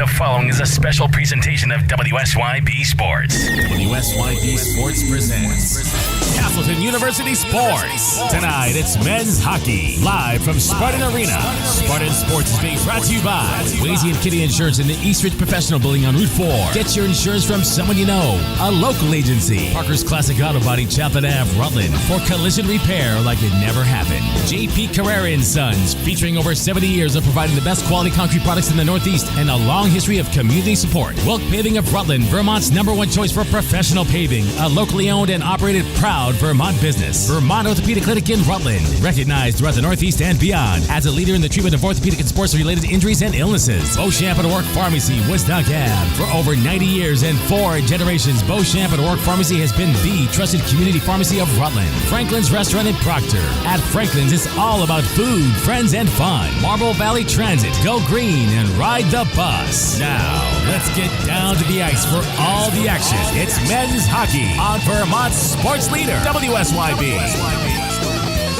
following is a special presentation of WSYB Sports. WSYB Sports presents Castleton University Sports. Tonight, it's men's hockey, live from Spartan Arena. Spartan Sports is being brought to you by Wazy and Kitty Insurance in the Eastridge Professional Building on Route 4. Get your insurance from someone you know. A local agency. Parker's Classic Auto Body, Chapman Ave, Rutland. For collision repair like it never happened. J.P. Carrera & Sons, featuring over 70 years of providing the best quality concrete products in the Northeast and a long history of community support. Wilk Paving of Rutland, Vermont's #1 choice for professional paving. A locally owned and operated proud Vermont business. Vermont Orthopedic Clinic in Rutland, recognized throughout the Northeast and beyond as a leader in the treatment of orthopedic and sports-related injuries and illnesses. Beauchamp and O'Rourke Pharmacy, Woodstock Ave. For over 90 years and 4 generations, Beauchamp and O'Rourke Pharmacy has been the trusted community pharmacy of Rutland. Franklin's Restaurant in Proctor. At Franklin's, it's all about food, friends, and fun. Marble Valley Transit, go green and ride the bus. Now, let's get down to the ice for all the action. It's men's hockey on Vermont's sports leader, WSYB. Good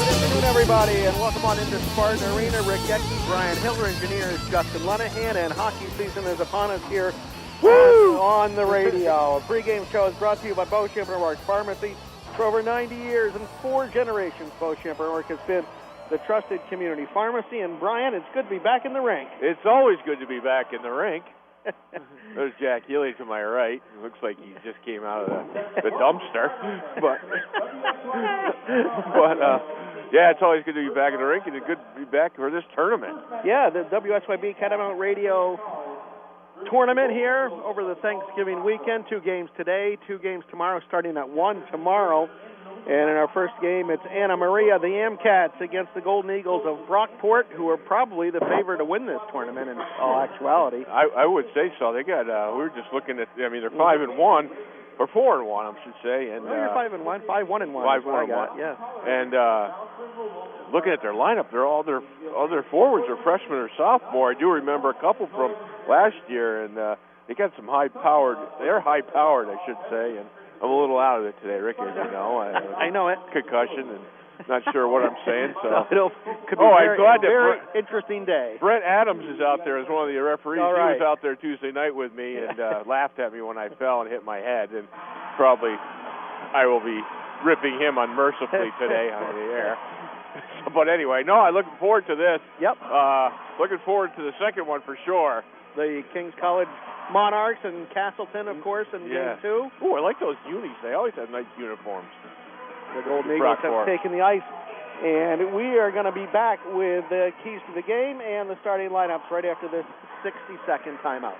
afternoon, everybody, and welcome on into Spartan Arena. Rick Getke, Brian Hiller, engineers Justin Lenahan, and hockey season is upon us here on the radio. A pregame show is brought to you by Beauchamp and O'Rourke Pharmacy. For over 90 years and 4 generations, Beauchamp and O'Rourke has been the trusted community pharmacy. And Brian, it's good to be back in the rink. It's always good to be back in the rink. There's Jack Healy to my right. It looks like he just came out of the dumpster. But yeah, it's always good to be back in the rink, and it's good to be back for this tournament. Yeah, the WSYB Catamount Radio tournament here over the Thanksgiving weekend. 2 games today, 2 games tomorrow, starting at 1 tomorrow. And in our first game, it's Anna Maria, the Amcats, against the Golden Eagles of Brockport, who are probably the favorite to win this tournament in all actuality. I would say so. They got. We were just looking at. I mean, they're 5-1 or 4-1, I should say. And you're 5-1, 5-1-1. 5-1-1. Yeah. And looking at their lineup, all their forwards are freshmen or sophomore. I do remember a couple from last year, and they got some high-powered. They're high-powered, I should say, and I'm a little out of it today, Rick, as you know. I know it. Concussion, and not sure what I'm saying. So could be I'm glad that very interesting day. Brett Adams is out there as one of the referees. All right. He was out there Tuesday night with me and laughed at me when I fell and hit my head. And probably I will be ripping him unmercifully today on the air. But anyway, no, I'm looking forward to this. Yep. Looking forward to the second one for sure. The Kings College Monarchs and Castleton, of course, in Game 2. Ooh, I like those unis. They always have nice uniforms. The Golden Eagles have taken the ice, and we are going to be back with the keys to the game and the starting lineups right after this 60-second timeout.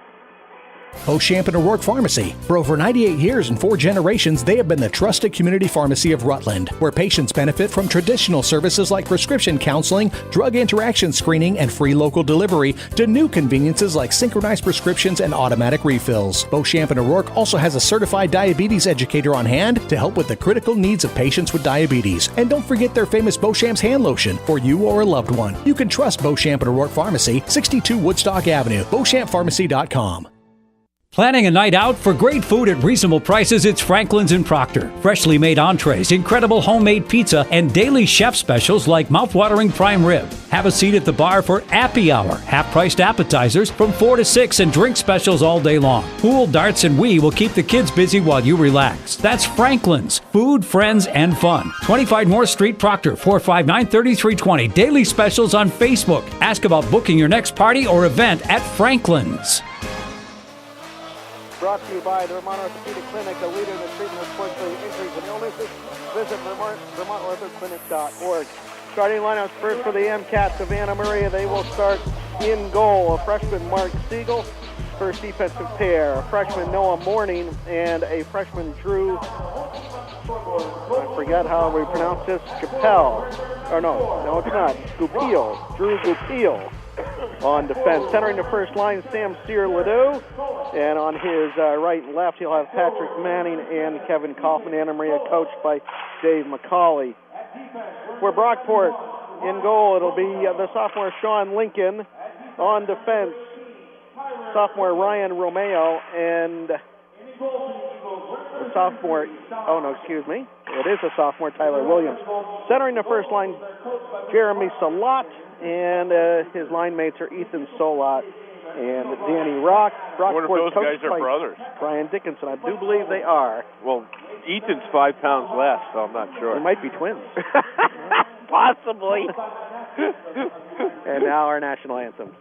Beauchamp and O'Rourke Pharmacy. For over 98 years and 4 generations, they have been the trusted community pharmacy of Rutland, where patients benefit from traditional services like prescription counseling, drug interaction screening, and free local delivery, to new conveniences like synchronized prescriptions and automatic refills. Beauchamp and O'Rourke also has a certified diabetes educator on hand to help with the critical needs of patients with diabetes. And don't forget their famous Beauchamp's hand lotion for you or a loved one. You can trust Beauchamp and O'Rourke Pharmacy, 62 Woodstock Avenue, BeauchampPharmacy.com. Planning a night out for great food at reasonable prices? It's Franklin's in Proctor. Freshly made entrees, incredible homemade pizza, and daily chef specials like mouthwatering prime rib. Have a seat at the bar for Appy Hour, half-priced appetizers from 4 to 6, and drink specials all day long. Pool, darts, and Wii will keep the kids busy while you relax. That's Franklin's. Food, friends, and fun. 25 North Street, Proctor, 459-3320. Daily specials on Facebook. Ask about booking your next party or event at Franklin's. Brought to you by the Vermont Orthopedic Clinic, a leader in the treatment of sports-related injuries and illnesses. Visit VermontOrthoclinic.org. Starting lineups first for the MCATs of Anna Maria. They will start in goal. A freshman, Mark Siegel. First defensive pair. A freshman, Noah Morning, and a freshman, Drew, I forget how we pronounce this, Chappelle. Or no, it's not. Goupil. Drew Goupil. On defense, centering the first line, Sam Cyr-Ledoux. And on his right and left, he'll have Patrick Manning and Kevin Kaufman. Anna Maria coached by Dave McCauley. For Brockport, in goal, it'll be the sophomore Sean Lincoln. On defense, sophomore Ryan Romeo and the sophomore, it is a sophomore, Tyler Williams. Centering the first line, Jeremy Salat, and his line mates are Ethan Solat and Danny Rock. I wonder if Brockport those guys coached are by brothers. Brian Dickinson. I do believe they are. Well, Ethan's 5 pounds less, so I'm not sure. They might be twins. Possibly. And now our national anthem.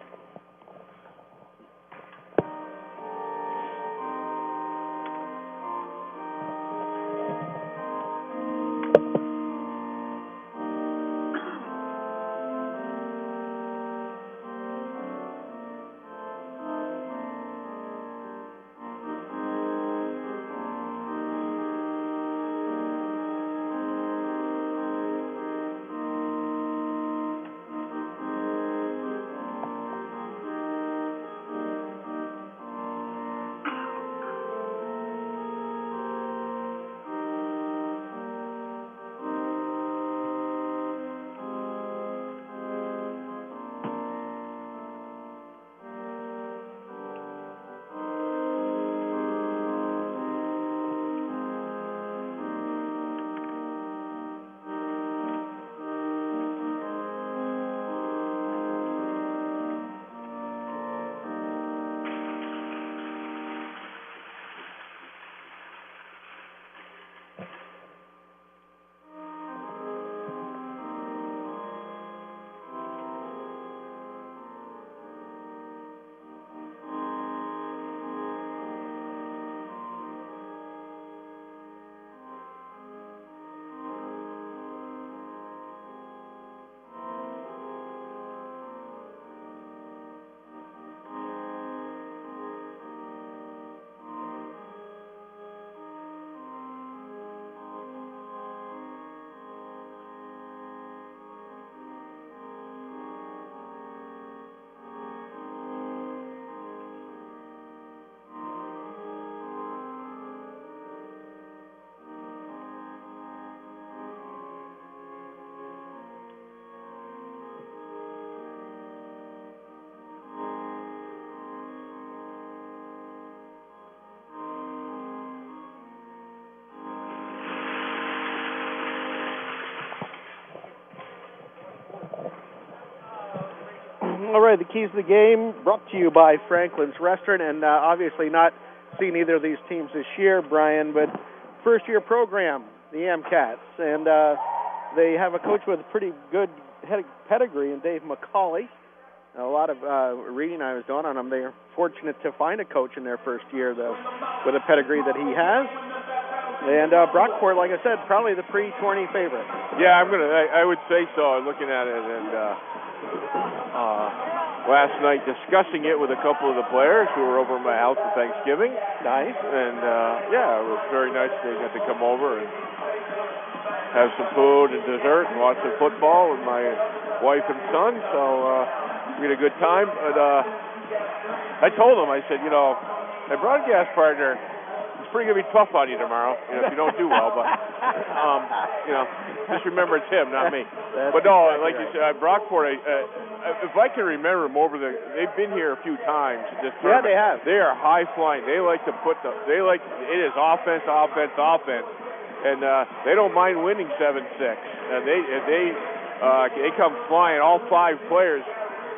All right, the keys to the game brought to you by Franklin's Restaurant, and obviously not seen either of these teams this year, Brian, but first-year program, the AMCATs, and they have a coach with a pretty good pedigree in Dave McCauley. A lot of reading I was doing on them. They are fortunate to find a coach in their first year, though, with a pedigree that he has. And Brockport, like I said, probably the pre-tourney favorite. Yeah, I would say so. Looking at it, and last night discussing it with a couple of the players who were over at my house for Thanksgiving. Nice. And yeah, it was very nice. They got to come over and have some food and dessert and watch some football with my wife and son. So we had a good time. But I told them, I said, my broadcast partner, it's pretty going to be tough on you tomorrow, if you don't do well. But, just remember it's him, not me. But no, like you said, Brockport, if I can remember them they've been here a few times. Yeah, they have. They are high flying. They like to it is offense, and they don't mind winning 7-6. They come flying. All 5 players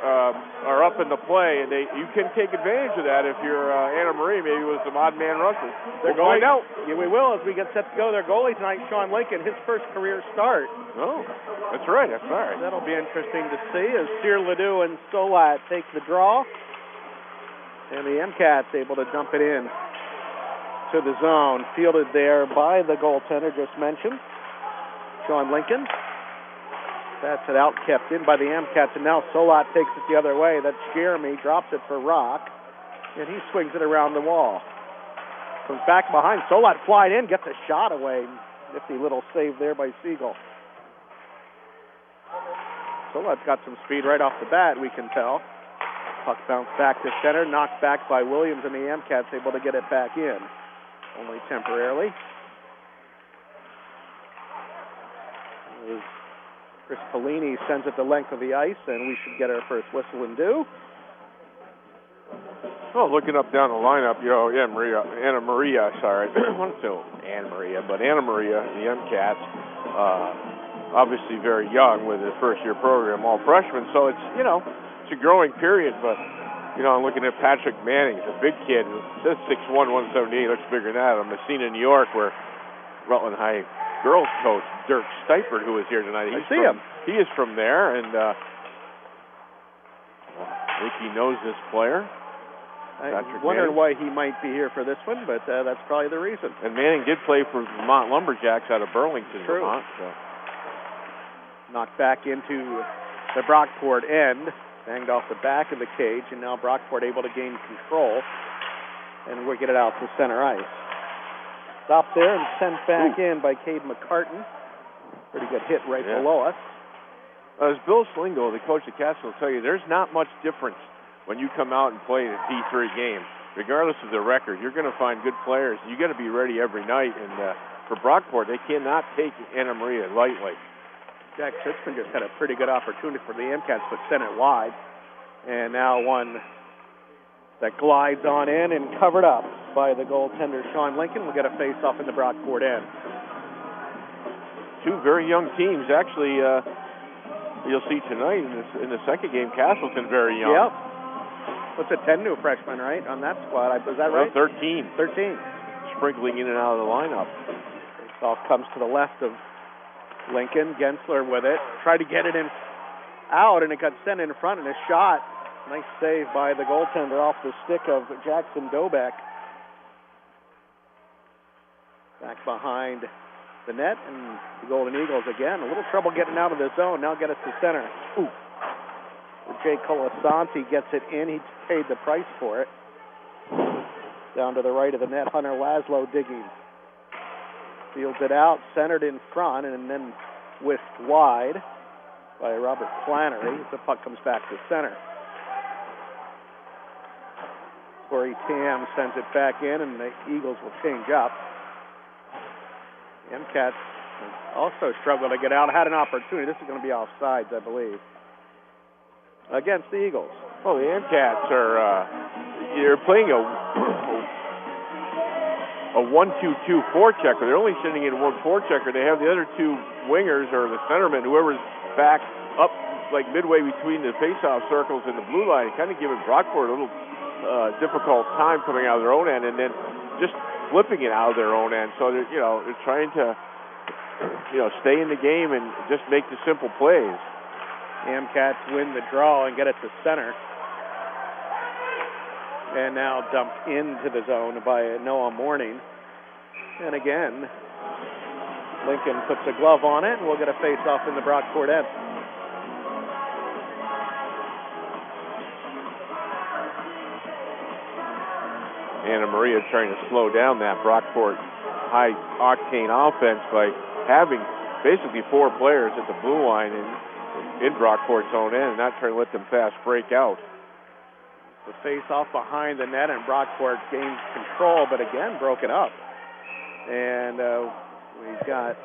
are up in the play, and you can take advantage of that if you're Anna Marie, maybe with some odd man rushes. We'll find out. Yeah, we will as we get set to go. Their goalie tonight, Sean Lincoln, his first career start. Oh, that's right. That'll be interesting to see as Steer Ledoux and Solat take the draw, and the MCAT's able to dump it in to the zone, fielded there by the goaltender just mentioned, Sean Lincoln. That's it out, kept in by the MCATs, and now Solat takes it the other way. That's Jeremy, drops it for Rock, and he swings it around the wall. Comes back behind. Solat flying in, gets a shot away. Nifty little save there by Siegel. Solat's got some speed right off the bat, we can tell. Puck bounced back to center, knocked back by Williams, and the MCATs able to get it back in, only temporarily. Chris Pellini sends it the length of the ice, and we should get our first whistle and due. Well, looking up down the lineup, Anna Maria, sorry. I want to say Anna Maria, the MCATs, obviously very young with his first-year program, all freshmen, so it's, it's a growing period, but You know, I'm looking at Patrick Manning. He's a big kid. It says 6'1", 178. Looks bigger than that. I'm Messina, New York, where Rutland High girls coach Dirk Steipert, who is here tonight. I see him. He is from there, and I think he knows this player. I'm wondering why he might be here for this one, but that's probably the reason. And Manning did play for Vermont Lumberjacks out of Burlington, True. Vermont. So. Knocked back into the Brockport end, banged off the back of the cage, and now Brockport able to gain control, and we'll get it out to center ice. Stopped there and sent back in by Cade McCartan. Pretty good hit right below us. As Bill Slingo, the coach of Castle, will tell you, there's not much difference when you come out and play in a D3 game. Regardless of the record, you're going to find good players. You got to be ready every night. And for Brockport, they cannot take Anna Maria lightly. Jack Sitzman just had a pretty good opportunity for the MCATs, but sent it wide. And now one that glides on in and covered up by the goaltender, Sean Lincoln. We'll get a face-off in the Brockport end. Two very young teams. Actually, you'll see tonight in the second game, Castleton very young. Yep. What's a 10 new freshman, right, on that squad? Is that right? 13. 13. Sprinkling in and out of the lineup. Face-off comes to the left of Lincoln. Gensler with it. Tried to get it out, and it got sent in front, and a shot. Nice save by the goaltender off the stick of Jackson Dobeck. Back behind the net, and the Golden Eagles again. A little trouble getting out of the zone. Now get it to center. Ooh. Jay Colasanti gets it in. He paid the price for it. Down to the right of the net, Hunter Laszlo digging. Fields it out, centered in front, and then whisked wide by Robert Flannery. The puck comes back to center. Corey Tam sends it back in, and the Eagles will change up. The MCATs also struggle to get out. Had an opportunity. This is going to be offsides, I believe, against the Eagles. Well, the MCATs are they're playing a 1-2-2 forechecker. They're only sending in one forechecker. They have the other two wingers or the centermen, whoever's back up like midway between the face-off circles and the blue line, kind of giving Brockport a little difficult time coming out of their own end, and then just flipping it out of their own end. So they're trying to stay in the game and just make the simple plays. Amcats win the draw and get it to center. And now dumped into the zone by Noah Morning. And again, Lincoln puts a glove on it, and we'll get a face-off in the Brockport end. Anna Maria trying to slow down that Brockport high-octane offense by having basically four players at the blue line in Brockport's own end and not trying to let them fast break out. The face-off behind the net, and Brockport gains control, but again broken up. And we've got,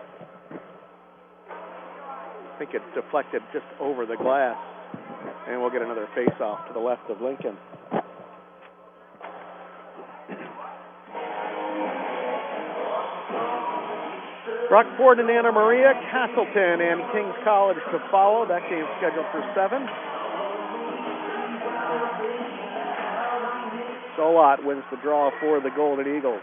I think it's deflected just over the glass, and we'll get another face-off to the left of Lincoln. Brockport and Anna Maria, Castleton and Kings College to follow. That game's scheduled for 7. Solot wins the draw for the Golden Eagles.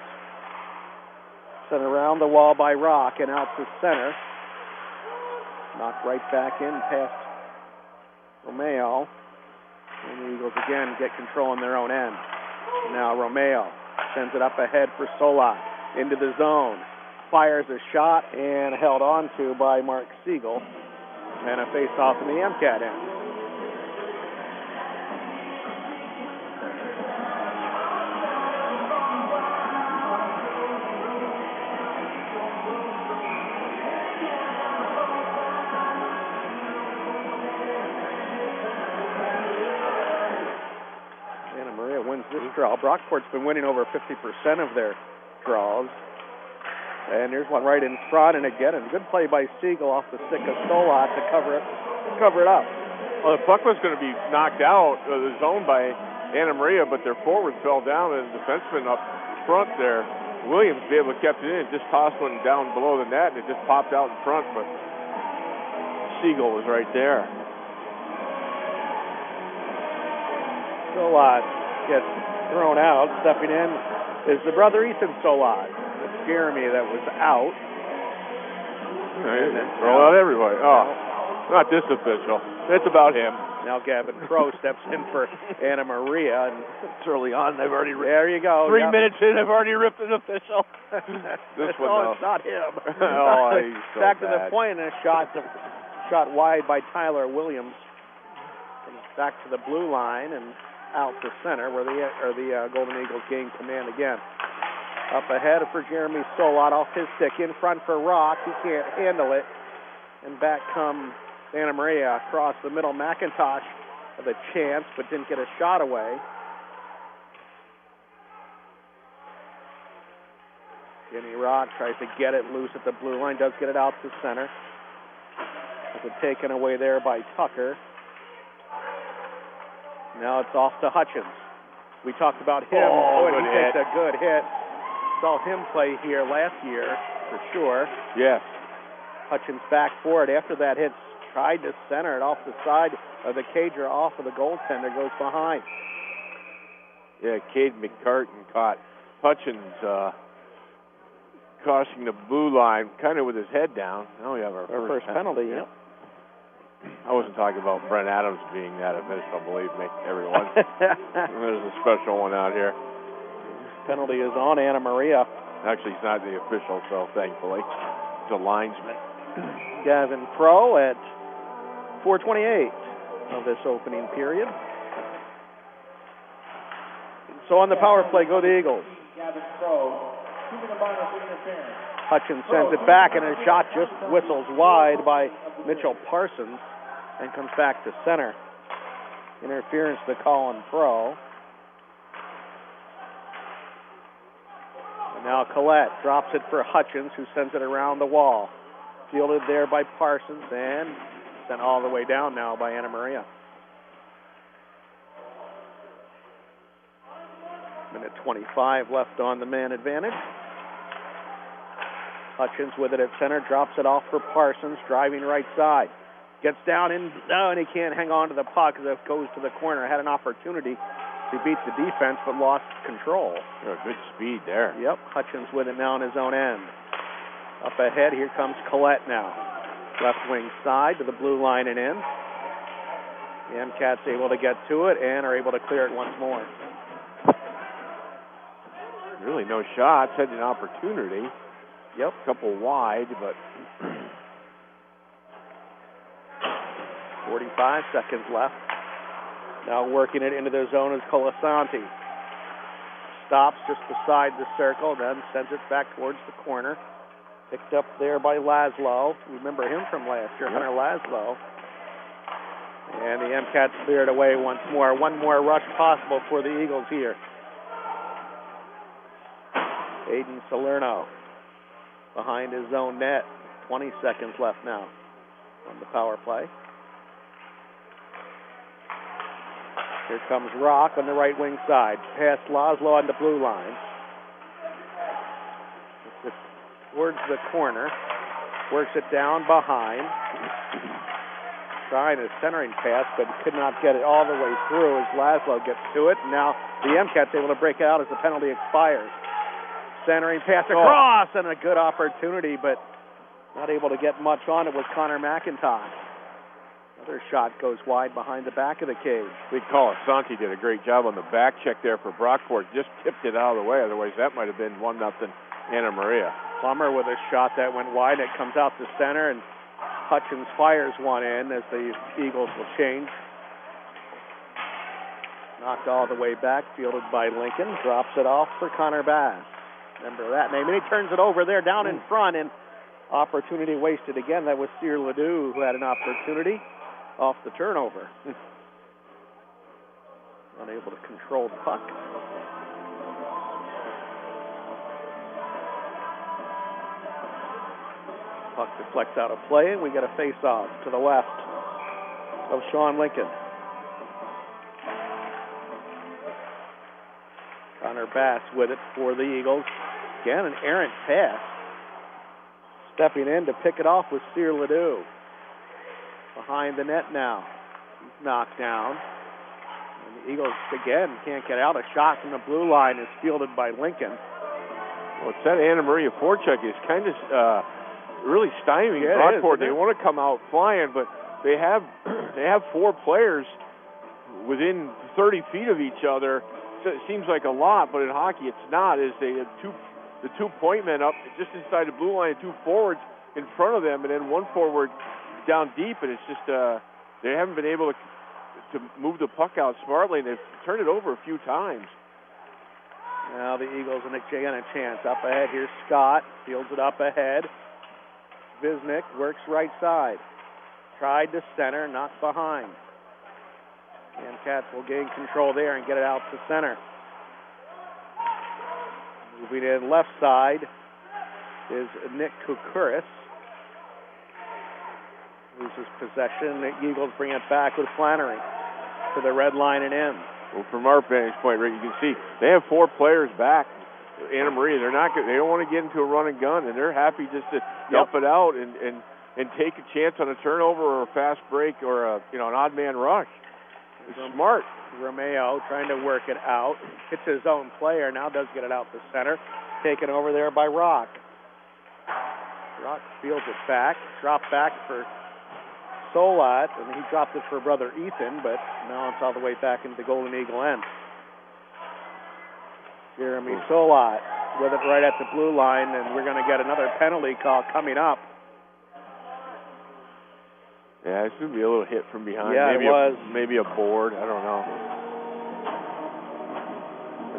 Sent around the wall by Rock and out to center. Knocked right back in past Romeo. And the Eagles again get control in their own end. Now Romeo sends it up ahead for Solot. Into the zone. Fires a shot and held on to by Mark Siegel. And a face-off in the MCAT end. Anna Maria wins this draw. Brockport's been winning over 50% of their draws. And there's one right in front, and again, a good play by Siegel off the stick of Solot to cover it up. Well, the puck was going to be knocked out of the zone by Anna Maria, but their forward fell down, and the defenseman up front there, Williams, be able to kept it in, just tossed one down below the net, and it just popped out in front, but Siegel was right there. Solot gets thrown out. Stepping in is the brother Ethan Solot. It's Jeremy that was out. Throw out everybody. Oh, not this official. It's about him. Now Gavin Crow steps in for Anna Maria, and it's early on. They've already ripped. There you go. 3 minutes in, they've already ripped an official. This one, it's not him. He's so back bad. to the point, and a shot wide by Tyler Williams. And back to the blue line and out to center, where the Golden Eagles gain command again. Up ahead for Jeremy Solot off his stick. In front for Rock. He can't handle it. And back comes Anna Maria across the middle. McIntosh with a chance, but didn't get a shot away. Jimmy Rock tries to get it loose at the blue line. Does get it out to center. With it taken away there by Tucker. Now it's off to Hutchins. We talked about him. Good he hit. takes a good hit. Saw him play here last year for sure. Yes. Hutchins back for it. After that hit, tried to center it off the side of the cage or off of the goaltender. Goes behind. Yeah, Cade McCartan caught Hutchins crossing the blue line, kind of with his head down. Now we have our first penalty. Yep. I wasn't talking about Brent Adams being that official, believe me, everyone. There's a special one out here. Penalty is on Anna Maria. Actually, he's not the official, so thankfully. He's a linesman. Gavin Crow at 4:28 of this opening period. So on the power play, go the Eagles. Hutchins sends it back, and a shot just whistles wide by Mitchell Parsons and comes back to center. Interference to Colin Pro. And now Collette drops it for Hutchins, who sends it around the wall. Fielded there by Parsons and sent all the way down now by Anna Maria. Minute 25 left on the man advantage. Hutchins with it at center, drops it off for Parsons, driving right side. Gets down and he can't hang on to the puck as it goes to the corner. Had an opportunity to beat the defense, but lost control. Good speed there. Yep, Hutchins with it now on his own end. Up ahead, here comes Collette now. Left wing side to the blue line and in. The MCats able to get to it and are able to clear it once more. Really no shots, had an opportunity. Yep. A couple wide, but 45 seconds left. Now working it into their zone is Colasanti. Stops just beside the circle, then sends it back towards the corner. Picked up there by Laszlo. Remember him from last year, Hunter Laszlo. And the MCats cleared away once more. One more rush possible for the Eagles here. Aiden Salerno behind his own net. 20 seconds left now on the power play. Here comes Rock on the right wing side. Past Laszlo on the blue line. It's towards the corner. Works it down behind. Trying a centering pass, but could not get it all the way through as Laszlo gets to it. Now the MCats able to break it out as the penalty expires. Centering pass across, and a good opportunity, but not able to get much on it was Connor McIntosh. Another shot goes wide behind the back of the cage. Big Colasanti did a great job on the back check there for Brockport. Just tipped it out of the way. Otherwise, that might have been 1-0 Anna Maria. Plummer with a shot that went wide. It comes out to center, and Hutchins fires one in as the Eagles will change. Knocked all the way back, fielded by Lincoln. Drops it off for Connor Bass. Remember that name. And he turns it over there down in front, and opportunity wasted again. That was Cyr Ledoux who had an opportunity off the turnover. Unable to control the puck. Puck deflects out of play, and we get a face-off to the left of Sean Lincoln. Connor Bass with it for the Eagles. Again, an errant pass. Stepping in to pick it off with Cyr Ledoux. Behind the net now. He's knocked down. And Eagles, again, can't get out. A shot from the blue line is fielded by Lincoln. Well, it's that Anna Maria forecheck is kind of really stymieing Brockport. They want to come out flying, but they have 4 players within 30 feet of each other. So it seems like a lot, but in hockey it's not. Is they have the 2-point men up just inside the blue line, 2 forwards in front of them, and then 1 forward down deep, and it's just they haven't been able to move the puck out smartly, and they've turned it over a few times. Now the Eagles and again a chance. Up ahead, here's Scott. Fields it up ahead. Visnick works right side. Tried to center, knocked behind. And Cats will gain control there and get it out to center. Moving in left side is Nick Kukuris. Loses possession. The Eagles bring it back with Flannery to the red line and in. Well, from our vantage point, right, you can see they have 4 players back. Anna Maria, they don't want to get into a run and gun, and they're happy just to dump it out and take a chance on a turnover or a fast break or an odd man rush. It's smart. Romeo trying to work it out. Hits his own player. Now does get it out to center. Taken over there by Rock. Rock fields it back. Dropped back for Solat, and he dropped it for brother Ethan, but now it's all the way back into the Golden Eagle end. Jeremy Solat with it right at the blue line, and we're going to get another penalty call coming up. Yeah, it should be a little hit from behind. Yeah, maybe it was. Maybe a board. I don't know.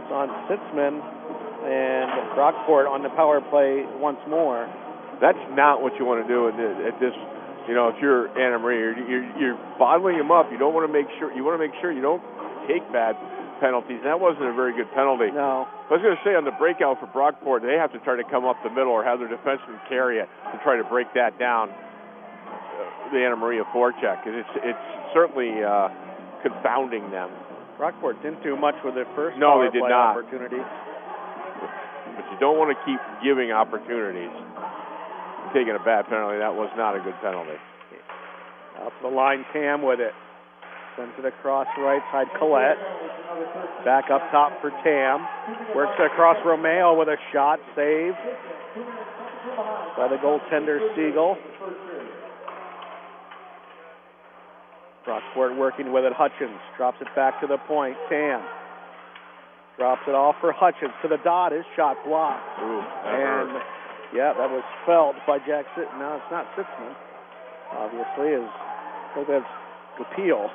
It's on Sitzman and Brockport on the power play once more. That's not what you want to do at this. If you're Anna Maria, you're bottling him up. You don't want to make sure. You want to make sure you don't take bad penalties. And that wasn't a very good penalty. No. I was going to say on the breakout for Brockport, they have to try to come up the middle or have their defenseman carry it to try to break that down. The Anna Maria forecheck, and it's certainly confounding them. Brockport didn't do much with their first they did not. opportunity. But you don't want to keep giving opportunities. Taking a bad penalty, that was not a good penalty. Out to the line, Tam with it. Sends it across right side, Collette. Back up top for Tam. Works across Romeo with a shot, saved by the goaltender Siegel. Brockport working with it. Hutchins drops it back to the point. Tam drops it off for Hutchins to the dot. His shot blocked. Ooh, that was felt by Jack Sitzman. No, it's not Sitzman. Obviously, I think that's Gapil.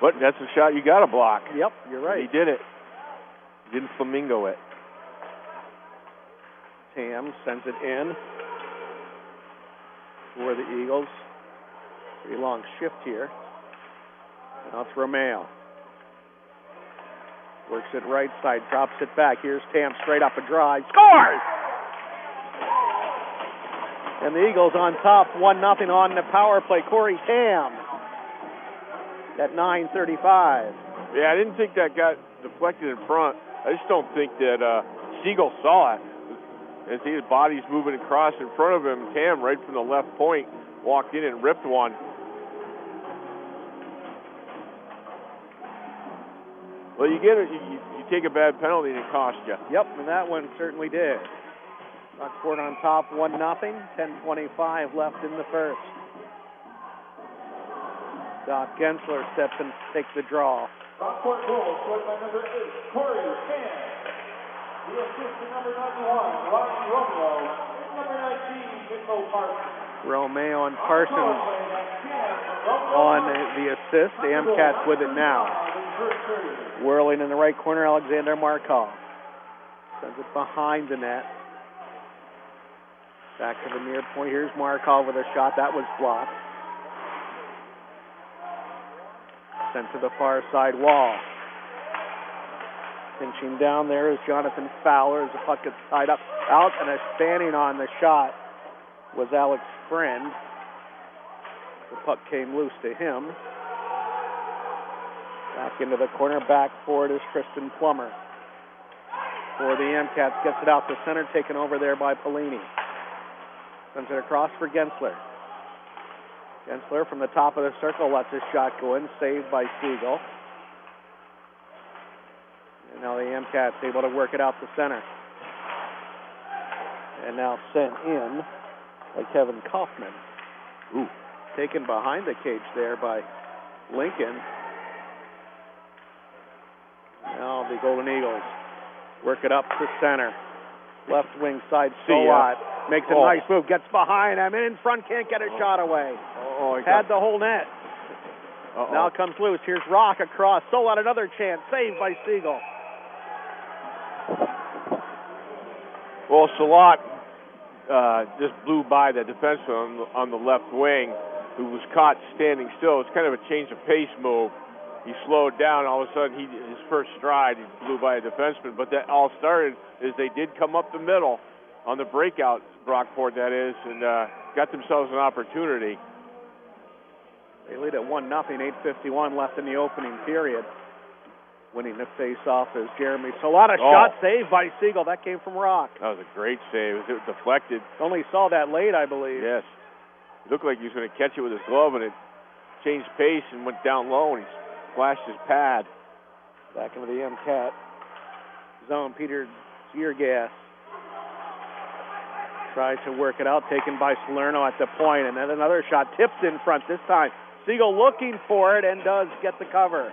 But that's a shot you got to block. Yep, you're right. He did it. He didn't flamingo it. Tam sends it in for the Eagles. Pretty long shift here. Now it's Romeo. Works it right side, drops it back. Here's Tam straight up a drive. Scores! And the Eagles on top, 1-0 on the power play. Corey Tam at 9:35. Yeah, I didn't think that got deflected in front. I just don't think that Siegel saw it. As his body's moving across in front of him, Tam right from the left point walked in and ripped one. Well, you get it. You take a bad penalty and it costs you. Yep, and that one certainly did. Brockport on top, 1-0. 10:25 left in the first. Doc Gensler steps and takes the draw. Brockport goal scored by number 8, Corey Tam. The assist to number 91, Ryan Romeo. Number 19, Nicole Parsons. Romeo and Parsons on the assist. The Amcats with it now. Whirling in the right corner, Alexander Markov. Sends it behind the net. Back to the near point. Here's Markov with a shot. That was blocked. Sent to the far side wall. Pinching down there is Jonathan Fowler as the puck gets tied up. Out and standing on the shot was Alex Friend. The puck came loose to him. Back into the corner, back forward is Tristan Plummer. For the Amcats, gets it out to center, taken over there by Pelini. Sends it across for Gensler. Gensler from the top of the circle lets his shot go in, saved by Siegel. And now the MCAT's able to work it out to center. And now sent in by Kevin Kaufman. Ooh. Taken behind the cage there by Lincoln. Now the Golden Eagles work it up to center. Left wing side, Solot makes a nice move, gets behind him, and in front, can't get a shot away. Had the whole net. Now comes loose. Here's Rock across. Solot, another chance, saved by Siegel. Well, Solot just blew by the defenseman on the left wing, who was caught standing still. It's kind of a change of pace move. He slowed down. All of a sudden, his first stride, he blew by a defenseman. But that all started is they did come up the middle on the breakout, Brockport that is, and got themselves an opportunity. They lead at 1-0, 8:51 left in the opening period. Winning the face-off is Jeremy Solot. Shot saved by Siegel. That came from Rock. That was a great save. It was deflected. Only saw that late, I believe. Yes. It looked like he was going to catch it with his glove, and it changed pace and went down low, and he flashed his pad. Back into the MCAT zone. Peter Ziergas tries to work it out, taken by Salerno at the point, and then another shot tipped in front this time. Siegel looking for it and does get the cover.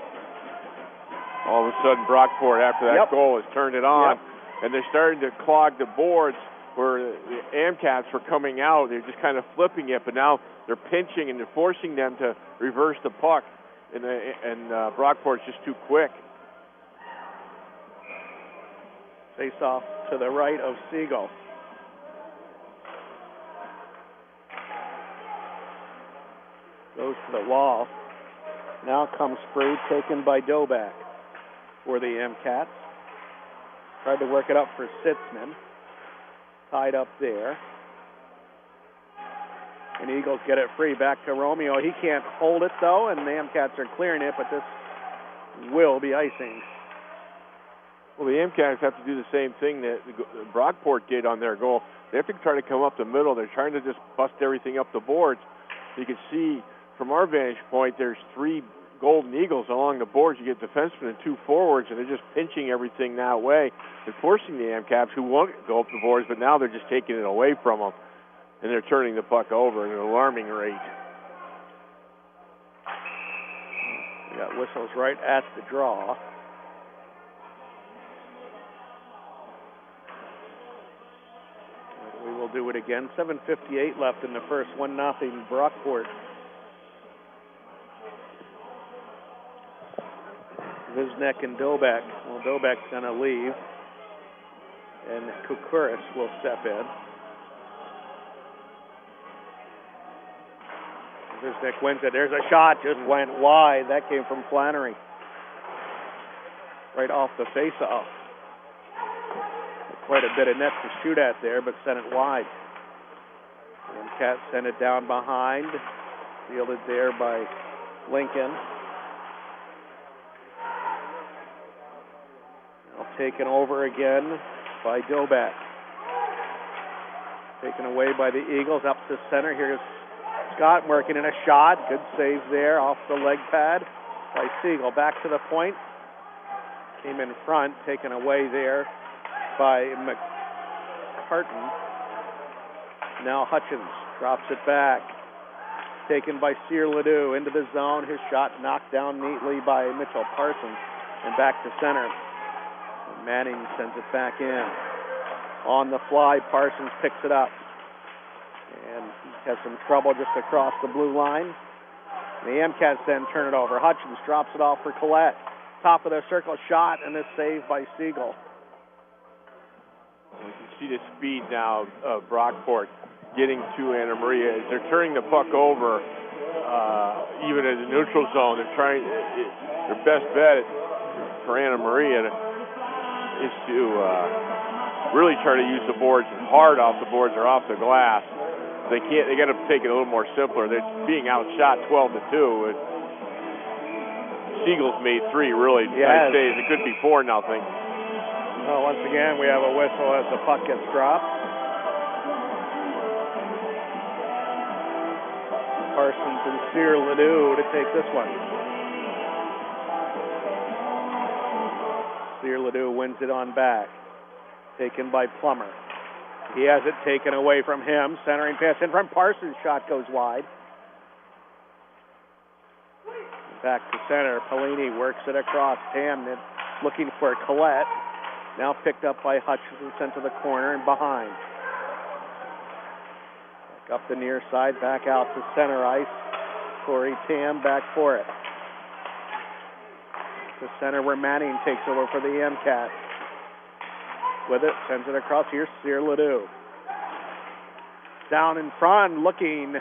All of a sudden, Brockport, after that goal, has turned it on, and they're starting to clog the boards where the AMCATs were coming out. They're just kind of flipping it, but now they're pinching and they're forcing them to reverse the puck, and Brockport's just too quick. Face off to the right of Siegel. Goes to the wall. Now comes free, taken by Doback for the MCATs. Tried to work it up for Sitzman. Tied up there. And Eagles get it free back to Romeo. He can't hold it, though, and the MCATs are clearing it, but this will be icing. Well, the MCATs have to do the same thing that Brockport did on their goal. They have to try to come up the middle. They're trying to just bust everything up the boards. You can see from our vantage point, there's 3 Golden Eagles along the boards. You get defensemen and 2 forwards, and they're just pinching everything that way and forcing the AMCAPs, who won't go up the boards, but now they're just taking it away from them, and they're turning the puck over at an alarming rate. We got whistles right at the draw. And we will do it again. 7:58 left in the first. 1-0 Brockport. Visnek and Doback. Well, Doback's going to leave, and Kukuris will step in. Visnek wins it. There's a shot, just went wide. That came from Flannery. Right off the face-off. Quite a bit of net to shoot at there, but sent it wide. And Cat sent it down behind. Fielded there by Lincoln. Taken over again by Doback. Taken away by the Eagles up to center. Here's Scott working in a shot. Good save there off the leg pad by Siegel. Back to the point. Came in front. Taken away there by McCartan. Now Hutchins drops it back. Taken by Cyr Ledoux into the zone. His shot knocked down neatly by Mitchell Parsons. And back to center. Manning sends it back in. On the fly, Parsons picks it up. And he has some trouble just across the blue line. The MCATs then turn it over. Hutchins drops it off for Collette. Top of the circle shot, and a save by Siegel. You can see the speed now of Brockport getting to Anna Maria. As they're turning the puck over, even in the neutral zone, they're trying. Their best bet for Anna Maria is to really try to use the boards hard off the boards or off the glass. They can't. They got to take it a little more simpler. They're being outshot 12-2. Siegel's made 3 really nice saves. It could be 4-0. Well, once again, we have a whistle as the puck gets dropped. Parsons and Cyr Ledoux to take this one. Cyr Ledoux wins it on back. Taken by Plummer. He has it taken away from him. Centering pass in front. Parsons' shot goes wide. Back to center. Pelini works it across. Tam looking for Collette. Now picked up by Hutchinson, sent to the corner and behind. Back up the near side, back out to center ice. Corey Tam back for it. To center where Manning takes over for the MCAT. With it, sends it across. Here's Cyr Ledoux. Down in front, looking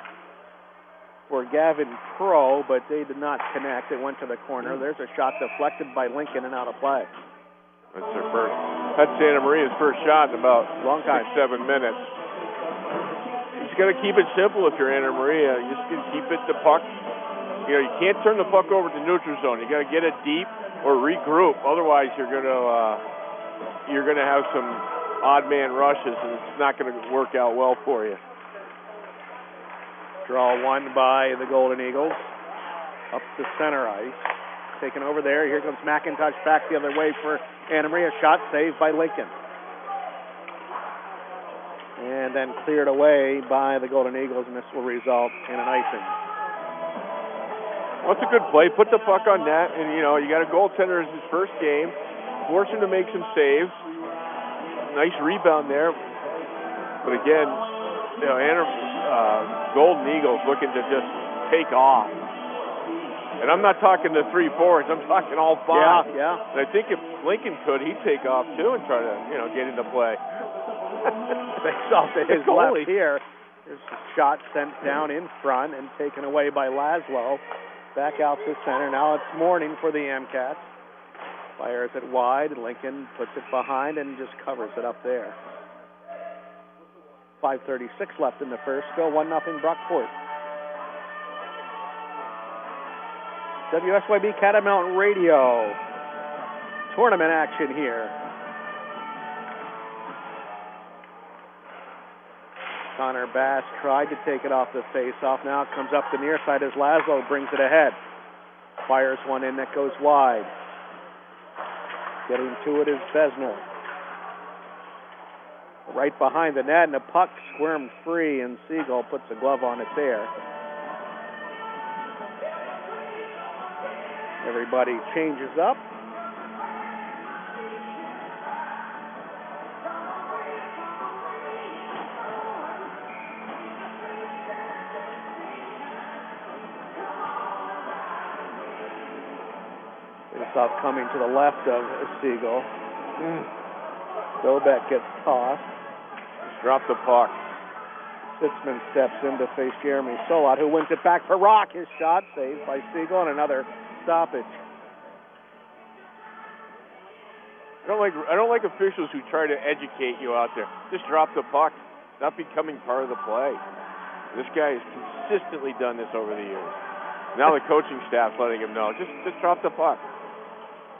for Gavin Crow, but they did not connect. It went to the corner. There's a shot deflected by Lincoln and out of play. That's their first. That's Santa Maria's first shot in about long time. 6-7 minutes. You just got to keep it simple if you're Santa Maria. You just got to keep it the puck. You know, you can't turn the puck over to neutral zone. You got to get it deep or regroup. Otherwise, you're going to have some odd man rushes, and it's not going to work out well for you. Draw one by the Golden Eagles. Up to center ice. Taken over there. Here comes McIntosh back the other way for Anna Maria. Shot saved by Lincoln. And then cleared away by the Golden Eagles, and this will result in an icing. Well, it's a good play. Put the puck on net, and, you know, you got a goaltender in his first game. Force him to make some saves. Nice rebound there. But again, you know, Golden Eagles looking to just take off. And I'm not talking the 3 forwards. I'm talking all 5. Yeah. And I think if Lincoln could, he'd take off too and try to, you know, get into play. Face off to his left here. There's a shot sent down in front and taken away by Laszlo. Back out to center. Now it's Morning for the MCATs. Fires it wide, and Lincoln puts it behind and just covers it up there. 5:36 left in the first. Still 1-0 Brockport. WSYB Catamount Radio. Tournament action here. Connor Bass tried to take it off the face-off. Now it comes up the near side as Laszlo brings it ahead. Fires one in that goes wide. Getting to it is Besner. Right behind the net, and the puck squirmed free, and Siegel puts a glove on it there. Everybody changes up. Face-off coming to the left of Siegel. Dobek gets tossed. Just drop the puck. Sitzman steps in to face Jeremy Solot, who wins it back for Rock. His shot saved by Siegel, and another stoppage. I don't like officials who try to educate you out there. Just drop the puck. It's not becoming part of the play. This guy has consistently done this over the years. Now the coaching staff's letting him know. Just drop the puck.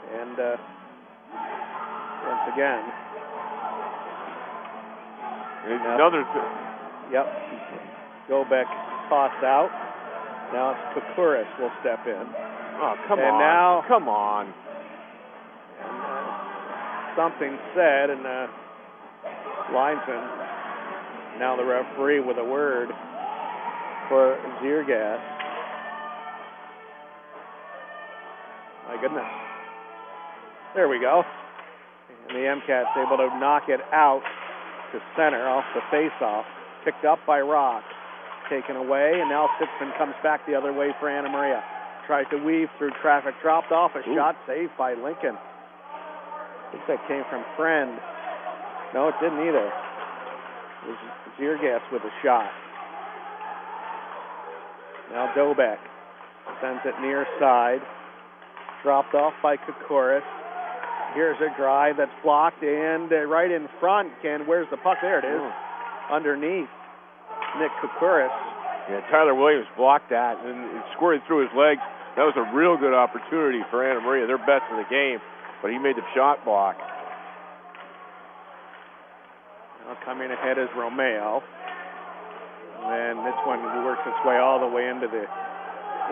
And once again, another. Yep. Dobek tossed out. Now it's Koukouris will step in. Oh, come and on. Now, come on. And, something said, and linesman, now the referee with a word for Ziergas. My goodness. There we go. And the MCAT's able to knock it out to center off the face-off. Picked up by Rock. Taken away, and now Sitzman comes back the other way for Anna Maria. Tries to weave through traffic. Dropped off. A shot saved by Lincoln. I think that came from Friend. No, it didn't either. It was Ziergas with a shot. Now Dobek sends it near side. Dropped off by Koukouris. Here's a drive that's blocked, and right in front, where's the puck? There it is. Underneath Nick Koukouris. Yeah, Tyler Williams blocked that, and it squirted through his legs. That was a real good opportunity for Anna Maria. Their best of the game, but he made the shot block. Now coming ahead is Romeo. And then this one works its way all the way into the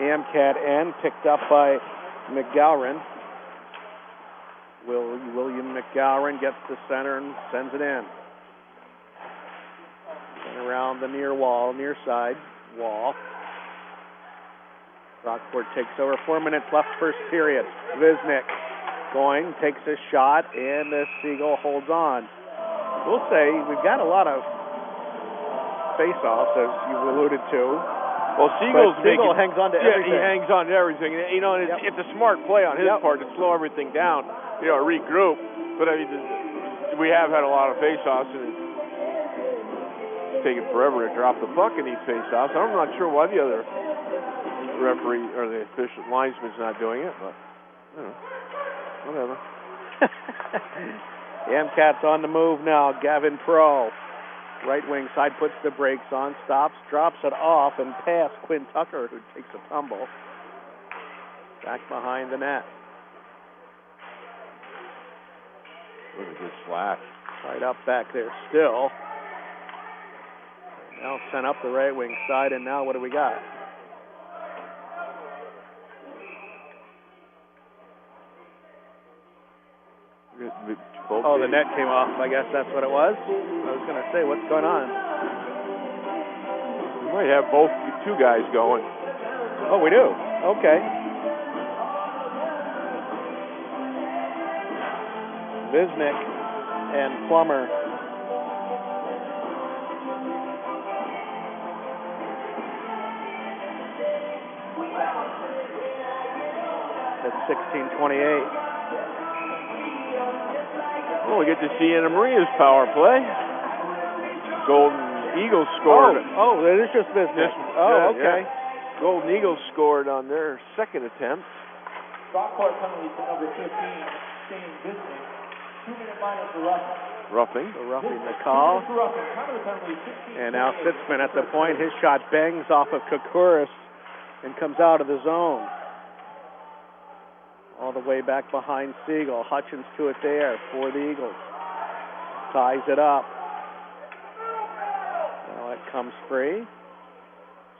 Amcat end, picked up by McGowran. William McGowran gets to center and sends it in. And around the near side wall. Brockport takes over. 4 minutes left, first period. Visnick going, takes a shot, and the Seagull holds on. We'll say we've got a lot of face-offs, as you alluded to. Well, Seagull hangs on to everything. Yeah, he hangs on to everything. You know, and it's a smart play on his part to slow everything down, you know, regroup. But I mean, we have had a lot of face-offs, and it's taken forever to drop the puck in these face-offs. I'm not sure why the other referee or the official linesman's not doing it, but you know, whatever. The Amcats on the move now. Gavin Pro, right wing side, puts the brakes on, stops, drops it off, and past Quinn Tucker, who takes a tumble back behind the net. What a good slash. Right up back there still. Now sent up the right wing side, and now what do we got? Oh, the net came off. I guess that's what it was. I was going to say, what's going on? We might have two guys going. Oh, we do? Okay. Visnick and Plummer. That's 16:28. Well, we get to see Anna Maria's power play. Golden Eagles scored. Oh, it is just Visnick. Okay. Yeah. Golden Eagles scored on their second attempt. Brockport penalty to number 15, Shane Visnick. 2-minute minus for roughing. So roughing the call. And now Sitzman at the point. His shot bangs off of Koukouris and comes out of the zone. All the way back behind Seagull. Hutchins to it there for the Eagles. Ties it up. Now it comes free.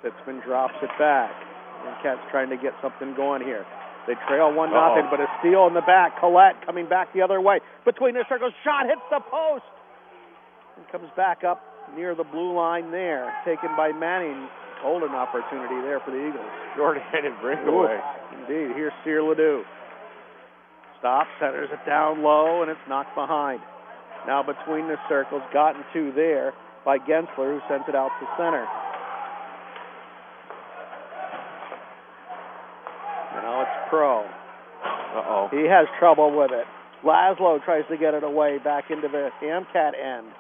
Sitzman drops it back. And Cat's trying to get something going here. They trail 1-0, but a steal in the back. Collette coming back the other way. Between the circles, shot hits the post. And comes back up near the blue line there. Taken by Manning. Golden opportunity there for the Eagles. Short-handed breakaway. Indeed. Here's Cyr Ledoux. Stops, centers it down low, and it's knocked behind. Now between the circles, gotten to there by Gensler, who sends it out to center. Now it's Pro. He has trouble with it. Laszlo tries to get it away back into the Amcat end.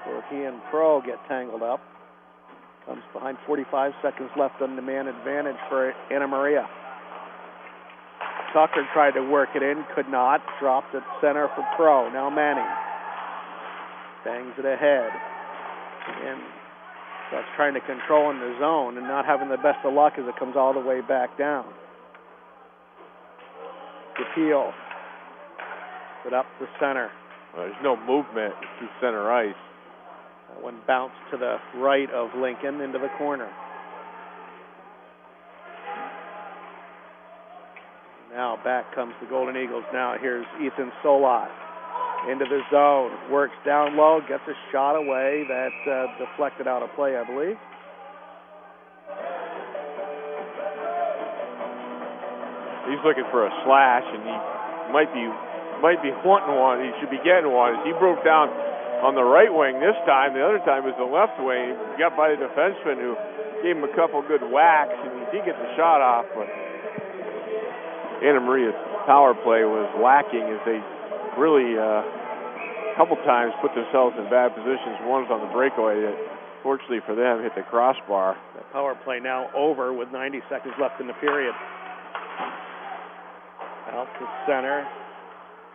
So he and Pro get tangled up. Comes behind 45 seconds left on the man advantage for Anna Maria. Tucker tried to work it in, could not. Dropped at center for Pro. Now Manning. Bangs it ahead. And that's trying to control in the zone and not having the best of luck as it comes all the way back down. Appeal. Put up the center. There's no movement through center ice. That one bounced to the right of Lincoln into the corner. Now back comes the Golden Eagles. Now here's Ethan Solot into the zone. Works down low, gets a shot away. That's deflected out of play, I believe. He's looking for a slash, and he might be wanting one. He should be getting one. He broke down on the right wing this time. The other time was the left wing. He got by the defenseman who gave him a couple good whacks, and he did get the shot off, but Anna Maria's power play was lacking as they really a couple times put themselves in bad positions. One was on the breakaway that, fortunately for them, hit the crossbar. The power play now over with 90 seconds left in the period. Out to center.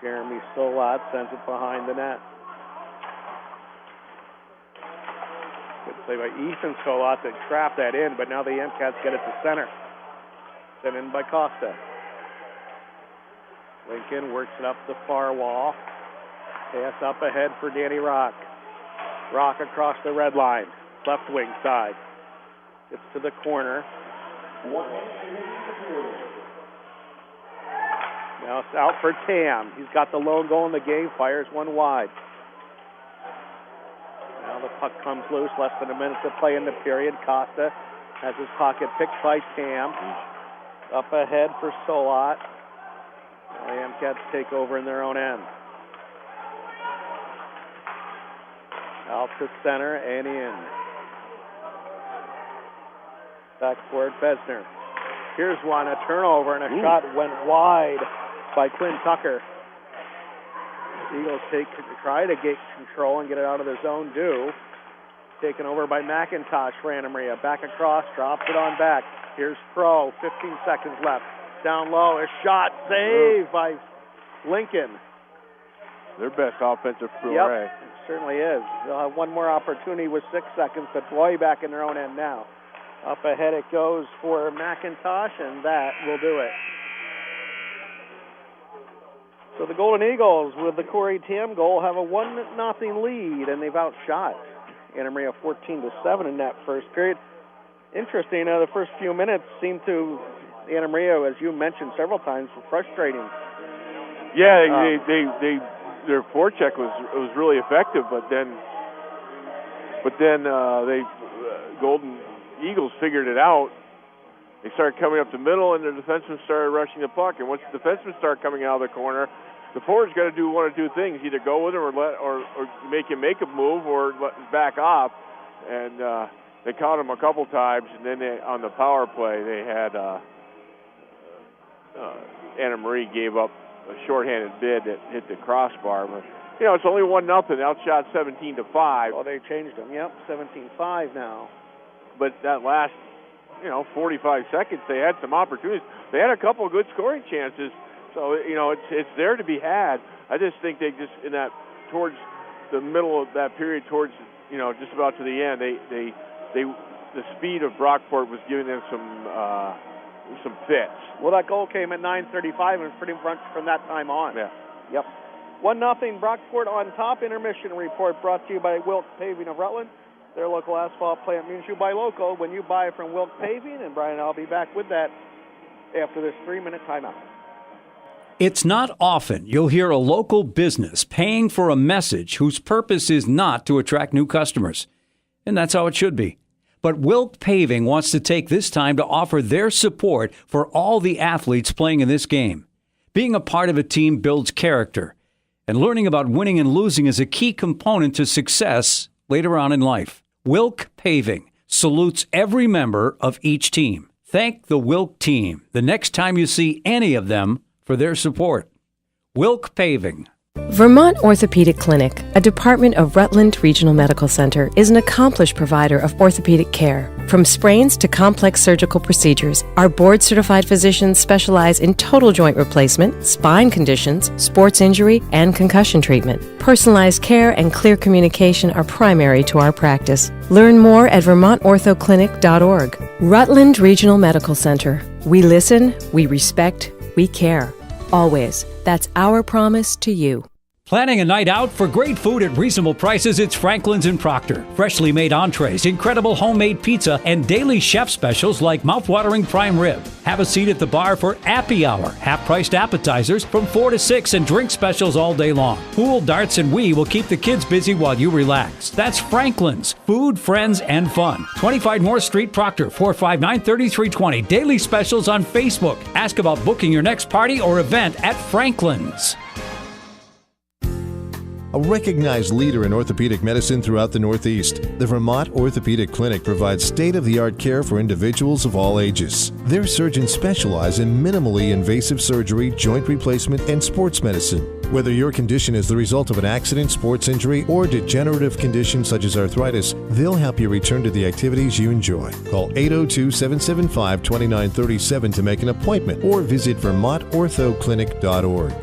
Jeremy Solot sends it behind the net. Good play by Ethan Solot that trapped that in, but now the MCats get it to center. Sent in by Costa. Lincoln works it up the far wall. Pass up ahead for Danny Rock. Rock across the red line. Left wing side. It's to the corner. Now it's out for Tam. He's got the lone goal in the game, fires one wide. Now the puck comes loose, less than a minute to play in the period. Costa has his pocket picked by Tam. Up ahead for Solot. Now the Amcats take over in their own end. Out to center and in. Back toward Besner. Here's one, a turnover, and a shot went wide by Quinn Tucker. Eagles try to get control and get it out of their zone. Taken over by McIntosh for Anna Maria. Back across, drops it on back. Here's Crow, 15 seconds left. Down low, a shot, saved by Lincoln. Their best offensive play. Yep, it certainly is. They'll have one more opportunity with 6 seconds, but Boy back in their own end now. Up ahead it goes for McIntosh, and that will do it. So the Golden Eagles, with the Corey Tam goal, have a 1-0 lead, and they've outshot Anna Maria 14-7 in that first period. Interesting, the first few minutes seemed to Anna Maria, as you mentioned several times, were frustrating. Yeah, their forecheck was really effective, but then Golden Eagles figured it out. They started coming up the middle, and their defensemen started rushing the puck. And once the defensemen start coming out of the corner, the forwards got to do one of two things: either go with him or make him make a move, or back off. And they caught him a couple times, and then on the power play, they had Anna Marie gave up a shorthanded bid that hit the crossbar. But it's only 1-0. Outshot 17-5. Oh, they changed them. Yep, 17-5 now. But that last 45 seconds, they had some opportunities. They had a couple of good scoring chances, so it's there to be had. I just think they just towards the middle of that period, towards just about to the end, the speed of Brockport was giving them some fits. Well, that goal came at 9:35, and it's pretty much from that time on. Yeah. Yep. 1-0 Brockport on top. Intermission report brought to you by Wilk Paving of Rutland. Their local asphalt plant means you buy local when you buy from Wilk Paving, and Brian, I'll be back with that after this 3-minute timeout. It's not often you'll hear a local business paying for a message whose purpose is not to attract new customers. And that's how it should be. But Wilk Paving wants to take this time to offer their support for all the athletes playing in this game. Being a part of a team builds character, and learning about winning and losing is a key component to success later on in life. Wilk Paving salutes every member of each team. Thank the Wilk team the next time you see any of them for their support. Wilk Paving. Vermont Orthopedic Clinic, a department of Rutland Regional Medical Center, is an accomplished provider of orthopedic care. From sprains to complex surgical procedures, our board-certified physicians specialize in total joint replacement, spine conditions, sports injury, and concussion treatment. Personalized care and clear communication are primary to our practice. Learn more at vermontorthoclinic.org. Rutland Regional Medical Center. We listen, we respect, we care. Always. That's our promise to you. Planning a night out for great food at reasonable prices? It's Franklin's in Proctor. Freshly made entrees, incredible homemade pizza, and daily chef specials like mouth-watering prime rib. Have a seat at the bar for Appy Hour, half-priced appetizers from 4 to 6, and drink specials all day long. Pool, darts, and Wii will keep the kids busy while you relax. That's Franklin's. Food, friends, and fun. 25 North Street, Proctor, 459-3320. Daily specials on Facebook. Ask about booking your next party or event at Franklin's. A recognized leader in orthopedic medicine throughout the Northeast, the Vermont Orthopedic Clinic provides state-of-the-art care for individuals of all ages. Their surgeons specialize in minimally invasive surgery, joint replacement, and sports medicine. Whether your condition is the result of an accident, sports injury, or degenerative condition such as arthritis, they'll help you return to the activities you enjoy. Call 802-775-2937 to make an appointment or visit vermontorthoclinic.org.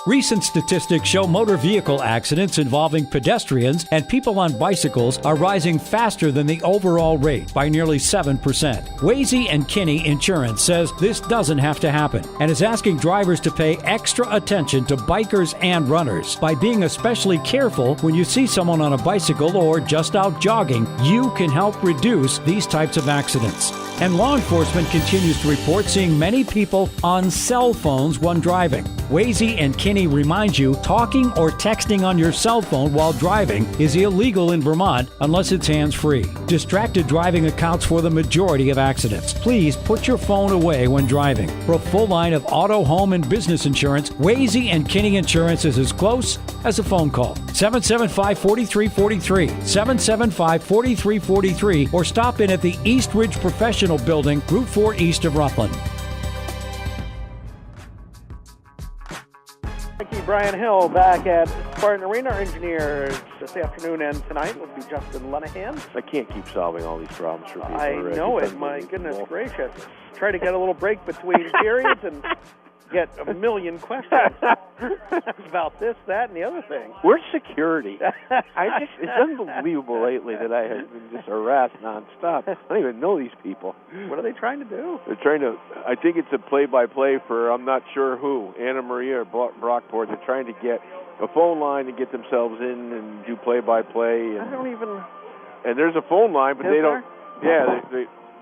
Recent statistics show motor vehicle accidents involving pedestrians and people on bicycles are rising faster than the overall rate by nearly 7%. Wazy and Kinney Insurance says this doesn't have to happen and is asking drivers to pay extra attention to bikers and runners. By being especially careful when you see someone on a bicycle or just out jogging, you can help reduce these types of accidents. And law enforcement continues to report seeing many people on cell phones when driving. Wazy and Kinney remind you talking or texting on your cell phone while driving is illegal in Vermont unless it's hands-free. Distracted driving accounts for the majority of accidents. Please put your phone away when driving. For a full line of auto, home, and business insurance, Wazy and Kinney Insurance is as close as a phone call. 775-4343, 775-4343, or stop in at the East Ridge Professional Building, Route 4 east of Rutland. Thank you, Brian Hill, back at Spartan Arena. Our engineers this afternoon and tonight will be Justin Lenahan. I can't keep solving all these problems for people. I know it. My goodness gracious. Try to get a little break between periods and get a million questions about this, that, and the other thing. Where's security? It's unbelievable lately that I have been just harassed nonstop. I don't even know these people. What are they trying to do? They're trying to, I think it's a play-by-play for I'm not sure who, Anna Maria or Brockport. They're trying to get a phone line to get themselves in and do play-by-play. I don't even... And there's a phone line, but Is they there? don't... Yeah,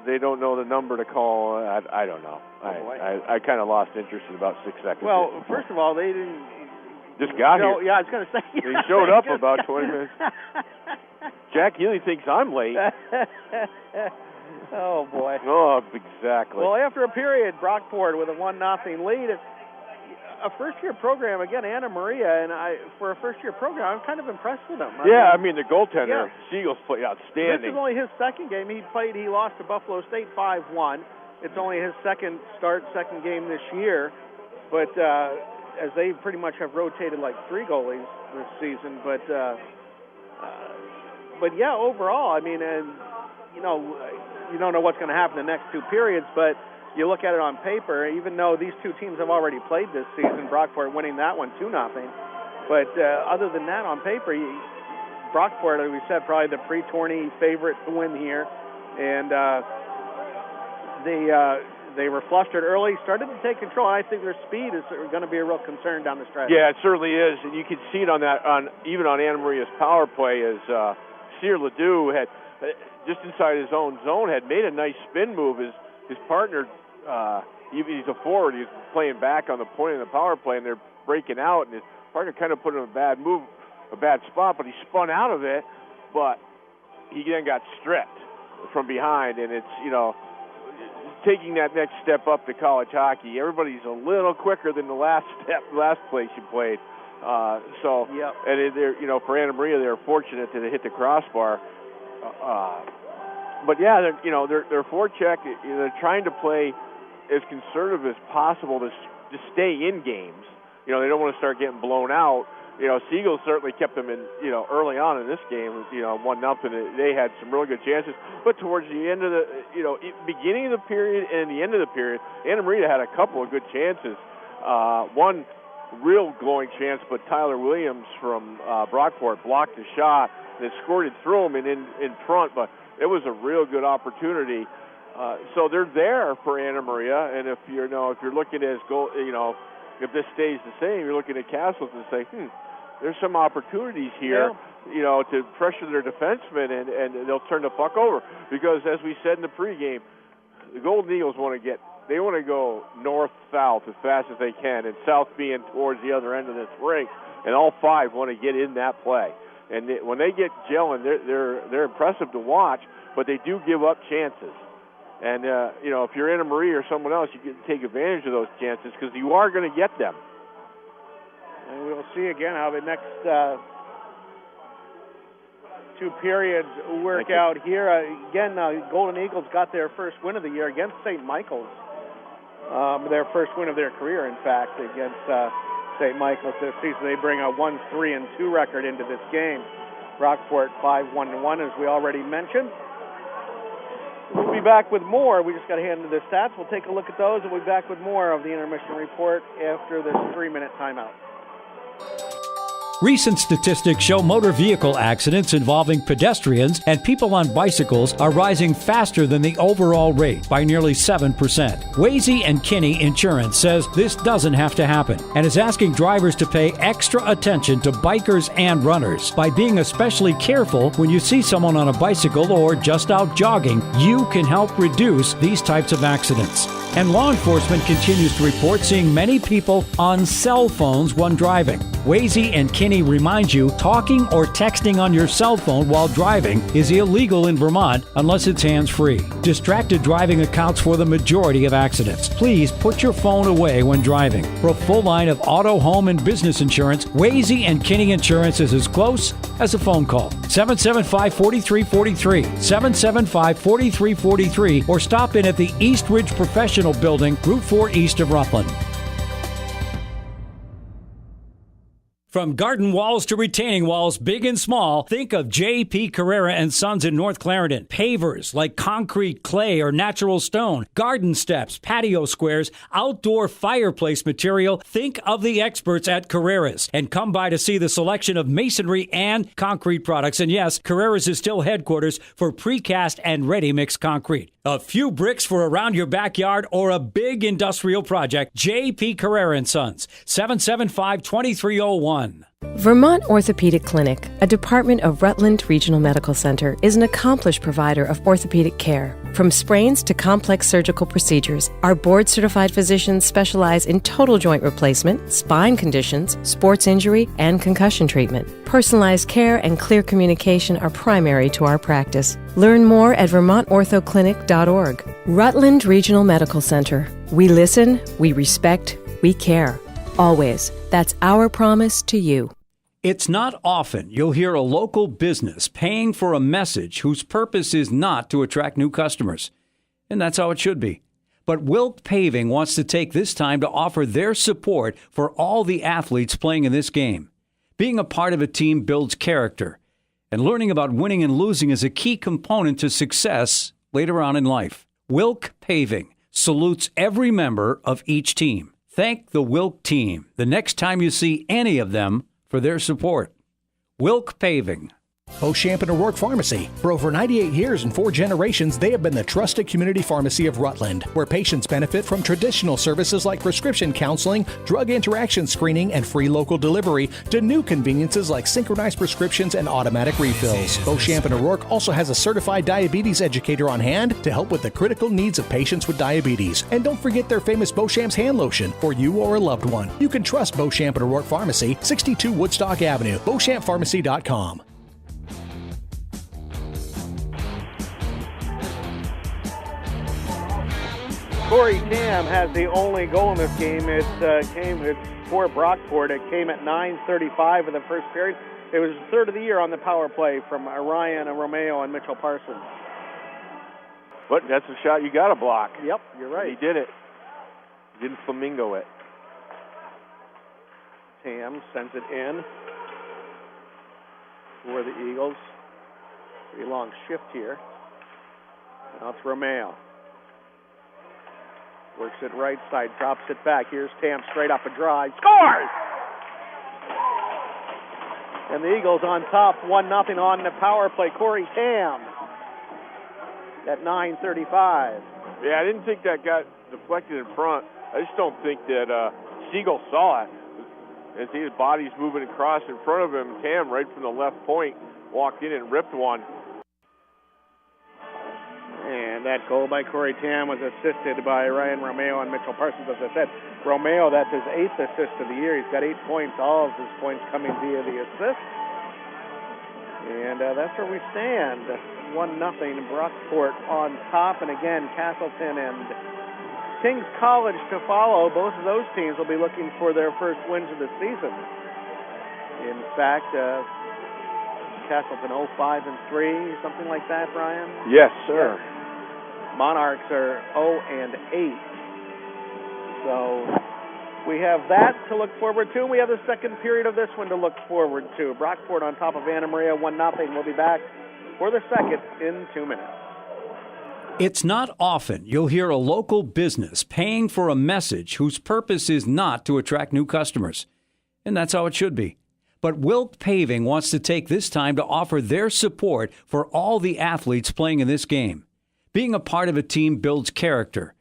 they don't know the number to call. I don't know. I kind of lost interest in about 6 seconds. Well, first of all, they didn't... Just got here. Yeah, I was going to say... They showed up about 20 minutes. Jack Healy thinks I'm late. Oh, boy. Oh, exactly. Well, after a period, Brockport with a 1-0 lead. A first-year program, again, Anna Maria, and for a first-year program, I'm kind of impressed with him. I mean, the goaltender, Siegels, played outstanding. This is only his second game. He lost to Buffalo State 5-1. It's only his second game this year. But as they pretty much have rotated like 3 goalies this season. But yeah, overall, I mean, and you don't know what's going to happen in the next 2 periods, but you look at it on paper, even though these 2 teams have already played this season, Brockport winning that one 2-0. But other than that, on paper, Brockport, as we said, probably the pre-tourney favorite to win here. And they were flustered early, started to take control. And I think their speed is going to be a real concern down the stretch. Yeah, it certainly is. And you can see it even on Anna Maria's power play as Cyr Ledoux had, just inside his own zone, had made a nice spin move. His partner, he's a forward. He's playing back on the point of the power play, and they're breaking out, and his partner kind of put him in a bad spot, but he spun out of it, but he then got stripped from behind, and it's, taking that next step up to college hockey. Everybody's a little quicker than the last place you played. And they're, for Anna Maria, they're fortunate that it hit the crossbar. But yeah, they're forecheck. They're trying to play as conservative as possible to stay in games. They don't want to start getting blown out. Siegel certainly kept them in. Early on in this game, 1-0. They had some really good chances, but towards the end of the, beginning of the period and the end of the period, Anna Maria had a couple of good chances. One real glowing chance, but Tyler Williams from Brockport blocked the shot and squirted through him and in front, but it was a real good opportunity. So they're there for Anna Maria, and if you're looking at his goal, if this stays the same, you're looking at Castles and say, there's some opportunities here, to pressure their defensemen, and they'll turn the puck over. Because as we said in the pregame, the Golden Eagles want to go north-south as fast as they can, and south being towards the other end of this rink, and all 5 want to get in that play. And when they get gelling, they're impressive to watch, but they do give up chances. And, if you're Anna Marie or someone else, you can take advantage of those chances because you are going to get them. And we'll see again how the next 2 periods work out here. Again, Golden Eagles got their first win of the year against St. Michael's. Their first win of their career, in fact, against St. Michael's this season. They bring a 1-3-2 record into this game. Brockport 5-1-1, as we already mentioned. We'll be back with more. We just got to hand to the stats. We'll take a look at those, and we'll be back with more of the intermission report after this 3-minute timeout. Recent statistics show motor vehicle accidents involving pedestrians and people on bicycles are rising faster than the overall rate by nearly 7%. Wazy and Kinney Insurance says this doesn't have to happen and is asking drivers to pay extra attention to bikers and runners. By being especially careful when you see someone on a bicycle or just out jogging, you can help reduce these types of accidents. And law enforcement continues to report seeing many people on cell phones when driving. Wazy and Kinney remind you talking or texting on your cell phone while driving is illegal in Vermont unless it's hands-free. Distracted driving accounts for the majority of accidents. Please put your phone away when driving. For a full line of auto, home, and business insurance, Wazy and Kinney Insurance is as close as a phone call. 775-4343, 775-4343, or stop in at the East Ridge Professional Building, Route 4 east of Rutland. From garden walls to retaining walls, big and small, think of J.P. Carrera and Sons in North Clarendon. Pavers like concrete, clay, or natural stone. Garden steps, patio squares, outdoor fireplace material. Think of the experts at Carrera's. And come by to see the selection of masonry and concrete products. And yes, Carrera's is still headquarters for precast and ready-mix concrete. A few bricks for around your backyard or a big industrial project. J.P. Carrera and Sons, 775-2301. Vermont Orthopedic Clinic, a department of Rutland Regional Medical Center, is an accomplished provider of orthopedic care. From sprains to complex surgical procedures, our board-certified physicians specialize in total joint replacement, spine conditions, sports injury, and concussion treatment. Personalized care and clear communication are primary to our practice. Learn more at vermontorthoclinic.org. Rutland Regional Medical Center. We listen, we respect, we care. Always. That's our promise to you. It's not often you'll hear a local business paying for a message whose purpose is not to attract new customers. And that's how it should be. But Wilk Paving wants to take this time to offer their support for all the athletes playing in this game. Being a part of a team builds character, and learning about winning and losing is a key component to success later on in life. Wilk Paving salutes every member of each team. Thank the Wilk team the next time you see any of them for their support. Wilk Paving. Beauchamp and O'Rourke Pharmacy. For over 98 years and 4 generations, they have been the trusted community pharmacy of Rutland, where patients benefit from traditional services like prescription counseling, drug interaction screening, and free local delivery, to new conveniences like synchronized prescriptions and automatic refills. Beauchamp and O'Rourke also has a certified diabetes educator on hand to help with the critical needs of patients with diabetes. And don't forget their famous Beauchamp's hand lotion for you or a loved one. You can trust Beauchamp and O'Rourke Pharmacy, 62 Woodstock Avenue, BeauchampPharmacy.com. Corey Tam has the only goal in this game. It's for Brockport. It came at 9:35 in the first period. It was the third of the year on the power play from Ryan Romeo and Mitchell Parsons. But that's a shot you got to block. Yep, you're right. He did it. He didn't flamingo it. Tam sends it in for the Eagles. Pretty long shift here. Now it's Romeo. Works it right side, drops it back. Here's Tam straight up a drive. Scores! And the Eagles on top, 1-0 on the power play. Corey Tam at 9:35. Yeah, I didn't think that got deflected in front. I just don't think that Siegel saw it. As his body's moving across in front of him, Tam, right from the left point, walked in and ripped one. And that goal by Corey Tam was assisted by Ryan Romeo and Mitchell Parsons. As I said, Romeo, that's his 8th assist of the year. He's got 8 points, all of his points coming via the assist. And that's where we stand. 1-0, Brockport on top. And again, Castleton and Kings College to follow. Both of those teams will be looking for their first wins of the season. In fact, Castleton 0-5-3, something like that, Brian? Yes, sir. Yeah. Monarchs are 0-8. So we have that to look forward to. We have the second period of this one to look forward to. Brockport on top of Anna Maria, 1-0. We'll be back for the second in 2 minutes. It's not often you'll hear a local business paying for a message whose purpose is not to attract new customers. and that's how it should be. But Wilk Paving wants to take this time to offer their support for all the athletes playing in this game. Being a part of a team builds character,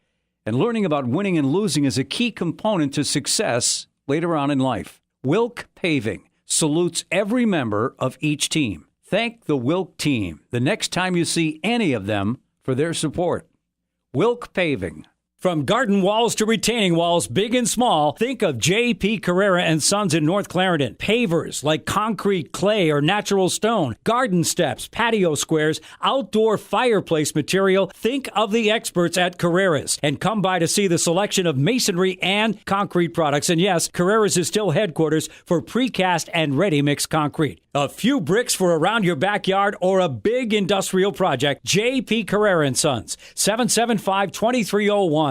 and learning about winning and losing is a key component to success later on in life. Wilk Paving salutes every member of each team. Thank the Wilk team the next time you see any of them for their support. Wilk Paving. From garden walls to retaining walls, big and small, think of J.P. Carrera and Sons in North Clarendon. Pavers like concrete, clay, or natural stone. Garden steps, patio squares, outdoor fireplace material. Think of the experts at Carrera's. And come by to see the selection of masonry and concrete products. And yes, Carrera's is still headquarters for precast and ready-mix concrete. A few bricks for around your backyard or a big industrial project. J.P. Carrera and Sons, 775-2301.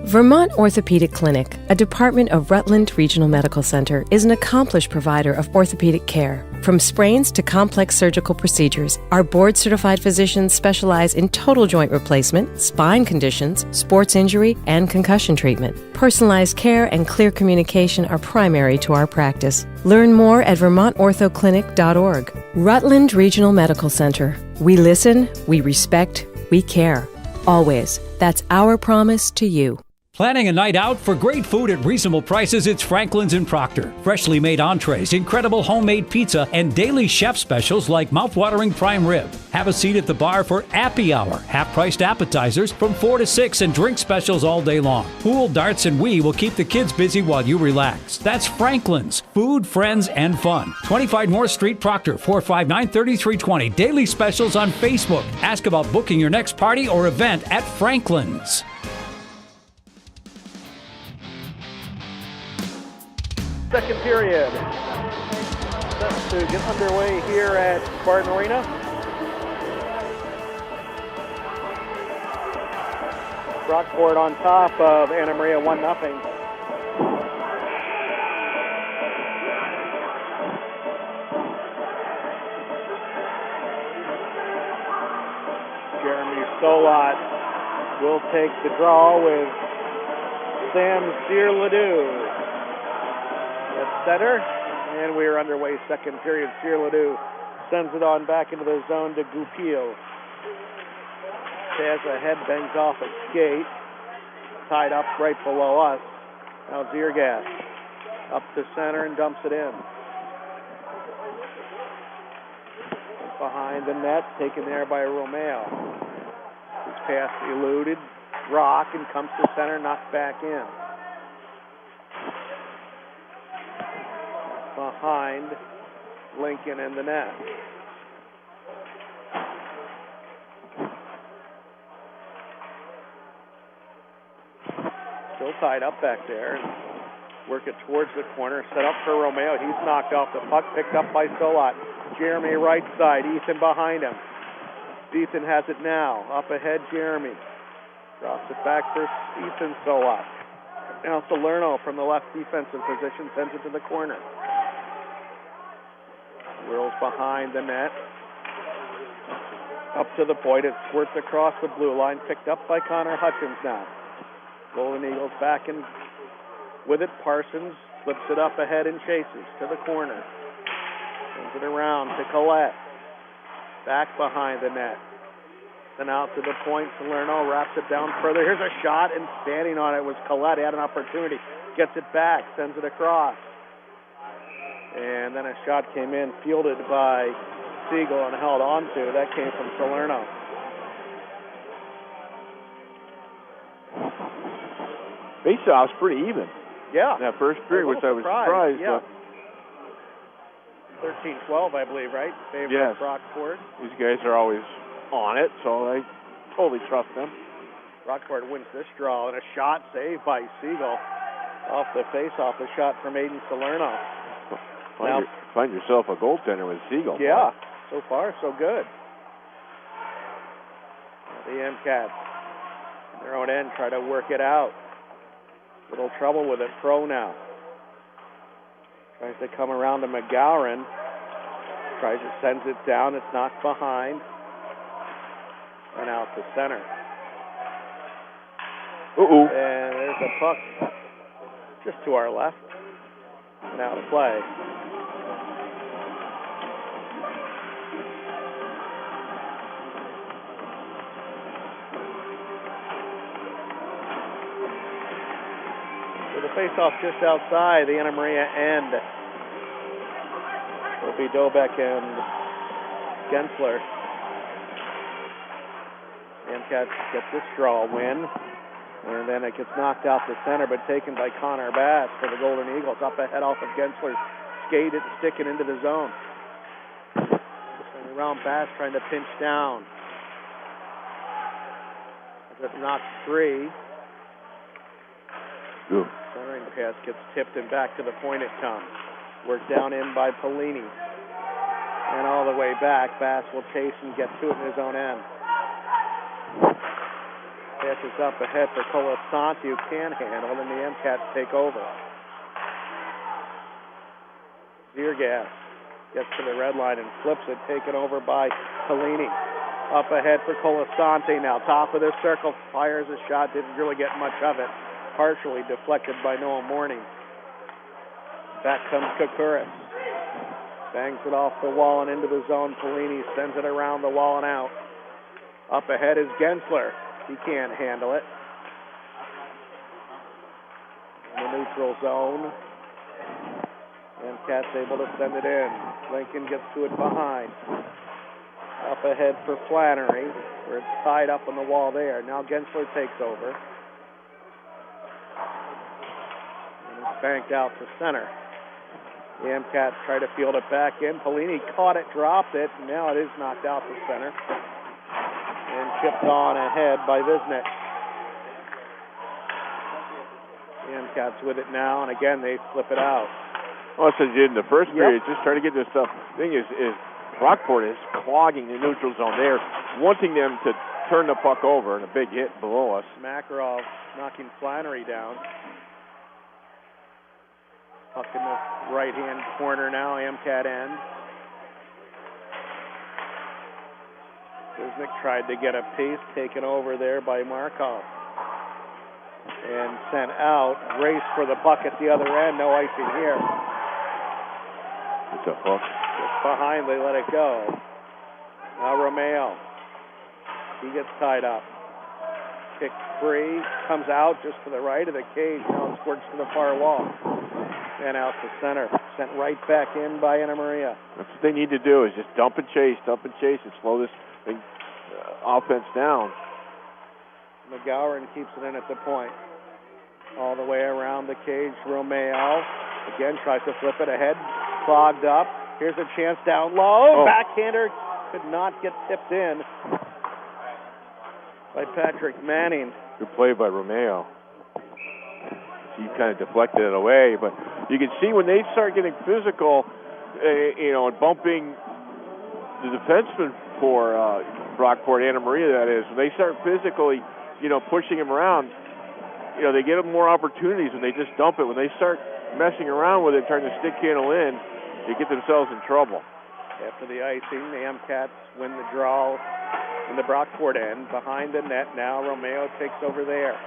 Vermont Orthopedic Clinic, a department of Rutland Regional Medical Center, is an accomplished provider of orthopedic care. From sprains to complex surgical procedures, our board-certified physicians specialize in total joint replacement, spine conditions, sports injury, and concussion treatment. Personalized care and clear communication are primary to our practice. Learn more at vermontorthoclinic.org. Rutland Regional Medical Center. We listen, we respect, we care. Always. That's our promise to you. Planning a night out for great food at reasonable prices? It's Franklin's in Proctor. Freshly made entrees, incredible homemade pizza, and daily chef specials like mouth-watering prime rib. Have a seat at the bar for Appy Hour, half-priced appetizers from 4 to 6, and drink specials all day long. Pool, darts, and Wii will keep the kids busy while you relax. That's Franklin's. Food, friends, and fun. 25 North Street, Proctor, 459-3320. Daily specials on Facebook. Ask about booking your next party or event at Franklin's. Second period. Set to get underway here at Spartan Arena. Brockport on top of Anna Maria 1-0. Jeremy Stolat will take the draw with Sam Sear-Ledoux at center, and we are underway second period. Sear-Ledoux sends it on back into the zone to Goupil. Has a head bangs off a skate, tied up right below us. Now Ziergas up to center and dumps it in. Behind the net, taken there by Romeo. His pass eluded, Rock, and comes to center, knocked back in. Behind Lincoln in the net. Still tied up back there. Work it towards the corner. Set up for Romeo. He's knocked off the puck. Picked up by Stolat. Jeremy right side. Ethan behind him. Ethan has it now. Up ahead, Jeremy. Drops it back for Ethan Stolat. Now Salerno from the left defensive position sends it to the corner. Whirls behind the net. Up to the point. It squirts across the blue line. Picked up by Connor Hutchins now. Golden Eagles back in with it. Parsons flips it up ahead and chases to the corner. Sends it around to Collette. Back behind the net. Then out to the point. Salerno wraps it down further. Here's a shot, and standing on it was Collette. He had an opportunity. Gets it back. Sends it across. And then a shot came in, fielded by Siegel and held on to. That came from Salerno. Faceoff's pretty even. Yeah. In that first period, which I was surprised. Yeah. 13-12, I believe, right? Favor yes. Brockport. These guys are always on it, so I totally trust them. Brockport wins this draw, and a shot saved by Siegel off the face-off. A shot from Aiden Salerno. Find yourself a goaltender with Siegel. Yeah, so far so good. The MCats, on their own end, try to work it out. Little trouble with it. Pro now. Tries to come around to McGowan. Tries to send it down. It's knocked behind. And out to center. Uh-oh. And there's a puck just to our left. And out of play. So the face-off just outside the Anna Maria end will be Dobeck and Gensler. Amcats get this draw win, and then it gets knocked out to center, but taken by Connor Bass for the Golden Eagles. Up ahead off of Gensler, skated, sticking into the zone. Around Bass trying to pinch down. As it knocks free. Ooh. Centering pass gets tipped and back to the point it comes. Worked down in by Polini. And all the way back, Bass will chase and get to it in his own end. Passes up ahead for Colasanti, who can handle, and the MCats take over. Ziergas gets to the red line and flips it, taken over by Polini. Up ahead for Colasanti now, top of the circle, fires a shot, didn't really get much of it. Partially deflected by Noah Morning. Back comes Kokuris. Bangs it off the wall and into the zone. Polini sends it around the wall and out. Up ahead is Gensler. He can't handle it. In the neutral zone. And Cat's able to send it in. Lincoln gets to it behind. Up ahead for Flannery, where it's tied up on the wall there. Now Gensler takes over. And it's banked out to center. The MCats try to field it back in. Polini caught it, dropped it, and now it is knocked out to center. And chipped on ahead by Visnick. The MCats with it now, and again they flip it out. Well, as I did in the first period, just trying to get this stuff. The thing is Brockport is clogging the neutral zone. They're wanting them to turn the puck over, and a big hit below us. Makarov knocking Flannery down. Puck in the right-hand corner now, MCAT end. Visnick tried to get a piece, taken over there by Markov. And sent out. Race for the puck at the other end, no icing here. It's a hook. Just behind, they let it go. Now Romeo. He gets tied up. Kick free, comes out just to the right of the cage. Now it squirts to the far wall. And out to center. Sent right back in by Anna Maria. That's what they need to do, is just dump and chase, and slow this offense down. McGowan keeps it in at the point. All the way around the cage, Romeo. Again, tries to flip it ahead. Clogged up. Here's a chance down low. Backhander could not get tipped in by Patrick Manning. Good play by Romeo. He kind of deflected it away, but you can see when they start getting physical, and bumping the defenseman for Brockport, Anna Maria, that is, when they start physically, pushing him around, they get more opportunities when they just dump it. When they start messing around with it, trying to stick handle in, they get themselves in trouble. After the icing, the MCats win the draw in the Brockport end. Behind the net now, Romeo takes over there.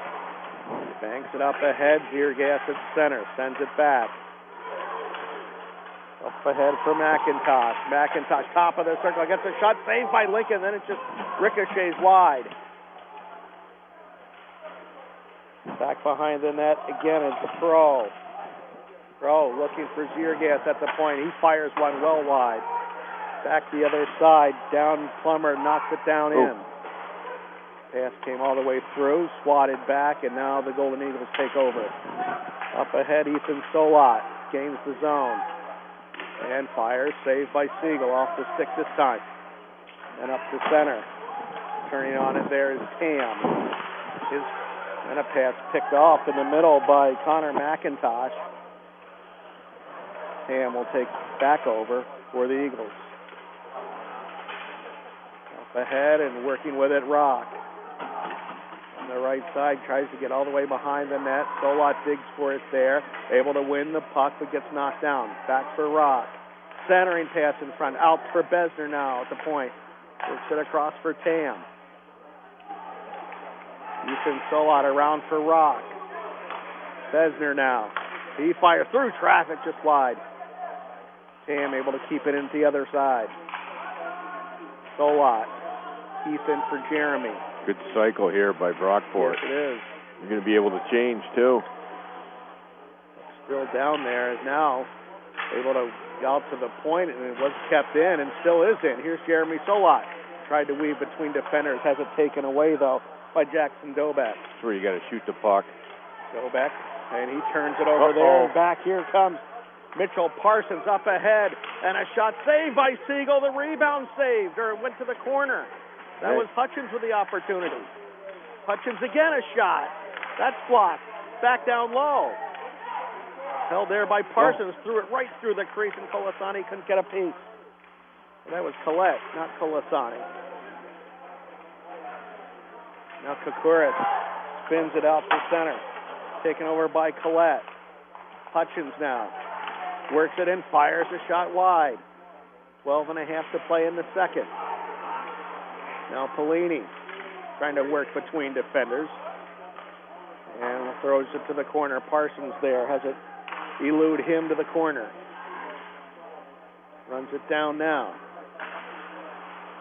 Banks it up ahead. Ziergas at center. Sends it back. Up ahead for McIntosh. McIntosh, top of the circle. Gets a shot saved by Lincoln. Then it just ricochets wide. Back behind the net again is Crow. Crow looking for Ziergas at the point. He fires one well wide. Back the other side. Down Plummer. Knocks it down in. Pass came all the way through, swatted back, and now the Golden Eagles take over. Up ahead, Ethan Solot gains the zone. And fires, saved by Siegel off the stick this time. And up to center. Turning on it there is Tam. And a pass picked off in the middle by Connor McIntosh. Tam will take back over for the Eagles. Up ahead and working with it, Rock. On the right side, tries to get all the way behind the net. Solot digs for it there. Able to win the puck, but gets knocked down. Back for Rock. Centering pass in front. Out for Besner now at the point. Works it across for Tam. Ethan Solot around for Rock. Besner now. He fires through traffic just wide. Tam able to keep it into the other side. Solot. Heath in for Jeremy. Good cycle here by Brockport. Yes, it is. You're going to be able to change, too. Still down there is now able to go out to the point, and it was kept in and still is in. Here's Jeremy Solot. Tried to weave between defenders. Has it taken away, though, by Jackson Dobeck. That's where you got to shoot the puck. Dobeck, and he turns it over there. And back here comes Mitchell Parsons up ahead, and a shot saved by Siegel. The rebound saved, or it went to the corner. That was Hutchins with the opportunity. Hutchins again a shot. That's blocked. Back down low. Held there by Parsons. Threw it right through the crease, and Colasani couldn't get a piece. And that was Collette, not Colasani. Now Koukouris spins it out to center. Taken over by Collette. Hutchins now works it in, fires a shot wide. 12.5 to play in the second. Now Polini trying to work between defenders. And throws it to the corner. Parsons there has it elude him to the corner. Runs it down now.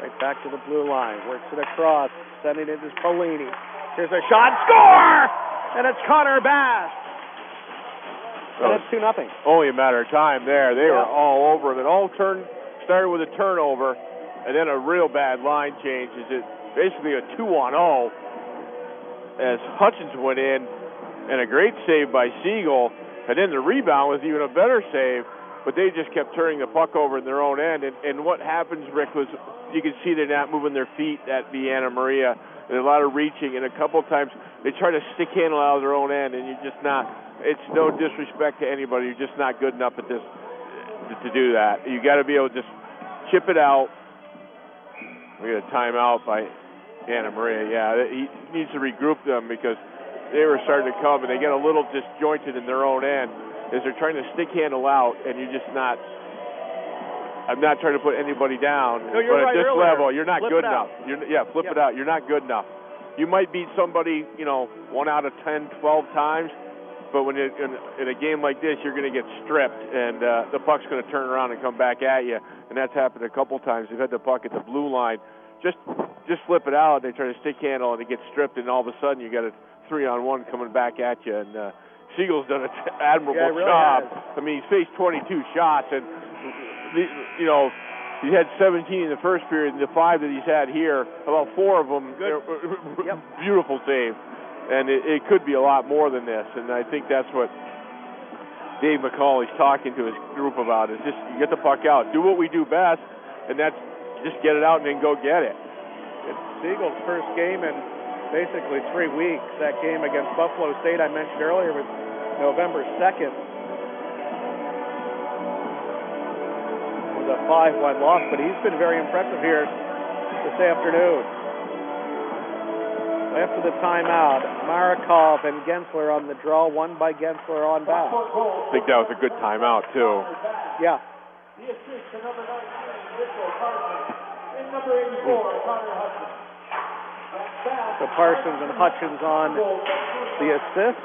Right back to the blue line. Works it across. Sending it to Polini. Here's a shot. Score! And it's Connor Bass. And it's 2-0. Only a matter of time there. They were all over him. It all started with a turnover and then a real bad line change. It's basically a 2-on-0 as Hutchins went in, and a great save by Siegel. And then the rebound was even a better save, but they just kept turning the puck over in their own end. And what happens, Rick, was you can see they're not moving their feet at Anna Maria. And a lot of reaching, and a couple of times they try to stick handle out of their own end, and you're just not. It's no disrespect to anybody. You're just not good enough at this to do that. You got to be able to just chip it out. We got a timeout by Anna Maria. Yeah, he needs to regroup them because they were starting to come, and they get a little disjointed in their own end as they're trying to stick handle out, and you're just not. I'm not trying to put anybody down, no, you're but right at this earlier. level, you're not good enough. Flip Yep. it out. You're not good enough. You might beat somebody, 1 out of 10, 12 times, but when in a game like this, you're going to get stripped, and the puck's going to turn around and come back at you, and that's happened a couple times. They've had the puck at the blue line. Just flip it out. They try to stick handle, and it gets stripped, and all of a sudden you got a 3-on-1 coming back at you, and Siegel's done an admirable really job. has. I mean, he's faced 22 shots, and he had 17 in the first period, and the 5 that he's had here, about 4 of them, beautiful save. And it could be a lot more than this, and I think that's what Dave McCauley's talking to his group about, is just you get the puck out. Do what we do best, and that's just get it out and then go get it. It's Siegel's first game in basically 3 weeks. That game against Buffalo State I mentioned earlier was November 2nd. It was a 5-1 loss, but he's been very impressive here this afternoon. After the timeout, Marakov and Gensler on the draw, won by Gensler on back. I think that was a good timeout, too. Yeah. The assist to number 19, Mitchell Parsons. And number 84, Connor Hutchins. So Parsons and Hutchins on the assist.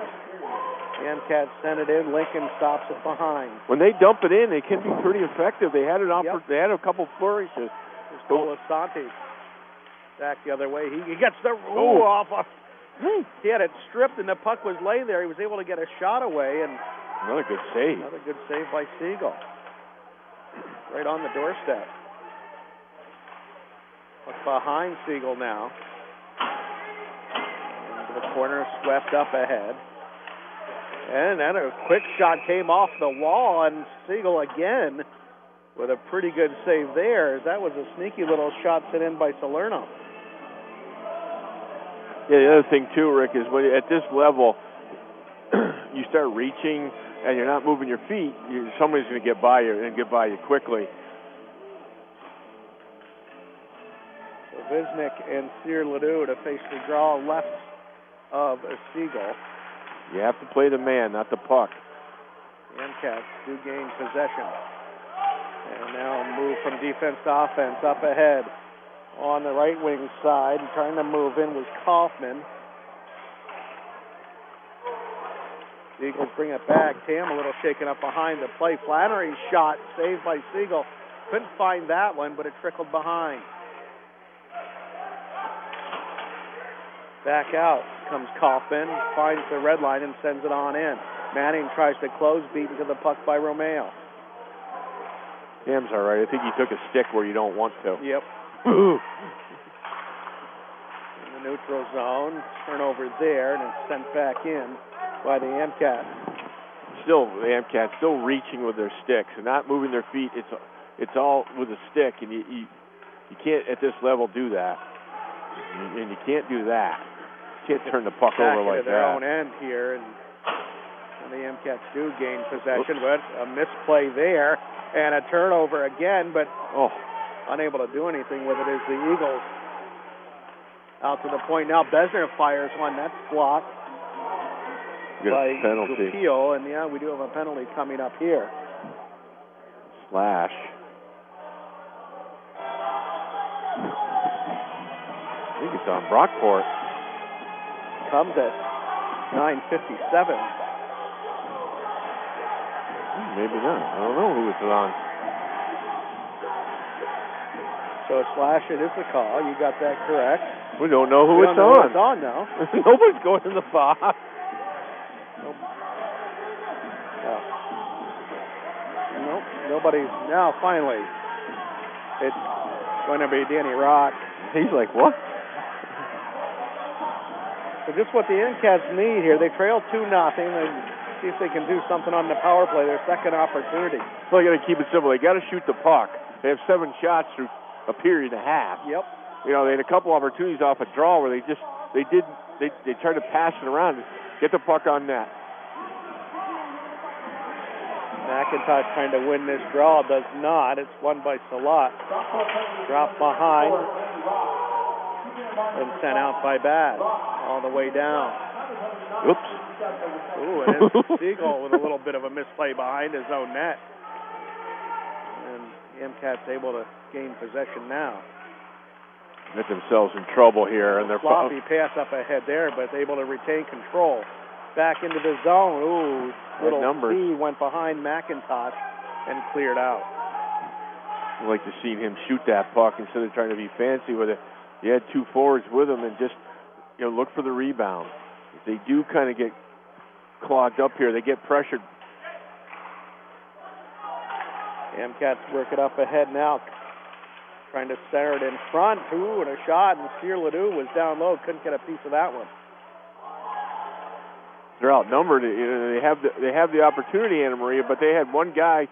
Amcats sent it in. Lincoln stops it behind. When they dump it in, they can be pretty effective. They had They had a couple flourishes. Colasanti back the other way. He gets the off. He had it stripped, and the puck was laying there. He was able to get a shot away, and another good save. Another good save by Siegel. Right on the doorstep. Look behind Siegel now. Into the corner, swept up ahead. And then a quick shot came off the wall, and Siegel again with a pretty good save there. That was a sneaky little shot sent in by Salerno. Yeah, the other thing too, Rick, is when at this level you start reaching and you're not moving your feet, somebody's going to get by you and get by you quickly. So Visnick and Cyr Ledoux to face the draw left of Siegel. You have to play the man, not the puck. The Amcats do gain possession. And now move from defense to offense up ahead on the right wing side. And trying to move in was Kaufman. The Eagles bring it back. Tam a little shaken up behind the play. Flannery's shot saved by Siegel. Couldn't find that one, but it trickled behind. Back out comes Kaufman, finds the red line and sends it on in. Manning tries to close, beaten to the puck by Romeo. Tam's all right. I think he took a stick where you don't want to. Yep. In the neutral zone, turnover there, and it's sent back in by the Amcats. Still, the Amcats still reaching with their sticks and not moving their feet. It's all with a stick, and you can't at this level do that. And you can't do that. You can't turn the puck over like that. Back into their own end here, and the Amcats do gain possession, but a misplay there. And a turnover again, but unable to do anything with it is the Eagles. Out to the point now. Besner fires one. That's blocked by Gupil. And, we do have a penalty coming up here. Slash. I think it's on Brockport. Comes at 9:57. Maybe not. I don't know who it's on. So a slash, it is the call. You got that correct. We don't know who it's on. Who it's on now. Nobody's going in the box. Nope. Nobody's. Now, finally, it's going to be Danny Rock. He's like, what? So just what the Incats need here. They trail 2-0. They see if they can do something on the power play. Their second opportunity. Well, they got to keep it simple. They got to shoot the puck. They have 7 shots through a period and a half. Yep. They had a couple opportunities off a draw where they tried to pass it around, get the puck on net. McIntosh trying to win this draw, does not. It's won by Salat. Dropped behind and sent out by Bad all the way down. Oops. Ooh, and it's Siegel with a little bit of a misplay behind his own net. And the MCAT's able to gain possession now. Get themselves in trouble here. And they're sloppy pass up ahead there, but able to retain control. Back into the zone. Ooh, little C went behind McIntosh and cleared out. I'd like to see him shoot that puck instead of trying to be fancy with it. You had 2 forwards with him and just look for the rebound. If they do kind of get clogged up here, they get pressured. Amcats work it up ahead now. Trying to center it in front. Ooh, and a shot, and Cyr Ledoux was down low. Couldn't get a piece of that one. They're outnumbered. They have the opportunity, Anna Maria, but they had one guy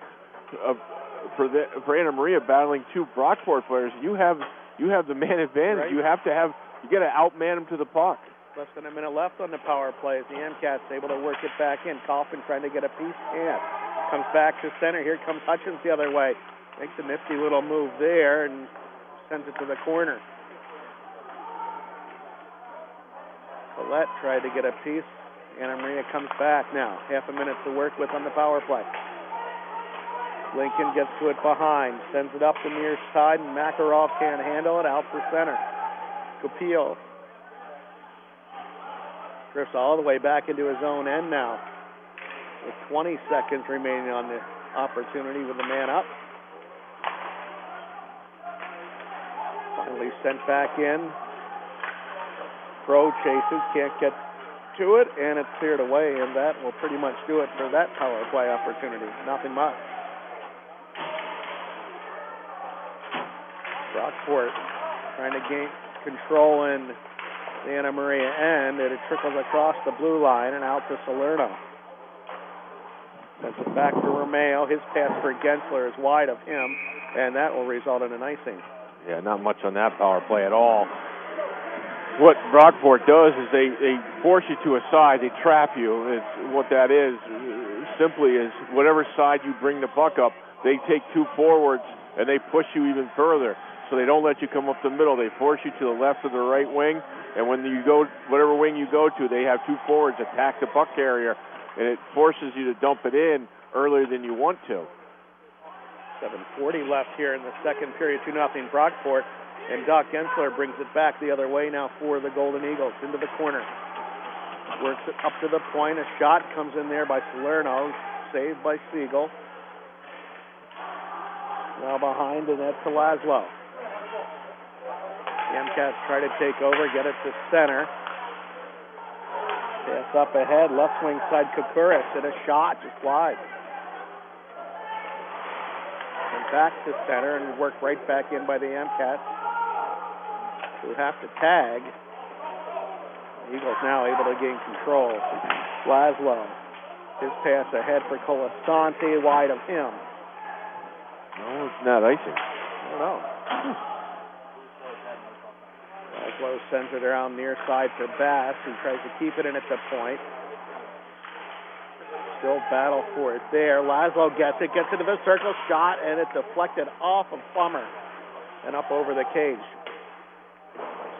for Anna Maria battling 2 Brockport players. You have the man advantage. Right. You got to outman them to the puck. Less than a minute left on the power play as the Amcats able to work it back in. Kaufman trying to get a piece. Can't. Comes back to center. Here comes Hutchins the other way. Makes a nifty little move there and sends it to the corner. Collette tried to get a piece. Anna Maria comes back now. Half a minute to work with on the power play. Lincoln gets to it behind. Sends it up the near side, and Makarov can't handle it. Out for center. Gupil drifts all the way back into his own end now. With 20 seconds remaining on the opportunity with the man up. Finally sent back in. Crow chases, can't get to it, and it's cleared away, and that will pretty much do it for that power play opportunity. Nothing much. Brockport trying to gain control in the Anna Maria end, and it trickles across the blue line and out to Salerno. Sends it back to Romeo. His pass for Gensler is wide of him, and that will result in an icing. Yeah, not much on that power play at all. What Brockport does is they force you to a side, they trap you. What that is simply is whatever side you bring the puck up, they take 2 forwards and they push you even further. So they don't let you come up the middle. They force you to the left or the right wing, and when you go, whatever wing you go to, they have 2 forwards attack the puck carrier, and it forces you to dump it in earlier than you want to. 7:40 left here in the second period, 2-0 Brockport. And Doc Gensler brings it back the other way now for the Golden Eagles into the corner. Works it up to the point. A shot comes in there by Salerno. Saved by Siegel. Now behind the net to Laszlo. The MCats try to take over, get it to center. Pass up ahead, left wing side Kukuris, and a shot just wide. And back to center and worked right back in by the MCats, who have to tag. The Eagles now able to gain control. Laszlo, his pass ahead for Colasante, wide of him. No, it's not icing. I don't know. Laszlo sends it around near side for Bass, who tries to keep it in at the point. Still battle for it there. Laszlo gets it into the circle, shot, and it deflected off of Plummer and up over the cage.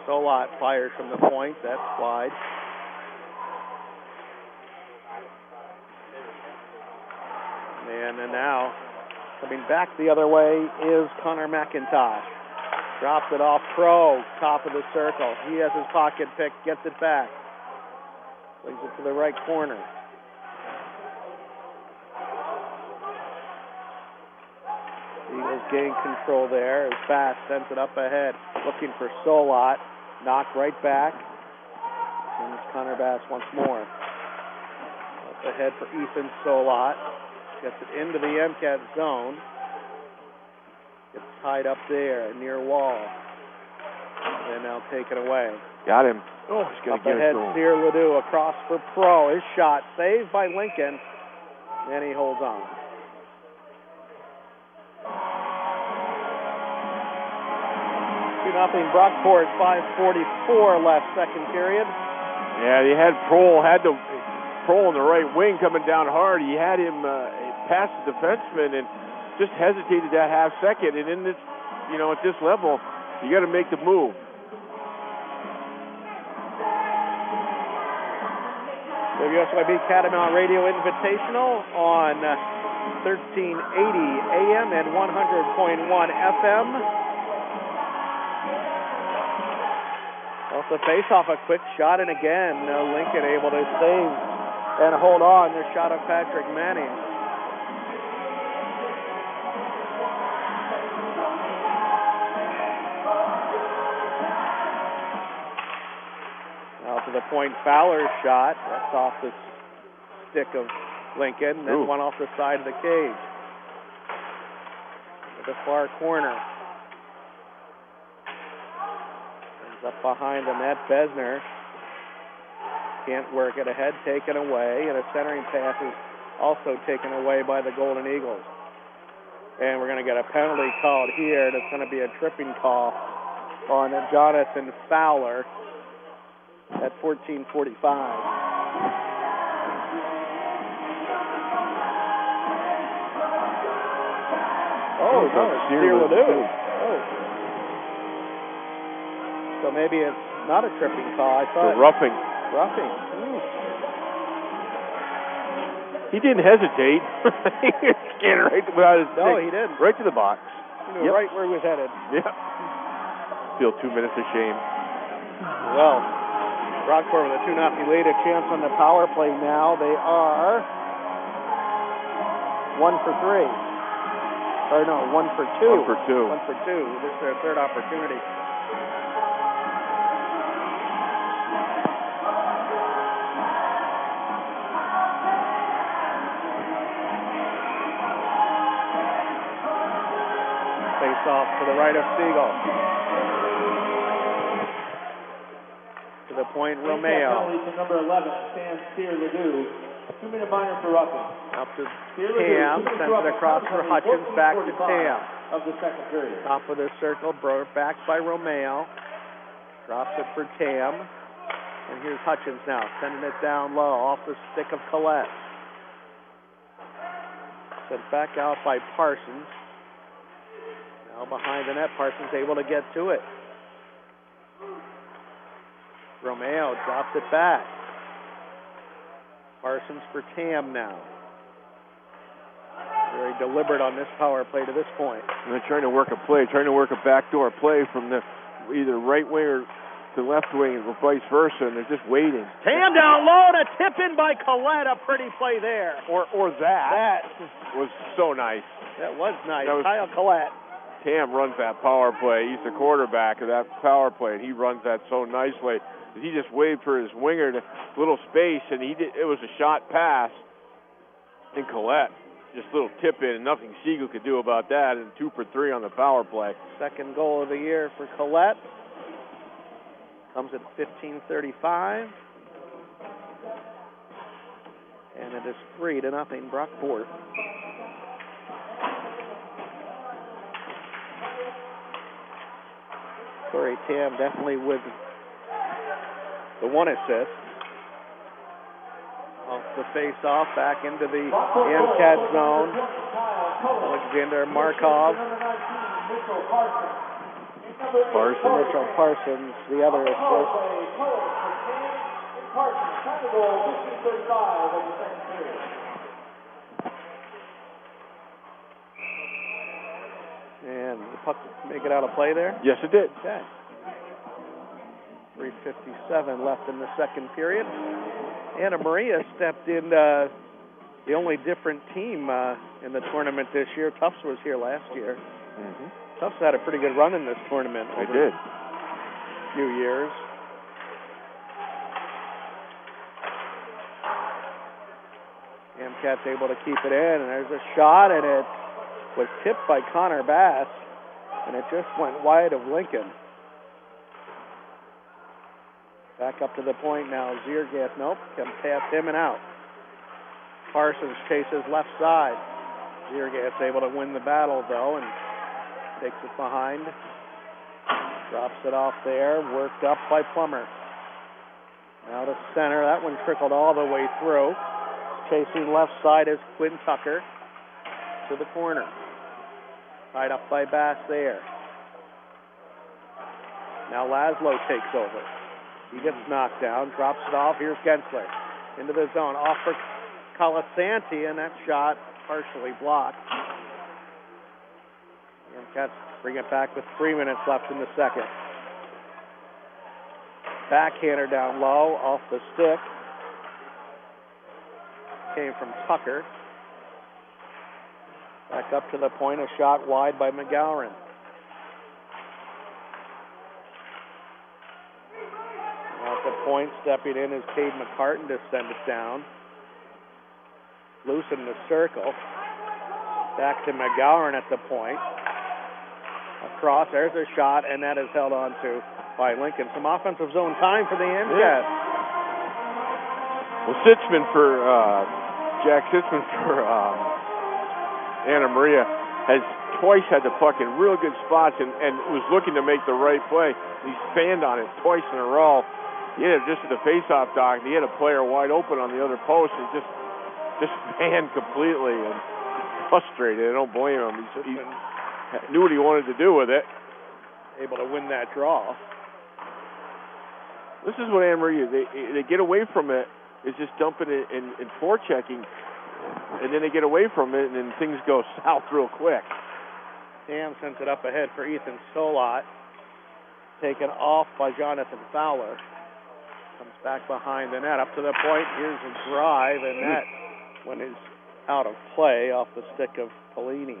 Solot fires from the point. That's wide. And then now, coming back the other way is Connor McIntosh. Drops it off Pro, top of the circle. He has his pocket pick, gets it back. Brings it to the right corner. Eagles gain control there as Bass sends it up ahead, looking for Solot. Knocked right back. And it's Connor Bass once more. Up ahead for Ethan Solot. Gets it into the MCAT zone. Gets tied up there near wall. And now taken away. Got him. Oh, he's going to get it to him. Up ahead, Sear Ledoux across for Pro. His shot saved by Lincoln. And he holds on. 2-0 Brockport, 5:44 left second period. Yeah, he had Prohl on the right wing coming down hard. He had him past the defenseman and just hesitated that half second. And in this, at this level, you got to make the move. WSYB Catamount Radio Invitational on 1380 AM and 100.1 FM. Off the face-off, a quick shot, and again, Lincoln able to save and hold on. The shot of Patrick Manning. Now to the point, Fowler's shot. That's off the stick of Lincoln, then one off the side of the cage. To the far corner. Up behind the net, Besner can't work it ahead, taken away, and a centering pass is also taken away by the Golden Eagles. And we're going to get a penalty called here. That's going to be a tripping call on Jonathan Fowler at 14:45. Oh, no, it's Sear Ledoux. Oh. So maybe it's not a tripping call. I thought roughing. Roughing. He didn't hesitate. He scanned right without his stick. No, he didn't. Right to the box. He knew right where he was headed. Yeah. Feel 2 minutes of shame. Well, Brockport with a 2-0 lead, a chance on the power play now. They are 1 for 3. Or no, 1 for 2. 1 for 2. 1 for 2. This is their third opportunity. Off to the right of Siegel. To the point, Romeo. To number 11, Sam Sear Ledoux. 2-minute minor for roughing. Up to Tam, sends it across for Hutchins, back to Tam. Of the second period. Top of the circle, back by Romeo. Drops it for Tam. And here's Hutchins now, sending it down low, off the stick of Collette. Sent back out by Parsons. Now behind the net, Parsons able to get to it. Romeo drops it back. Parsons for Tam now. Very deliberate on this power play to this point. And they're trying to work a play, trying to work a backdoor play from the either right wing or to left wing or vice versa, and they're just waiting. Tam down low to tip in by Collette. A pretty play there. Or that was so nice. That was nice. That was, Kyle Collette. Tam runs that power play. He's the quarterback of that power play, and he runs that so nicely. He just waved for his winger to little space, and it was a shot pass. And Collette, just little tip in, and nothing Siegel could do about that, and 2 for 3 on the power play. Second goal of the year for Collette. Comes at 15:35. And it is 3-0 Brockport. Corey Tam definitely with the 1 assist. Off the face-off, back into the MCAT zone. Alexander Markov. Mitchell Parsons, the other assist. And the puck make it out of play there? Yes, it did. Okay. 3:57 left in the second period. Anna Maria stepped in, the only different team in the tournament this year. Tufts was here last year. Mm-hmm. Tufts had a pretty good run in this tournament. They did. A few years. MCAT's able to keep it in, and there's a shot, and it was tipped by Connor Bass, and it just went wide of Lincoln. Back up to the point now. Ziergath, nope, comes past him and out. Parsons chases left side. Ziergath's able to win the battle, though, and takes it behind. Drops it off there, worked up by Plummer. Now to center. That one trickled all the way through. Chasing left side is Quinn Tucker to the corner. Tied up by Bass there. Now Laszlo takes over. He gets knocked down, drops it off. Here's Gensler into the zone. Off for Colasanti, and that shot partially blocked. And Cats bring it back with 3 minutes left in the second. Backhander down low, off the stick. Came from Tucker. Back up to the point, a shot wide by McGowan. At the point, stepping in is Cade McCartan to send it down. Loosen the circle. Back to McGowan at the point. Across, there's a shot, and that is held on to by Lincoln. Some offensive zone time for the MCAT. Yeah. Well, Jack Sitzman for Anna Maria has twice had the puck in real good spots and was looking to make the right play. He's fanned on it twice in a row. He had it just at the face-off dock, and he had a player wide open on the other post, and just fanned completely and frustrated. I don't blame him. He knew what he wanted to do with it. Able to win that draw. This is what Anna Maria, they get away from it. It's just dumping it and forechecking, and then they get away from it, and then things go south real quick. Sam sends it up ahead for Ethan Solot. Taken off by Jonathan Fowler. Comes back behind the net, up to the point. Here's a drive, and that one is out of play off the stick of Pelini.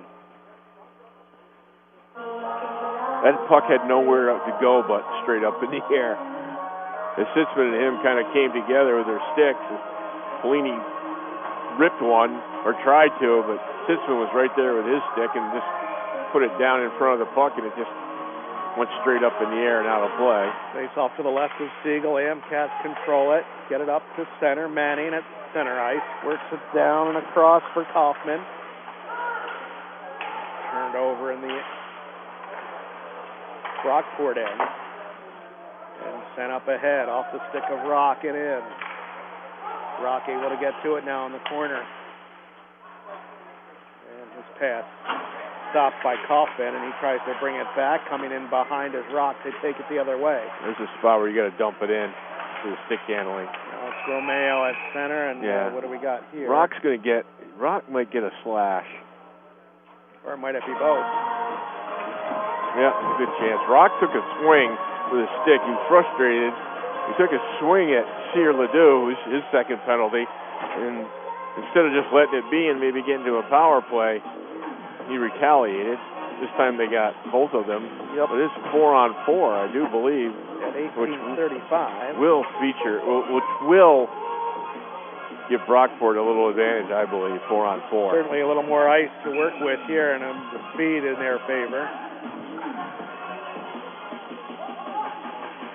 That puck had nowhere to go but straight up in the air. As Sitzman and him kind of came together with their sticks, Pelini ripped one, or tried to, but Sitzman was right there with his stick and just put it down in front of the puck, and it just went straight up in the air and out of play. Face off to the left of Siegel. Amcats control it. Get it up to center. Manning at center ice. Works it down and across for Kaufman. Turned over in the Brockport end. And sent up ahead off the stick of Rock and in. Rock able to get to it now in the corner. And his pass stopped by Kaufman, and he tries to bring it back. Coming in behind is Rock to take it the other way. There's a spot where you got to dump it in to the stick handling. Now it's Romeo at center, and what do we got here? Rock might get a slash. Or might it be both? Yeah. good chance. Rock took a swing with a stick. He was frustrated. He took a swing at Sear Ledoux, who's his second penalty, and instead of just letting it be and maybe getting to a power play, he retaliated. This time they got both of them. Yep. It is 4-on-4, I do believe. At 18:35. Which will give Brockport a little advantage, I believe, 4-on-4. Certainly a little more ice to work with here, and the speed in their favor.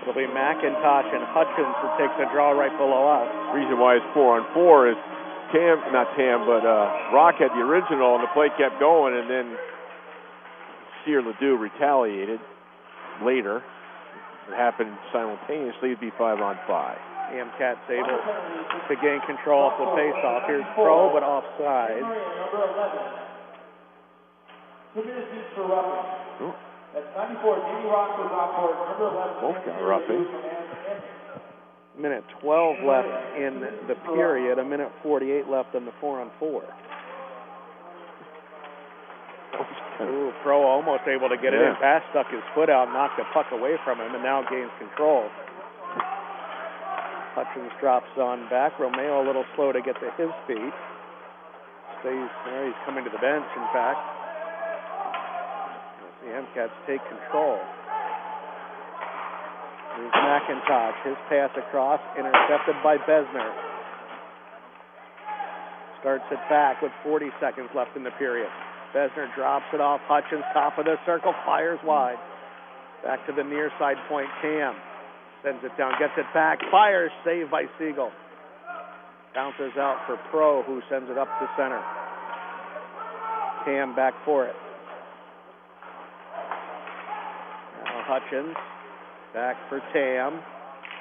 It'll be McIntosh and Hutchins who takes the draw right below us. Reason why it's 4-on-4 is Rock had the original, and the play kept going, and then Sear Ledoux retaliated later. It happened simultaneously. It'd be 5-on-5. Amcats able to gain control of the faceoff. Here's Pro, but offside. 2 minutes each for roughing. That's 94, Jamie Rock for Brockport. Number 11. Both got roughing. Minute 12 left in the period. A minute 48 left in the 4-on-4. Ooh, Pro almost able to get it in. Pass stuck his foot out, knocked the puck away from him, and now gains control. Hutchins drops on back. Romeo a little slow to get to his feet. Stays there. He's coming to the bench, in fact. The Amcats take control. Here's McIntosh. His pass across, intercepted by Besner. Starts it back with 40 seconds left in the period. Besner drops it off. Hutchins, top of the circle, fires wide. Back to the near side point. Cam sends it down, gets it back, fires, saved by Siegel. Bounces out for Pro, who sends it up to center. Cam back for it. Now Hutchins back for Tam.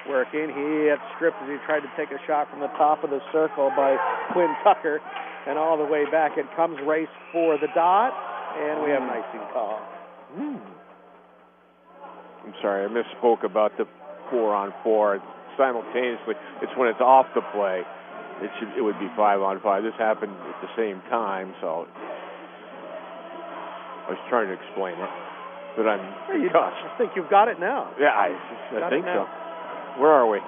Working. He had stripped as he tried to take a shot from the top of the circle by Quinn Tucker. And all the way back it comes, race for the dot, and we have an icing call. I'm sorry, I misspoke about the 4-on-4. Simultaneously, it's when it's off the play. It would be 5-on-5. This happened at the same time, so I was trying to explain it. But I think you've got it now. Yeah, I think so. Where are we?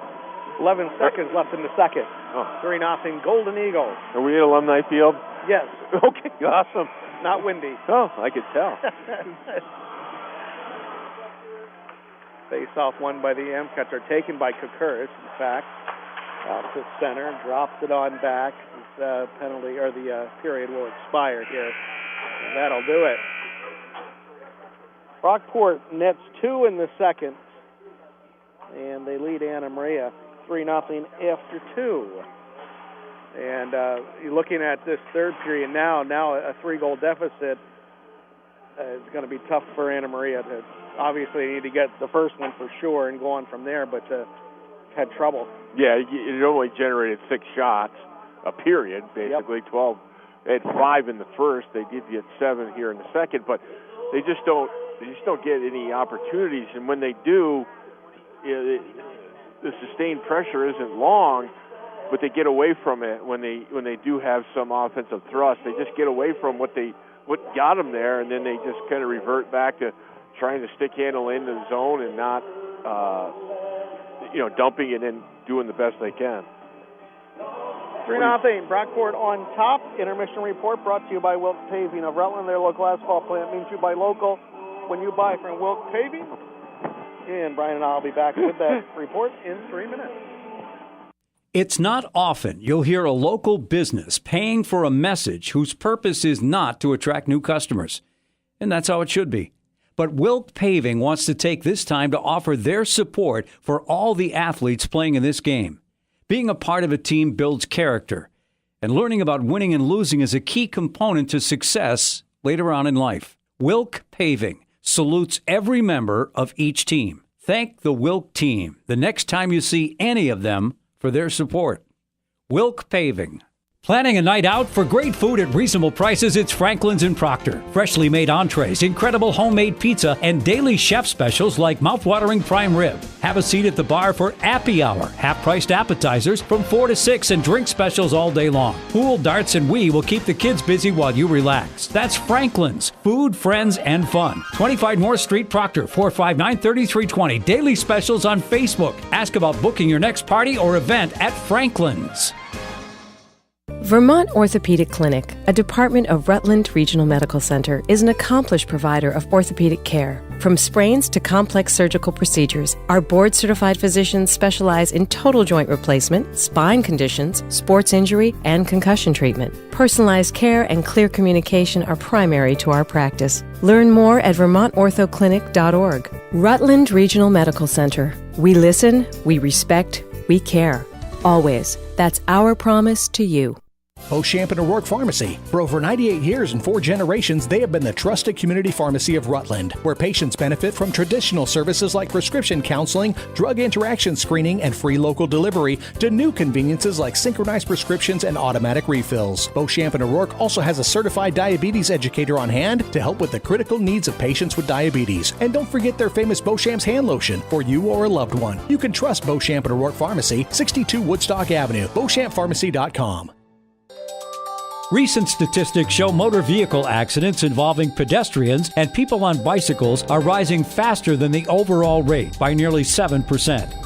11 seconds left in the second. 3-0 Golden Eagles. Are we at Alumni Field? Yes. Okay, awesome. Not windy. Oh, I could tell. Face-off won by the Amcats, are taken by Kokuris, in fact. Out to center, drops it on back. This penalty, or the period will expire here. And that'll do it. Brockport nets 2 in the second, and they lead Anna Maria 3-0 after 2. And you're looking at this third period now a 3-goal deficit is going to be tough for Anna Maria to obviously need to get the first one for sure and go on from there, but had trouble. Yeah, it only generated 6 shots a period, basically. 12. They had 5 in the first. They did get 7 here in the second, but they just don't get any opportunities. And when they do, the sustained pressure isn't long, but they get away from it when they do have some offensive thrust. They just get away from what got them there, and then they just kind of revert back to trying to stick handle into the zone and not dumping it and doing the best they can. 3-0 Brockport on top. Intermission report brought to you by Wilk Paving of Rutland. Their local asphalt plant means you buy local when you buy from Wilk Paving. And Brian and I will be back with that report in 3 minutes. It's not often you'll hear a local business paying for a message whose purpose is not to attract new customers. And that's how it should be. But Wilk Paving wants to take this time to offer their support for all the athletes playing in this game. Being a part of a team builds character, and learning about winning and losing is a key component to success later on in life. Wilk Paving salutes every member of each team. Thank the Wilk team the next time you see any of them for their support. Wilk Paving, Planning a night out for great food at reasonable prices? It's Franklin's in Proctor. Freshly made entrees, incredible homemade pizza, and daily chef specials like mouth-watering prime rib. Have a seat at the bar for Appy Hour, half-priced appetizers from 4 to 6 and drink specials all day long. Pool, darts, and Wii will keep the kids busy while you relax. That's Franklin's. Food, friends, and fun. 25 North Street, Proctor, 459-3320. Daily specials on Facebook. Ask about booking your next party or event at Franklin's. Vermont Orthopedic Clinic, a department of Rutland Regional Medical Center, is an accomplished provider of orthopedic care. From sprains to complex surgical procedures, our board-certified physicians specialize in total joint replacement, spine conditions, sports injury, and concussion treatment. Personalized care and clear communication are primary to our practice. Learn more at vermontorthoclinic.org. Rutland Regional Medical Center. We listen, we respect, we care. Always. That's our promise to you. Beauchamp and O'Rourke Pharmacy. For over 98 years and 4 generations, they have been the trusted community pharmacy of Rutland, where patients benefit from traditional services like prescription counseling, drug interaction screening, and free local delivery, to new conveniences like synchronized prescriptions and automatic refills. Beauchamp and O'Rourke also has a certified diabetes educator on hand to help with the critical needs of patients with diabetes. And don't forget their famous Beauchamp's hand lotion for you or a loved one. You can trust Beauchamp and O'Rourke Pharmacy, 62 Woodstock Avenue, BeauchampPharmacy.com. Recent statistics show motor vehicle accidents involving pedestrians and people on bicycles are rising faster than the overall rate by nearly 7%.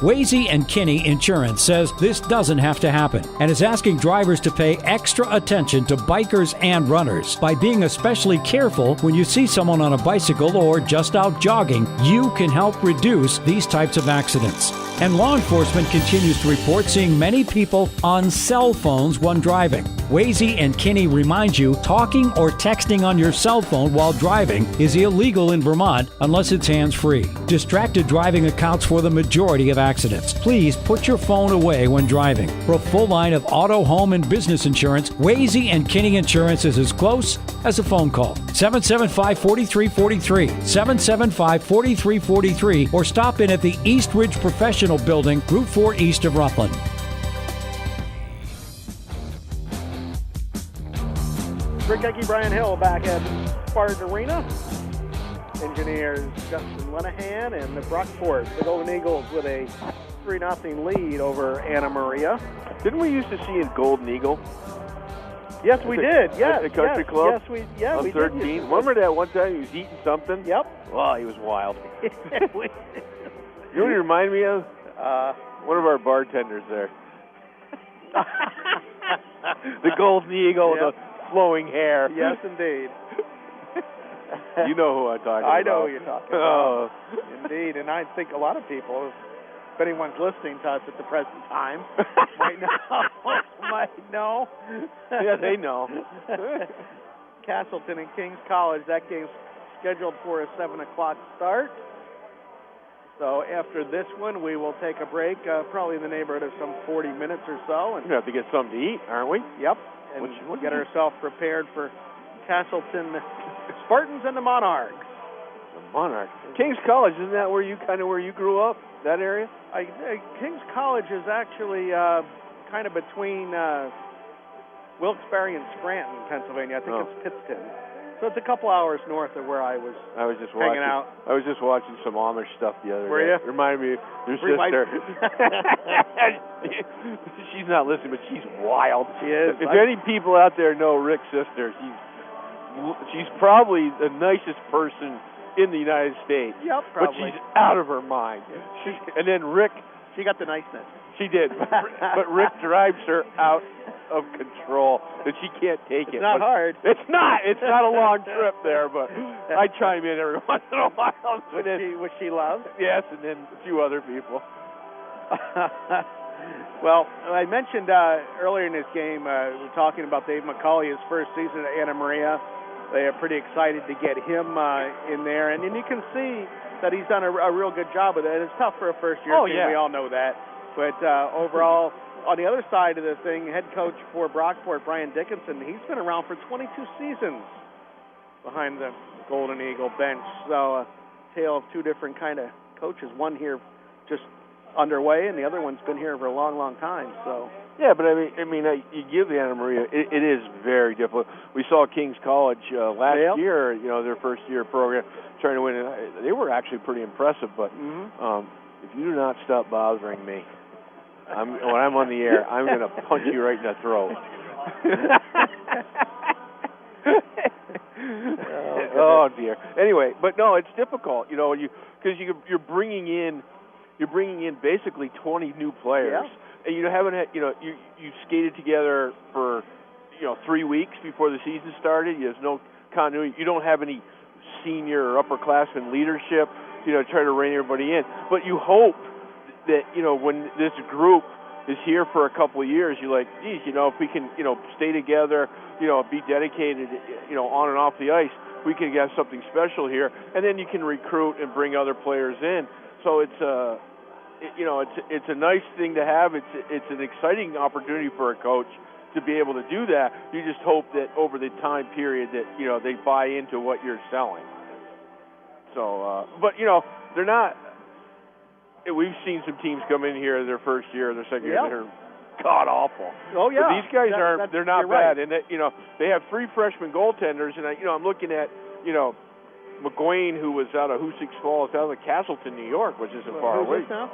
Wazy and Kinney Insurance says this doesn't have to happen and is asking drivers to pay extra attention to bikers and runners. By being especially careful when you see someone on a bicycle or just out jogging, you can help reduce these types of accidents. And law enforcement continues to report seeing many people on cell phones when driving. Wazy and Kinney remind you, talking or texting on your cell phone while driving is illegal in Vermont unless it's hands-free. Distracted driving accounts for the majority of accidents. Please put your phone away when driving. For a full line of auto, home, and business insurance, Wazy and Kinney Insurance is as close as a phone call. 775-4343, 775-4343, or stop in at the East Ridge Professional Building, Route 4 east of Rutland. Rick Ecke, Brian Hill back at Spartan Arena. Engineers Justin Lenahan and the Brockport, the Golden Eagles, with a 3-0 lead over Anna Maria. Didn't we used to see a Golden Eagle? Yes, we did. Yes, at the country club. Yes, on we 13. did. Remember that one time he was eating something? Yep. Wow, he was wild. You know what he reminded me of? One of our bartenders there. The Golden Eagle with the flowing hair. Yes, indeed. You know who I'm talking about. I know who you're talking about. Indeed, and I think a lot of people, if anyone's listening to us at the present time, might know. Yeah, they know. Castleton and King's College, that game's scheduled for a 7 o'clock start. So after this one, we will take a break, probably in the neighborhood of some 40 minutes or so. And we have to get something to eat, aren't we? Yep. And we'll get ourselves prepared for Castleton Spartans and the Monarchs. The Monarchs. King's College, isn't that where you grew up, that area? King's College is actually kind of between Wilkes-Barre and Scranton, Pennsylvania. I think it's Pittston. So it's a couple hours north of where I was just hanging out. I was just watching some Amish stuff the other day. Were you? Reminded me of your sister. She's not listening, but she's wild. She is. If any people out there know Rick's sister, she's probably the nicest person in the United States. Yep, probably. But she's out of her mind. And then Rick... She got the niceness. She did. But Rick drives her out of control, and she can't take it. It's not hard. It's not. It's not a long trip there, but I chime in every once in a while. Which she loves? Yes, and then a few other people. Well, I mentioned earlier in this game, we were talking about Dave McCauley, his first season at Anna Maria. They are pretty excited to get him in there, and you can see that he's done a real good job with it. It's tough for a first-year team. Yeah. We all know that. But overall, on the other side of the thing, head coach for Brockport, Brian Dickinson, he's been around for 22 seasons behind the Golden Eagle bench. So a tale of two different kind of coaches. One here just underway, and the other one's been here for a long, long time. So Yeah, but I mean, you give the Anna Maria. It is very difficult. We saw King's College last year. You know, their first year program trying to win, and they were actually pretty impressive. But if you do not stop bothering me, when I'm on the air, I'm going to punch you right in the throat. Oh dear. Anyway, but no, it's difficult. You know, because you're bringing in basically 20 new players. Yeah. And you haven't had, you skated together for, 3 weeks before the season started. There's no continuity. You don't have any senior or upperclassmen leadership, try to rein everybody in. But you hope that, when this group is here for a couple of years, you're like, geez, if we can, stay together, be dedicated, on and off the ice, we can have something special here. And then you can recruit and bring other players in. So it's it's a nice thing to have. It's an exciting opportunity for a coach to be able to do that. You just hope that over the time period that they buy into what you're selling. So, but they're not. We've seen some teams come in here their first year, their second year, they're god awful. Oh yeah, but these guys aren't. They're not bad, right. And they have 3 freshman goaltenders, and I'm looking at McGuane, who was out of Hoosick Falls, out of Castleton, New York, which isn't far away. Now?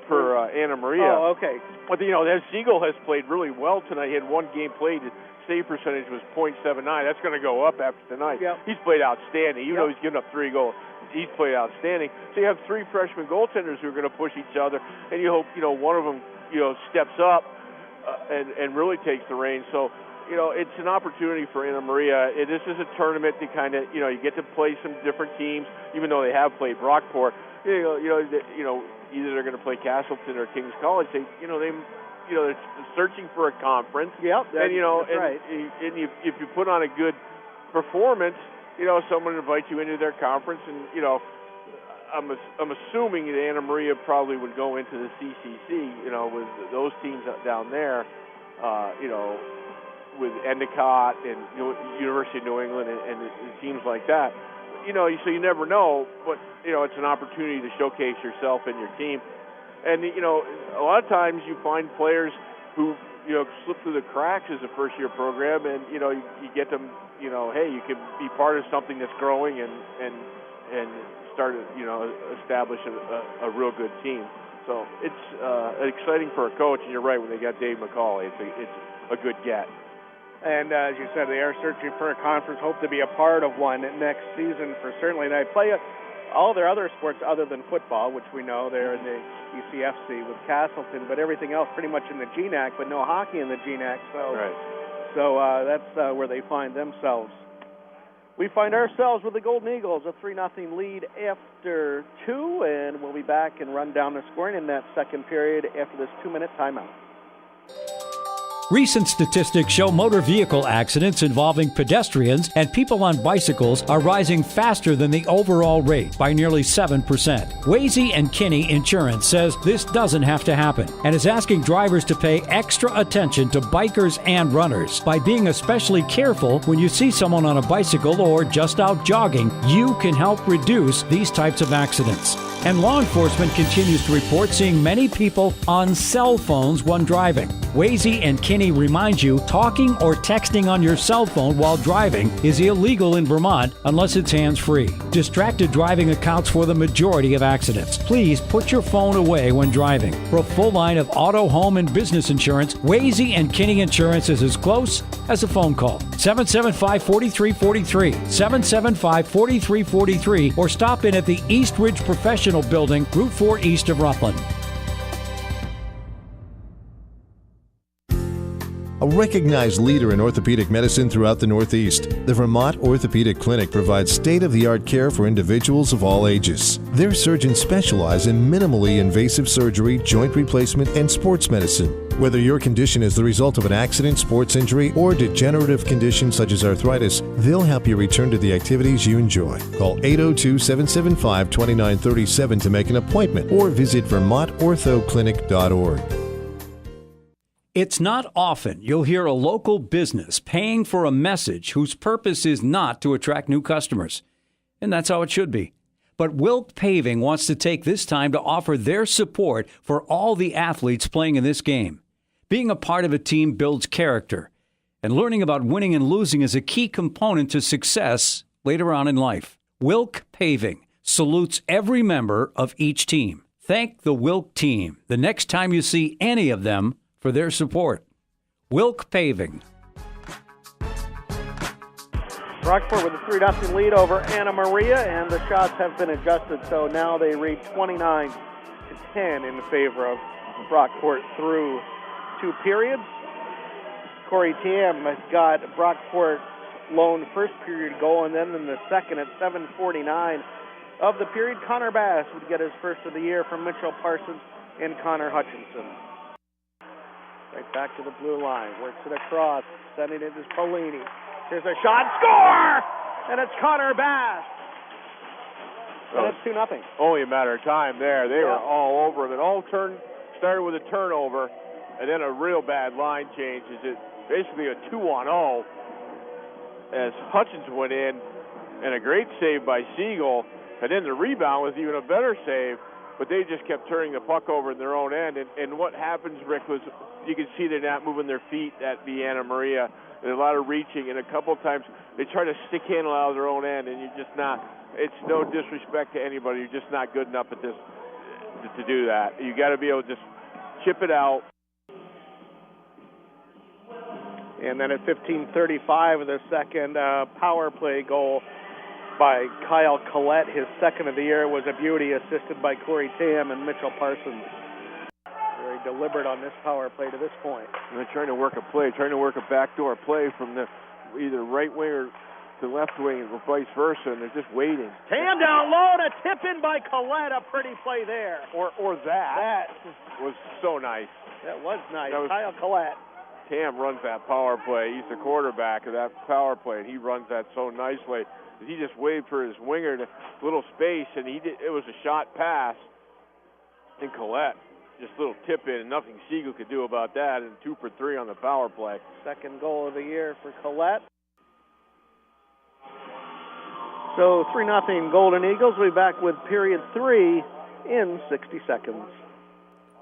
For Anna Maria. Oh, okay. But that Siegel has played really well tonight. He had 1 game played. His save percentage was .79. That's going to go up after tonight. Yep. He's played outstanding. Even though he's given up 3 goals, he's played outstanding. So you have 3 freshman goaltenders who are going to push each other, and you hope one of them steps up and really takes the reins. So. It's an opportunity for Anna Maria. This is a tournament to kind of, you get to play some different teams, even though they have played Brockport. Either they're going to play Castleton or King's College. They're searching for a conference. Yep, that's right. And if you put on a good performance, someone invites you into their conference, and I'm assuming that Anna Maria probably would go into the CCC, with those teams down there, with Endicott and University of New England and teams like that. So you never know, but, it's an opportunity to showcase yourself and your team. And, a lot of times you find players who, slip through the cracks as a first-year program, and, you get them, hey, you can be part of something that's growing and start, establish a real good team. So it's exciting for a coach, and you're right, when they got Dave McCauley, it's a good get. And as you said, they are searching for a conference, hope to be a part of one next season for certainly. And I play all their other sports other than football, which we know they're in the ECFC with Castleton, but everything else pretty much in the GNAC, but no hockey in the GNAC. So that's where they find themselves. We find ourselves with the Golden Eagles, a 3-0 lead after 2, and we'll be back and run down the scoring in that second period after this 2-minute timeout. Recent statistics show motor vehicle accidents involving pedestrians and people on bicycles are rising faster than the overall rate by nearly 7%. Wasey and Kinney Insurance says this doesn't have to happen and is asking drivers to pay extra attention to bikers and runners. By being especially careful when you see someone on a bicycle or just out jogging, you can help reduce these types of accidents. And law enforcement continues to report seeing many people on cell phones when driving. Wasey and Kinney remind you talking or texting on your cell phone while driving is illegal in Vermont unless it's hands-free. Distracted driving accounts for the majority of accidents. Please put your phone away when driving. For a full line of auto, home, and business insurance, Wasey and Kinney Insurance is as close as a phone call. 775-4343, 775-4343, or stop in at the East Ridge Professional Building, Route 4 east of Rutland. A recognized leader in orthopedic medicine throughout the Northeast, the Vermont Orthopedic Clinic provides state-of-the-art care for individuals of all ages. Their surgeons specialize in minimally invasive surgery, joint replacement, and sports medicine. Whether your condition is the result of an accident, sports injury, or degenerative condition such as arthritis, they'll help you return to the activities you enjoy. Call 802-775-2937 to make an appointment or visit vermontorthoclinic.org. It's not often you'll hear a local business paying for a message whose purpose is not to attract new customers. And that's how it should be. But Wilk Paving wants to take this time to offer their support for all the athletes playing in this game. Being a part of a team builds character, and learning about winning and losing is a key component to success later on in life. Wilk Paving salutes every member of each team. Thank the Wilk team the next time you see any of them for their support. Wilk Paving. Brockport with a 3-0 lead over Anna Maria, and the shots have been adjusted, so now they read 29-10 in favor of Brockport through 2 periods. Corey Tam has got Brockport's lone first period goal, and then in the second at 7:49 of the period, Connor Bass would get his first of the year from Mitchell Parsons and Connor Hutchinson. Right back to the blue line, works it across, sending it to Polini. Here's a shot, score! And it's Connor Bass. And it's 2-0. Only a matter of time there. They were all over him. It all started with a turnover, and then a real bad line change. It's basically a 2-on-0 as Hutchinson went in, and a great save by Siegel. And then the rebound was even a better save, but they just kept turning the puck over in their own end. And what happens, Rick, was you can see they're not moving their feet at Anna Maria. There's a lot of reaching, and a couple of times they try to stick handle out of their own end, and you're just not. It's no disrespect to anybody. You're just not good enough at this to do that. You got to be able to just chip it out. And then at 15:35 of the second, power play goal by Kyle Collette, his second of the year, was a beauty, assisted by Corey Tam and Mitchell Parsons. Very deliberate on this power play to this point. And they're trying to work a play, trying to work a backdoor play from the either right wing or to left wing or vice versa, and they're just waiting. Tam down low, a tip in by Collette, a pretty play there. Or that was so nice. That was nice. Kyle Collette. Tam runs that power play. He's the quarterback of that power play, and he runs that so nicely. He just waved for his winger to little space, and it was a shot pass. And Collette, just a little tip in, and nothing Siegel could do about that, and 2 for 3 on the power play. Second goal of the year for Collette. So 3-0 Golden Eagles. We'll be back with period 3 in 60 seconds.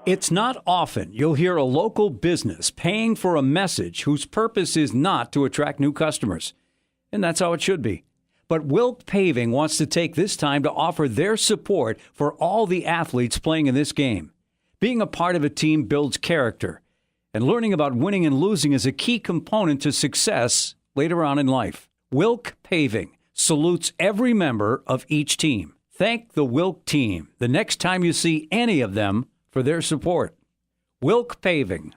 It's not often you'll hear a local business paying for a message whose purpose is not to attract new customers. And that's how it should be. But Wilk Paving wants to take this time to offer their support for all the athletes playing in this game. Being a part of a team builds character, and learning about winning and losing is a key component to success later on in life. Wilk Paving salutes every member of each team. Thank the Wilk team the next time you see any of them for their support. Wilk Paving.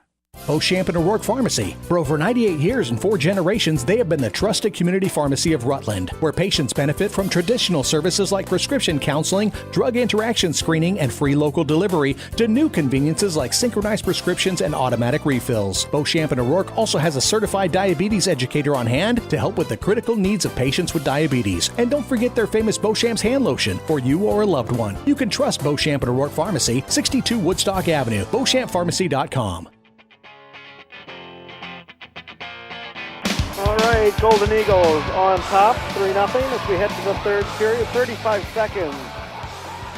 Beauchamp and O'Rourke Pharmacy. For over 98 years and 4 generations, they have been the trusted community pharmacy of Rutland, where patients benefit from traditional services like prescription counseling, drug interaction screening, and free local delivery, to new conveniences like synchronized prescriptions and automatic refills. Beauchamp and O'Rourke also has a certified diabetes educator on hand to help with the critical needs of patients with diabetes. And don't forget their famous Beauchamp's hand lotion for you or a loved one. You can trust Beauchamp and O'Rourke Pharmacy, 62 Woodstock Avenue, BeauchampPharmacy.com. All right, Golden Eagles on top, 3-0 as we head to the third period. 35 seconds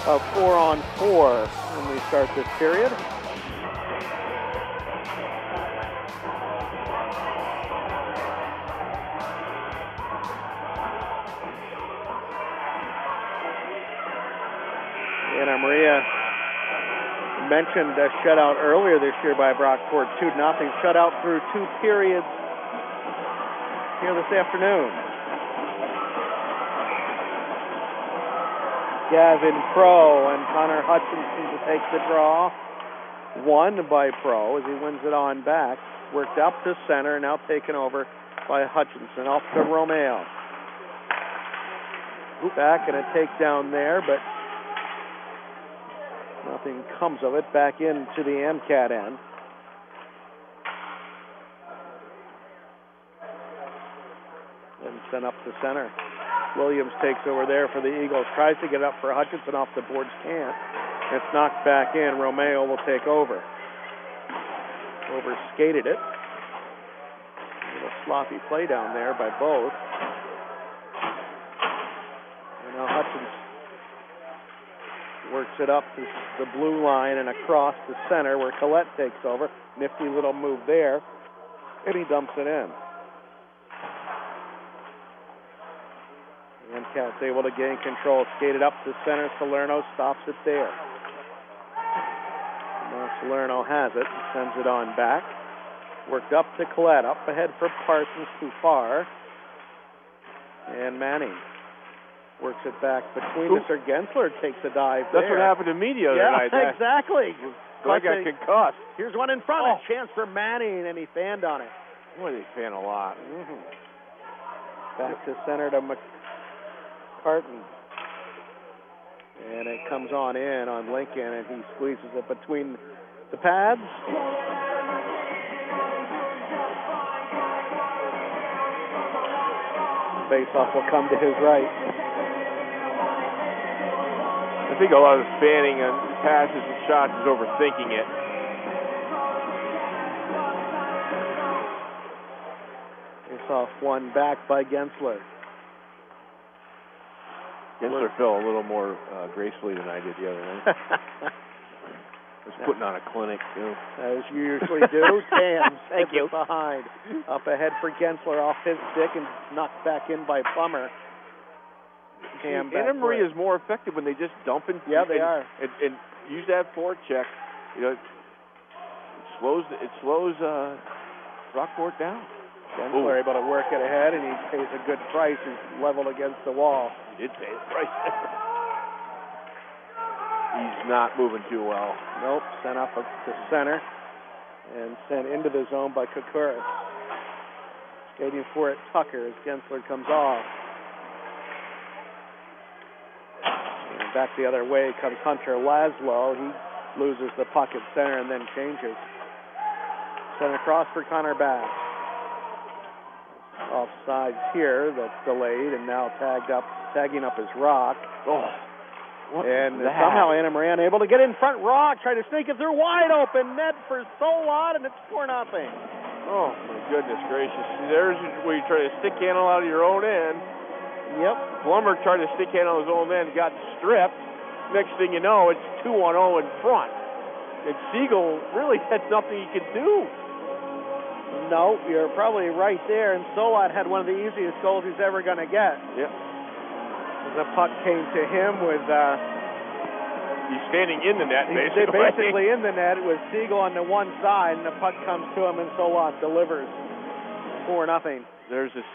of 4-on-4 when we start this period. Anna Maria mentioned a shutout earlier this year by Brockport, 2-0 shutout through 2 periods here this afternoon. Gavin Pro and Connor Hutchinson to take the draw. Won by Pro as he wins it on back. Worked up to center, now taken over by Hutchinson. Off to Romeo. Back and a takedown there, but nothing comes of it. Back into the MCAT end. And sent up to center. Williams takes over there for the Eagles. Tries to get up for Hutchinson, off the boards, can't. It's knocked back in. Romeo will take over. Overskated it. A little sloppy play down there by both. And now Hutchinson works it up to the blue line and across the center where Collette takes over. Nifty little move there. And he dumps it in. And Cat's able to gain control. Skated up to center. Salerno stops it there. Now Salerno has it. Sends it on back. Worked up to Collette. Up ahead for Parsons, too far. And Manning works it back between the center. Gensler takes a dive there. That's what happened to me the other night. Yeah, exactly. I got concussed. Here's one in front. A chance for Manning, and he fanned on it. Boy, they fan a lot. Back to center to McCartan. And it comes on in on Lincoln, and he squeezes it between the pads. Face-off will come to his right. I think a lot of the fanning and passes and shots is overthinking it. Face-off one back by Gensler. Gensler fell a little more gracefully than I did the other night. Was putting on a clinic, too. As you usually do. Tams Thank you. behind. Up ahead for Gensler off his stick and knocked back in by Plummer. Anna Marie is more effective when they just dump and they are. And use that forecheck. You know, it slows Brockport down. Gensler able to work it ahead, and he pays a good price. He's leveled against the wall. He did pay the price. He's not moving too well. Nope, sent up to center and sent into the zone by Koukouris. Skating for it, Tucker, as Gensler comes off. And back the other way comes Hunter Laszlo. He loses the puck at center and then changes. Sent across for Connor Bass. Offsides here, that's delayed, and now tagging up his Rock. And somehow Anna Marie unable to get in front. Rock tried to sneak it through, wide open net for Solot, and it's 4-0. Oh, my goodness gracious. There's where you try to stick handle out of your own end. Yep. Plummer tried to stick handle his own end, got stripped. Next thing you know, it's 2-1-0 in front. And Siegel really had nothing he could do. No, you're probably right there. And Solot had one of the easiest goals he's ever going to get. Yep. The puck came to him with... he's standing in the net, basically. He's basically in the net with Siegel on the one side, and the puck comes to him, and Solot delivers 4-0. There's this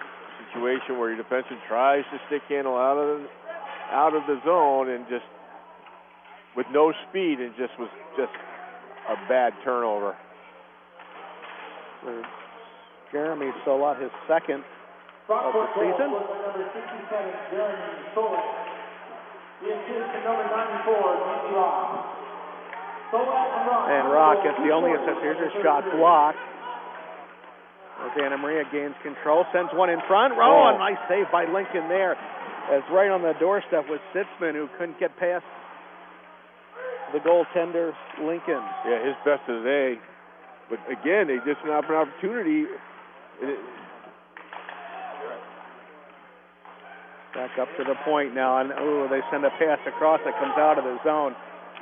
situation where your defenseman tries to stick handle out of the zone, and just with no speed, and just was just a bad turnover. For Jeremy Solot, his second of the season. Number 67, Jeremy Solot. The assist to number 94, Randy Rock. And Rock gets the only assist. Here's his shot blocked. As Anna Maria gains control, sends one in front. A nice save by Lincoln there. As right on the doorstep was Sitzman, who couldn't get past the goaltender, Lincoln. Yeah, his best of the day. But again, they just have an opportunity. Back up to the point now, and they send a pass across that comes out of the zone.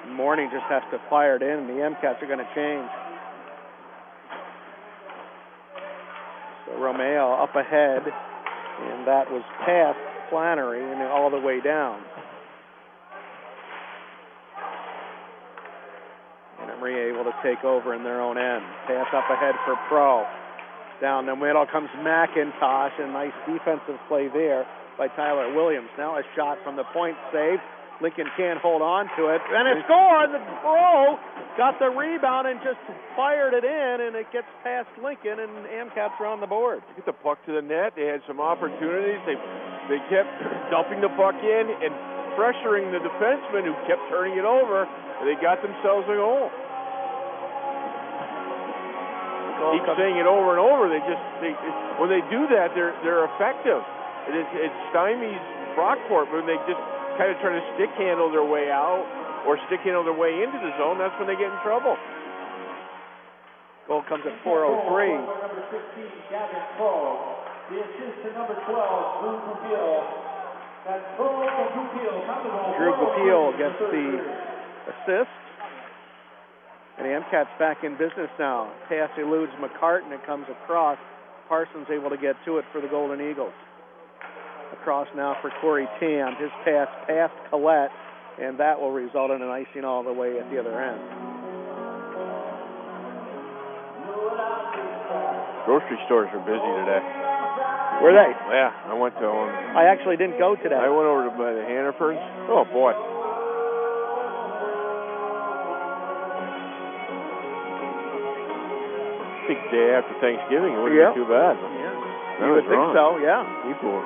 Morning just has to fire it in, and the MCATs are going to change. So Romeo up ahead, and that was past Flannery and all the way down. And Maria able to take over in their own end. Pass up ahead for Pro. Down the middle comes McIntosh, and nice defensive play there by Tyler Williams. Now a shot from the point saved. Lincoln can't hold on to it, and it scored. The Pro got the rebound and just fired it in, and it gets past Lincoln, and AmCats are on the board. Get the puck to the net. They had some opportunities. They kept dumping the puck in and pressuring the defenseman, who kept turning it over. And they got themselves a goal. Keep saying it over and over. When they do that, they're effective. It stymies Brockport when they just kind of try to stick handle their way out or stick handle their way into the zone. That's when they get in trouble. Goal comes at 4:03. Number 15, Gavin Pro. The assist to number 12, Drew Goupil. That's Pro and Goupil. Drew Goupil gets the assist. And the MCAT's back in business now. Pass eludes McCartan. It comes across. Parsons able to get to it for the Golden Eagles. Across now for Corey Tam. His pass past Collette, and that will result in an icing all the way at the other end. Grocery stores are busy today. Were they? Yeah, I went to one. I actually didn't go today. I went over to the Hannaford's. Oh, boy. Big day after Thanksgiving. It wouldn't be too bad. Yeah. You would think so, yeah. People.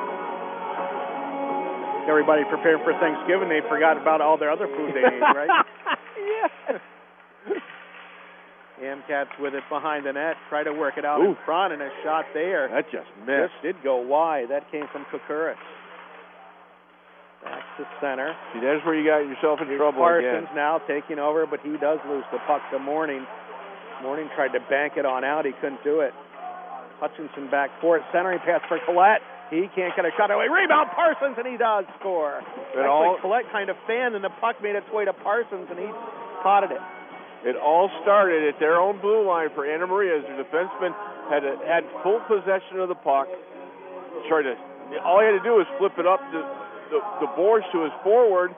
Everybody preparing for Thanksgiving, they forgot about all their other food they ate, right? Yeah. Amcats with it behind the net. Try to work it out in front, and a shot there. That just missed. This did go wide. That came from Kukuris. Back to center. See, that's where you got yourself in trouble Parsons again. now taking over, but he does lose the puck to Morning. Morning tried to bank it on out. He couldn't do it. Hutchinson back for it. Centering pass for Collette. He can't get a shot away. Rebound Parsons, and he does score. Collette kind of fanned, and the puck made its way to Parsons, and he potted it. It all started at their own blue line for Anna Maria as their defenseman had full possession of the puck. All he had to do was flip it up the boards to his forward.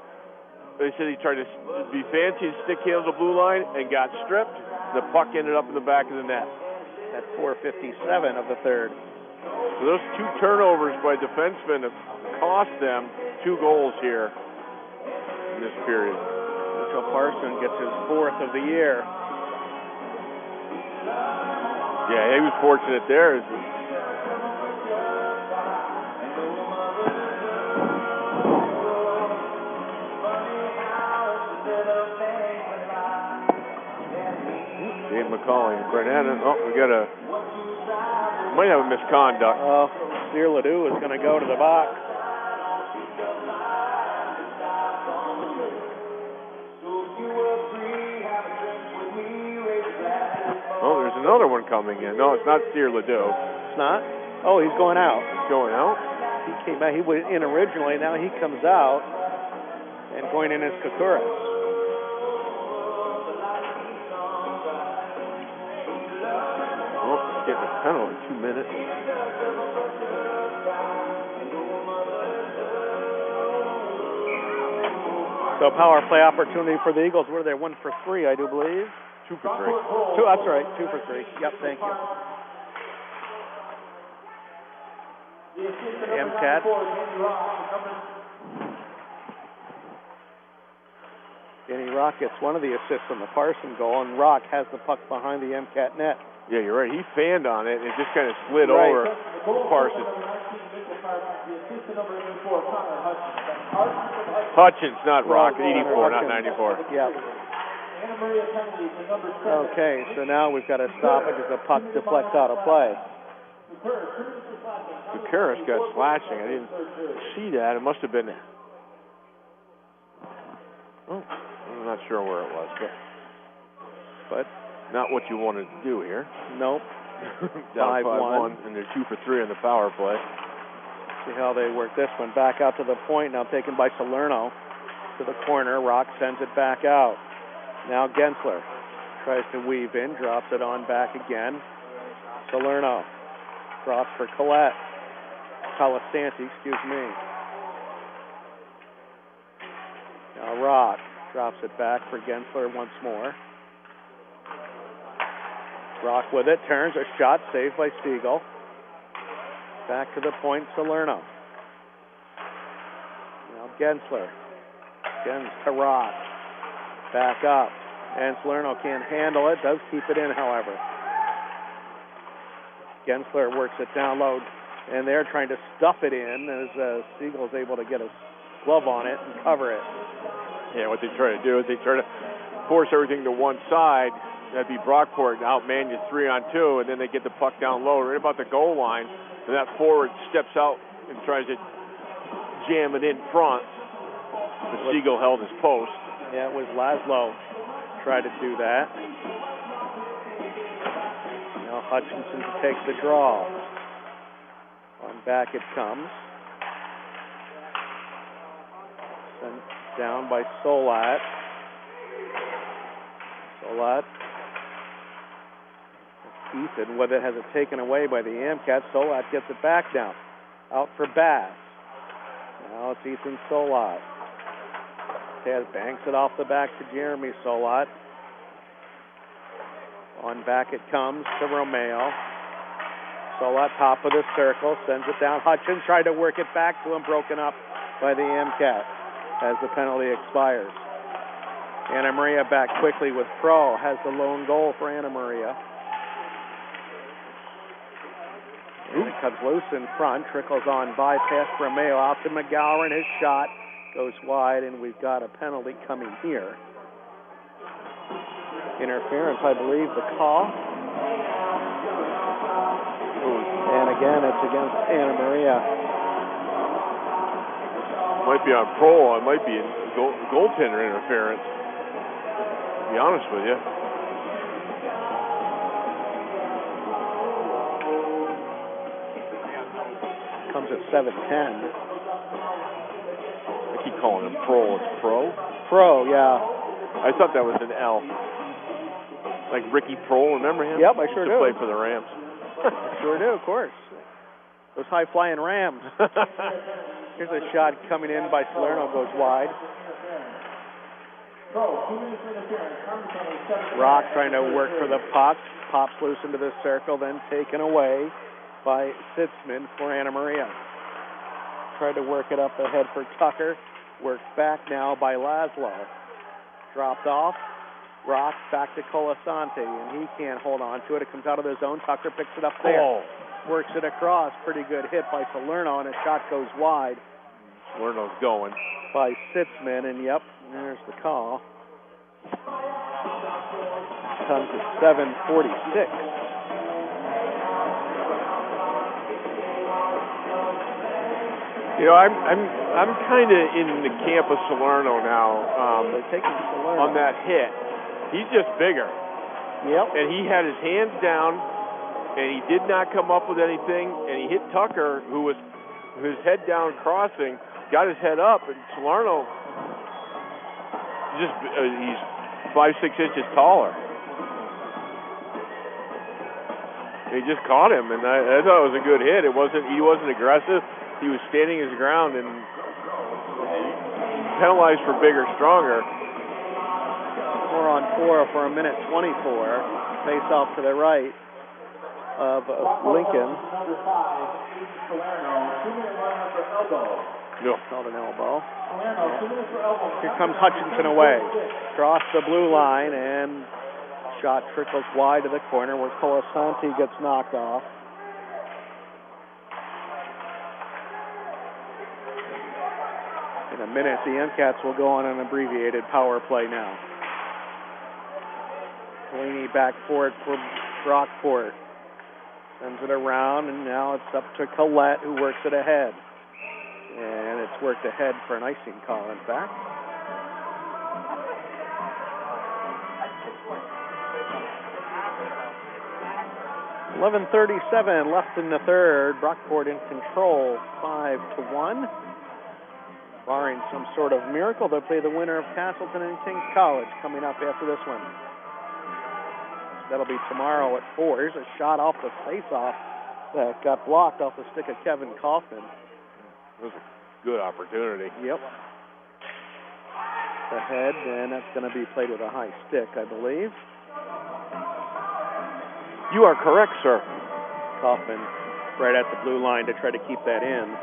They said he tried to be fancy and stick handle the blue line and got stripped. The puck ended up in the back of the net. At 4:57 of the third. So those two turnovers by defensemen have cost them 2 goals here in this period. Mitchell Parson gets his 4th of the year. Yeah, he was fortunate there. Dave McCauley and Brent Hannon. Might have a misconduct. Sear Ledoux is going to go to the box. Oh, there's another one coming in. No, it's not Sear Ledoux. It's not? Oh, he's going out. He's going out? He came out. He was in originally. Now he comes out. And going in is Kukuris. Getting a penalty, 2 minutes. So power play opportunity for the Eagles. What are they? 1 for 3, I do believe. 2 for 3. That's right. 2 for 3. Yep, thank you. MCAT. Danny Rock gets one of the assists on the Parson goal, and Rock has the puck behind the MCAT net. Yeah, you're right. He fanned on it, and it just kind of slid over Parsons. Hutchins, not Rock. 84, not 94. Yeah. Okay, so now we've got to stop it as the puck deflects out of play. Kukuris got slashing. I didn't see that. It must have been... Oh, I'm not sure where it was, but not what you wanted to do here. Nope. Down 5-1, and they're 2 for 3 on the power play. See how they work this one. Back out to the point, now taken by Salerno. To the corner, Rock sends it back out. Now Gensler tries to weave in, drops it on back again. Salerno. Cross for Collette. Colasanti, excuse me. Now Rock drops it back for Gensler once more. Rock with it, turns, a shot saved by Siegel. Back to the point, Salerno. Now Gensler. Gens to Rock. Back up. And Salerno can't handle it, does keep it in, however. Gensler works it down low, and they're trying to stuff it in as Siegel's able to get a glove on it and cover it. Yeah, what they try to do is they try to force everything to one side. That'd be Brockport, outman you 3-on-2, and then they get the puck down low right about the goal line, and that forward steps out and tries to jam it in front. But Siegel held his post. Yeah, it was Laszlo tried to do that. Now Hutchinson to take the draw. On back it comes. Sent down by Solat. Solot. Ethan with it, has it taken away by the Amcats. Solot gets it back now. Out for Bass. Now it's Ethan Solot. Ted banks it off the back to Jeremy Solot. On back it comes to Romeo. Solot top of the circle, sends it down. Hutchins tried to work it back to him, broken up by the Amcats as the penalty expires. Anna Maria back quickly with Pro, has the lone goal for Anna Maria. And it comes loose in front, trickles on by past Romeo out to McGowan. His shot goes wide, and we've got a penalty coming here. Interference, I believe, the call. And again, it's against Anna Maria. Might be on Pro, it might be goaltender interference, to be honest with you. Comes at 7:10. I keep calling him Pro. It's Pro? Pro, yeah. I thought that was an L. Like Ricky Pro, remember him? Yep, I sure do. do. Play for the Rams. I sure do, of course. Those high-flying Rams. Here's a shot coming in by Salerno, goes wide. Rock trying to work for the puck. Pops loose into the circle, then taken away by Sitzman for Anna Maria. Tried to work it up ahead for Tucker. Worked back now by Laszlo. Dropped off. Rock back to Colasante, and he can't hold on to it. It comes out of the zone. Tucker picks it up there. Oh. Works it across. Pretty good hit by Salerno, and a shot goes wide. Salerno's going. By Sitzman, and yep, there's the call. Comes at 7:46. You know, I'm kind of in the camp of Salerno now. They're taking Salerno on that hit. He's just bigger. Yep. And he had his hands down, and he did not come up with anything. And he hit Tucker, who was his head down crossing, got his head up, and Salerno he's 5-6 inches taller. He just caught him, and I thought it was a good hit. He wasn't aggressive. He was standing his ground and penalized for bigger, stronger. 4-on-4 for a minute 24. Face off to the right of Lincoln. No. Called an elbow. Here comes Hutchinson away. Across the blue line, and shot trickles wide to the corner where Colasanti gets knocked off. In a minute, the MCATs will go on an abbreviated power play now. Delaney back for it for Brockport. Sends it around, and now it's up to Collette, who works it ahead. And it's worked ahead for an icing call, in fact. .11:37 left in the third. Brockport in control, 5-1. Barring some sort of miracle, they'll play the winner of Castleton and King's College coming up after this one. That'll be tomorrow at 4. Here's a shot off the face-off that got blocked off the stick of Kevin Kaufman. It was a good opportunity. Yep. Ahead, and that's going to be played with a high stick, I believe. You are correct, sir. Kaufman right at the blue line to try to keep that in.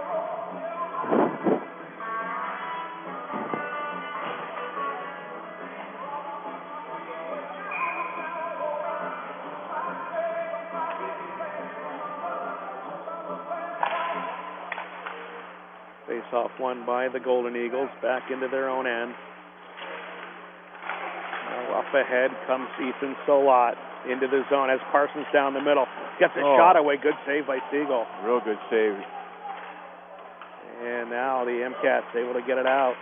Face-off won by the Golden Eagles back into their own end. Now up ahead comes Ethan Solot into the zone as Parsons down the middle. Gets a shot away. Good save by Siegel. Real good save. And now the MCAT's able to get it out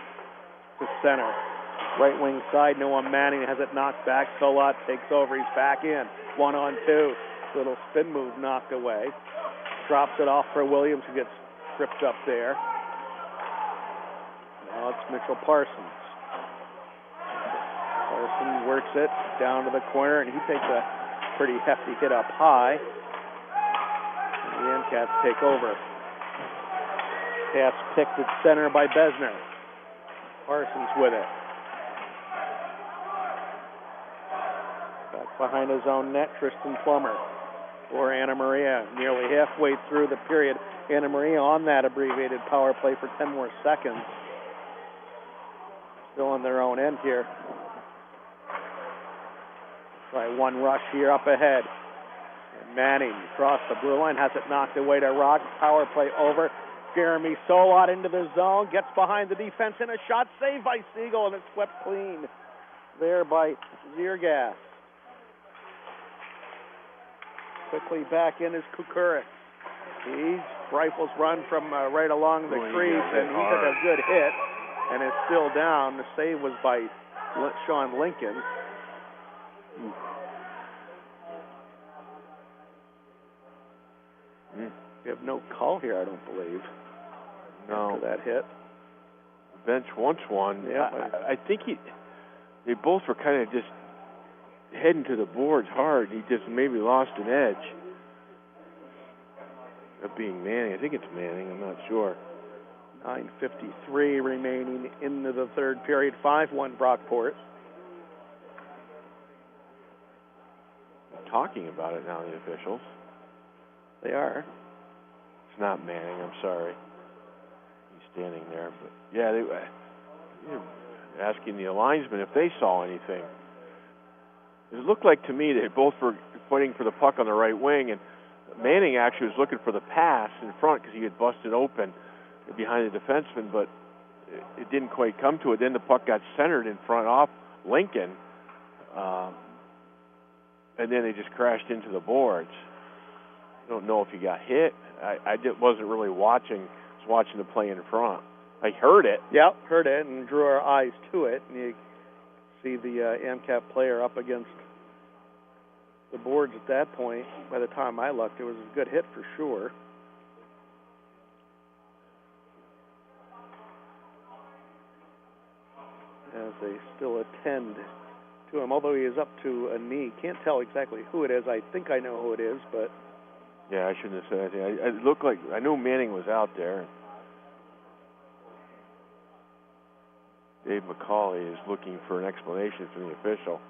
to center. Right wing side, Noah Manning has it knocked back. Solot takes over. He's back in. 1-on-2. Little spin move knocked away. Drops it off for Williams, who gets tripped up there. Now it's Mitchell Parsons. Morrison works it down to the corner, and he takes a pretty hefty hit up high. And the MCATs take over. Pass picked at center by Besner. Parsons with it. Back behind his own net, Tristan Plummer for Anna Maria. Nearly halfway through the period, Anna Maria on that abbreviated power play for 10 more seconds. Still on their own end here. By one rush here up ahead. And Manning across the blue line, has it knocked away to Rock. Power play over. Jeremy Solot into the zone, gets behind the defense, and a shot saved by Siegel, and it's swept clean there by Ziergas. Quickly back in is Kukuris. He rifles run from right along the crease, and he took a good hit, and is still down. The save was by Sean Lincoln. We have no call here, I don't believe. No. After that hit. The bench wants one. Yeah. I think they both were kind of just heading to the boards hard. He just maybe lost an edge of being Manning. I think it's Manning. I'm not sure. 9:53 remaining into the third period. 5-1 Brockport. They're talking about it now, the officials. They are. It's not Manning. I'm sorry. He's standing there. But yeah, they were asking the linesmen if they saw anything. It looked like to me they both were fighting for the puck on the right wing, and Manning actually was looking for the pass in front because he had busted open behind the defenseman, but it didn't quite come to it. Then the puck got centered in front off Lincoln, and then they just crashed into the boards. I don't know if he got hit. I wasn't really watching. I was watching the play in front. I heard it. Yep, heard it and drew our eyes to it. And you see the AMCAP player up against the boards at that point. By the time I looked, it was a good hit for sure. As they still attend to him, although he is up to a knee. Can't tell exactly who it is. I think I know who it is, but... Yeah, I shouldn't have said anything. It looked like I knew Manning was out there. Dave McCauley is looking for an explanation from the official.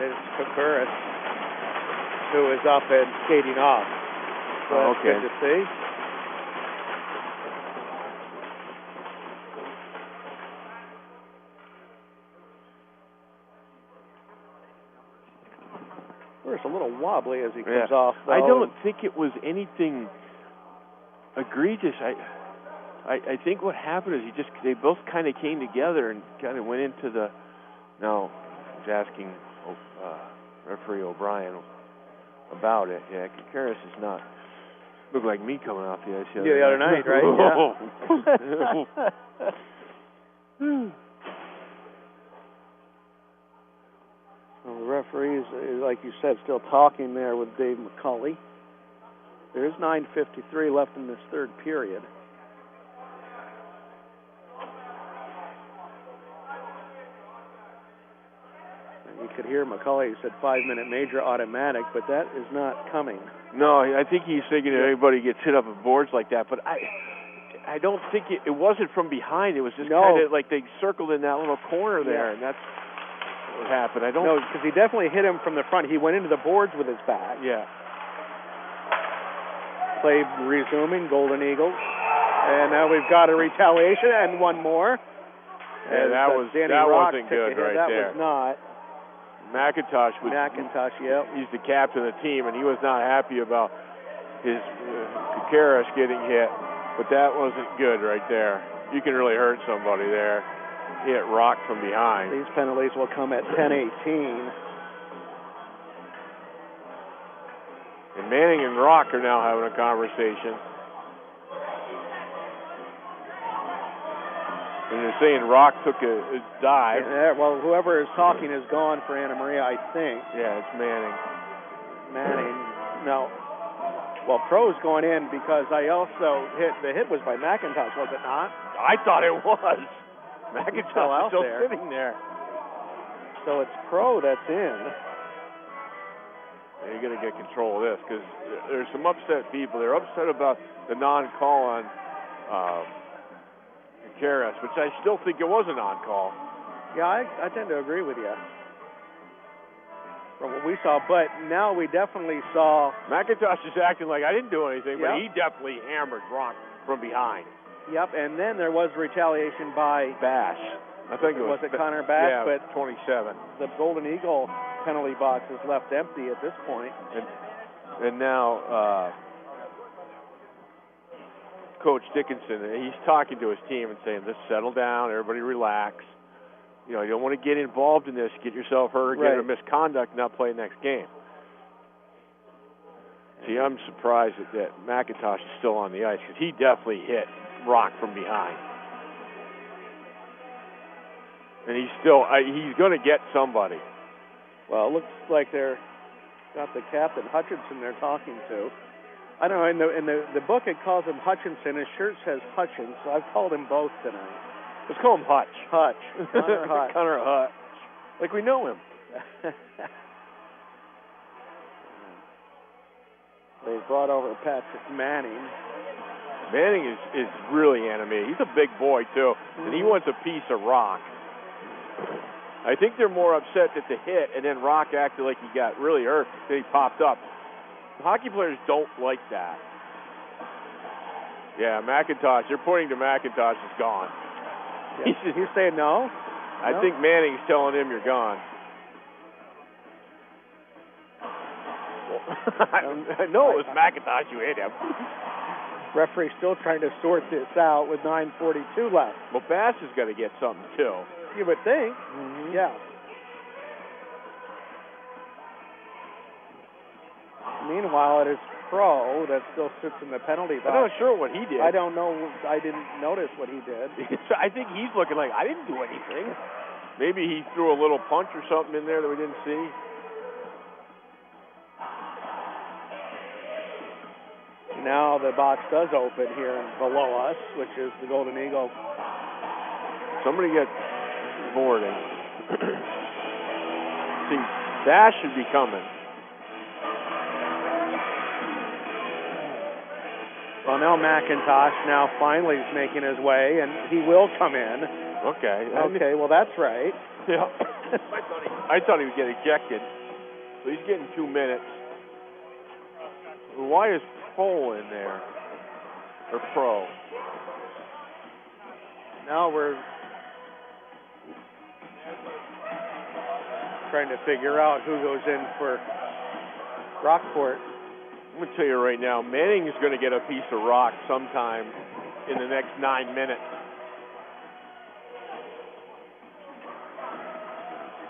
It's Kukuris, who is up and skating off. So that's okay. good to see. It's a little wobbly as he comes off, though. I don't think it was anything egregious. I think what happened is they both kind of came together and kind of went into the. Now, he's asking referee O'Brien about it. Yeah, Kukuris is not. Looked like me coming off the ice the other night, right? Yeah. Well, the referees, like you said, still talking there with Dave McCauley. There is 9:53 left in this third period. And you could hear McCauley said 5-minute major automatic, but that is not coming. No, I think he's thinking that everybody gets hit up with boards like that, but I don't think it wasn't from behind. It was just kind of like they circled in that little corner there, and that's what happened. I don't know, because he definitely hit him from the front. He went into the boards with his back. Yeah. Play resuming, Golden Eagles. And now we've got a retaliation and one more. Yeah, that wasn't good right there. That was not. McIntosh, yep. He's the captain of the team, and he was not happy about his Kukuris getting hit. But that wasn't good right there. You can really hurt somebody there. He hit Rock from behind. These penalties will come at 10:18. And Manning and Rock are now having a conversation. And they're saying Rock took a dive. Well, whoever is talking is gone for Anna Maria, I think. Yeah, it's Manning. No. Well, Pro's going in because I also the hit was by McIntosh, was it not? I thought it was. McIntosh out still there. sitting there. So it's Pro that's in. And you're going to get control of this because there's some upset people. They're upset about the non-call on Karras, which I still think it was a non-call. Yeah, I tend to agree with you from what we saw, but now we definitely saw McIntosh is acting like I didn't do anything, Yep. but he definitely hammered Rock from behind. Yep, and then there was retaliation by Bash. I think it was Connor Bash, yeah, but 27. the Golden Eagle penalty box is left empty at this point. And now Coach Dickinson, he's talking to his team and saying, "Let's settle down, everybody relax. You know, you don't want to get involved in this, get yourself hurt, get a misconduct, not play next game." See, I'm surprised that McIntosh is still on the ice because he definitely hit Rock from behind. And he's still, he's going to get somebody. Well, it looks like they're got the captain, Hutchinson, they're talking to. I don't know, in the book it calls him Hutchinson. His shirt says Hutchins, so I've called him both tonight. Let's call him Hutch. Hutch. Connor Hutch. Connor Hutch. Like we know him. They brought over Patrick Manning. Manning is really animated. He's a big boy, too, and he wants a piece of Rock. I think they're more upset that the hit, and then Rock acted like he got really hurt, then he popped up. Hockey players don't like that. Yeah, McIntosh, they're pointing to McIntosh is gone. Yeah. He's saying no? I think Manning's telling him you're gone. No, it was McIntosh who hit him. Referee still trying to sort this out with 9:42 left. Well, Bass is going to get something, too. You would think. Yeah. Meanwhile, it is Pro that still sits in the penalty box. I'm not sure what he did. I don't know. I didn't notice what he did. I think he's looking like, I didn't do anything. Maybe he threw a little punch or something in there that we didn't see. Now the box does open here below us, which is the Golden Eagle. Somebody get boarding. See, Bash should be coming. Well, now McIntosh now finally is making his way, and he will come in. Okay. Okay, well, that's right. Yeah. I thought he would get ejected. So he's getting 2 minutes. Why is Pro in there? Or Pro? Now we're trying to figure out who goes in for Brockport. I'm going to tell you right now, Manning is going to get a piece of Rock sometime in the next 9 minutes.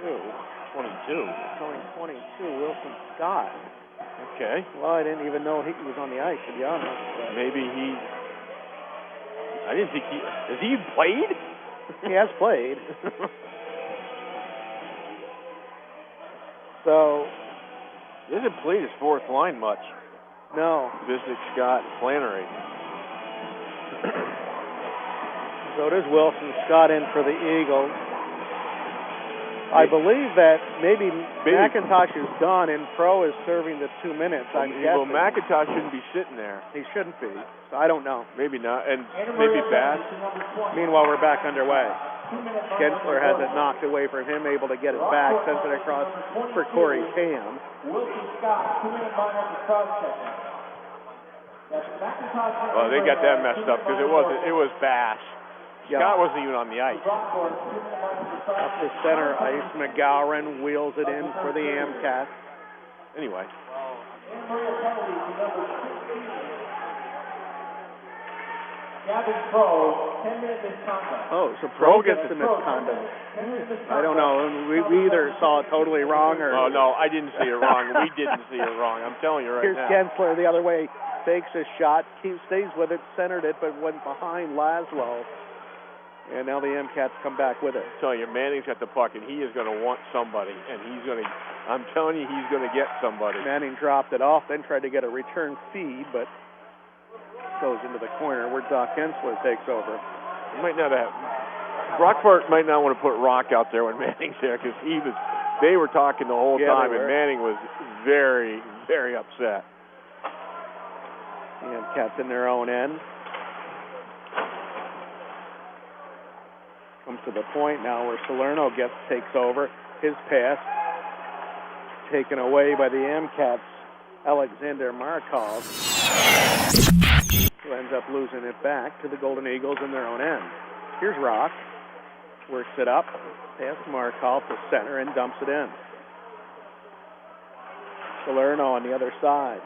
22. Showing 22, Wilson Scott. Okay. Well, I didn't even know he was on the ice, to be honest. But maybe I didn't think has he played? He has played. So he hasn't played his fourth line much. No. Visick, Scott, and Flannery. So it is Wilson Scott in for the Eagles. I believe that maybe McIntosh is done and Pro is serving the 2 minutes. I'm guessing. Well, McIntosh shouldn't be sitting there. He shouldn't be. So I don't know. Maybe not. And maybe Bass. Meanwhile, we're back underway. Gensler has it knocked away from him, able to get it back, sends it across for Corey Tam. Wilson Scott, 2 minute minor for crowd checking. Oh, they got that messed up because it was Bass. Scott wasn't even on the ice. Up the center ice, McGowan wheels it in for the Amcats. Anyway. Gavin Pro, 10-minute misconduct. Oh, so Pro gets the misconduct. I don't know. We either saw it totally wrong or... Oh, no, I didn't see it wrong. We didn't see it wrong. I'm telling you right Here's now. Here's Gensler the other way. Fakes a shot, stays with it, centered it, but went behind Laszlo. And now the MCATs come back with it. I'm telling you, Manning's got the puck, and he is going to want somebody, and I'm telling you, he's going to get somebody. Manning dropped it off, then tried to get a return feed, but goes into the corner where Doc Hensler takes over. Brockport might not want to put Rock out there when Manning's there, because they were talking the whole time, and Manning was very, very upset. The MCATs in their own end. Comes to the point now where Salerno takes over. His pass taken away by the MCATs, Alexander Markov, who ends up losing it back to the Golden Eagles in their own end. Here's Rock. Works it up. Pass Markov to center and dumps it in. Salerno on the other side.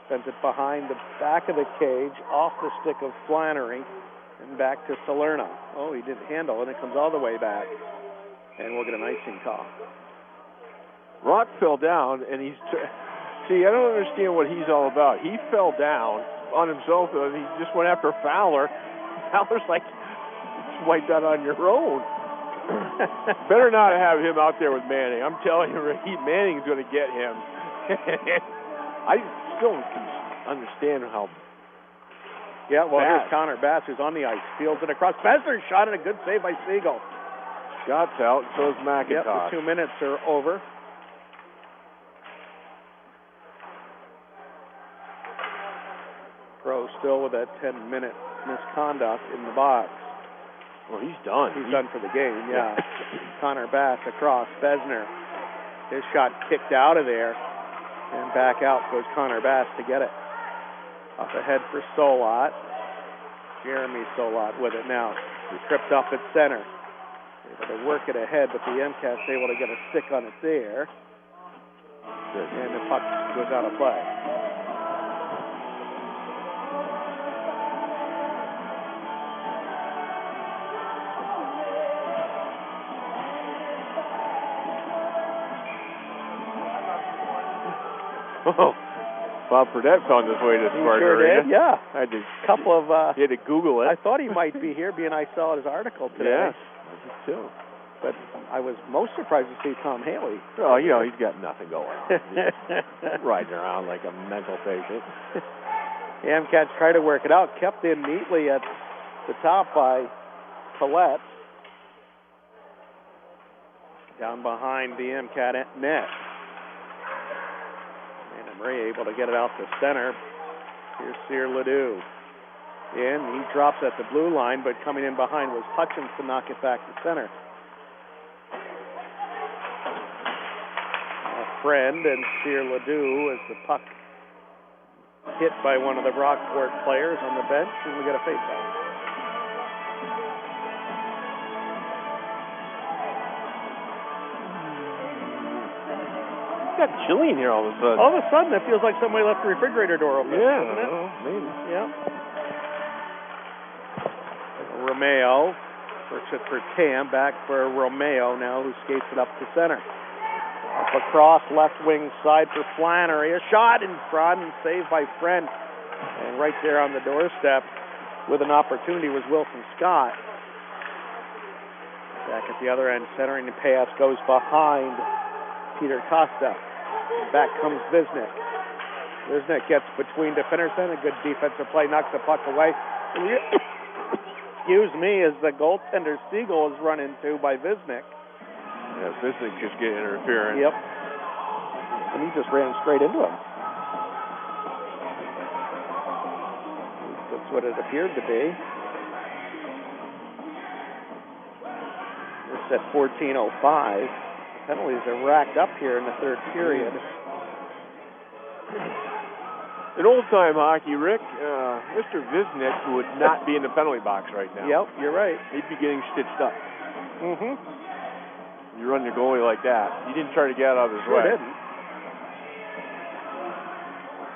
Sends it behind the back of the cage, off the stick of Flannery, and back to Salerno. Oh, he didn't handle it. It comes all the way back. And we'll get an icing call. Rock fell down, and see, I don't understand what he's all about. He fell down on himself, and he just went after Fowler. Fowler's like, wipe that on your own. Better not have him out there with Manning. I'm telling you, Manning's going to get him. I still can understand how. Yeah, well, here's Connor Bass, who's on the ice. Fields it across. Besser's shot, and a good save by Siegel. Shot's out, so is McIntosh. Yep, the 2 minutes are over. Pro still with that 10-minute misconduct in the box. Well, he's done. He's done for the game, yeah. Connor Bass across. Besner. His shot kicked out of there. And back out goes Connor Bass to get it. Up ahead for Solot. Jeremy Solot with it now. He tripped up at center. Able to work it ahead, but the MCAT's able to get a stick on it there. And the puck goes out of play. Oh, Bob Burdett found his way to Sparta Arena. Did, yeah. I did. Couple of. He had to Google it. I thought he might be here, being I saw his article today. Yes, I did too. But I was most surprised to see Tom Haley. Oh, you know, he's got nothing going on. He's riding around like a mental patient. The MCATs try to work it out. Kept in neatly at the top by Collette. Down behind the MCAT net. Marie able to get it out to center. Here's Cyr Ledoux. And he drops at the blue line, but coming in behind was Hutchins to knock it back to center. A friend and Cyr Ledoux as the puck hit by one of the Brockport players on the bench, and we get a face-off. It's got chilly in here all of a sudden. All of a sudden, it feels like somebody left the refrigerator door open. Yeah, doesn't it? Maybe. Yeah. Romeo works it for Tam, back for Romeo now, who skates it up to center. Up across, left wing side for Flannery. A shot in front and saved by Friend. And right there on the doorstep with an opportunity was Wilson Scott. Back at the other end, centering the pass goes behind Peter Costa. Back comes Visnick. Visnick gets between defenders, then a good defensive play, knocks the puck away. Excuse me, as the goaltender Siegel is run into by Visnick. Yeah, Visnick just getting interference. Yep. And he just ran straight into him. That's what it appeared to be. It's at 14:05. Penalties are racked up here in the third period. In old-time hockey, Rick, Mr. Visnick would not be in the penalty box right now. Yep, you're right. He'd be getting stitched up. Mm-hmm. You run your goalie like that. He didn't try to get out of his way. Didn't.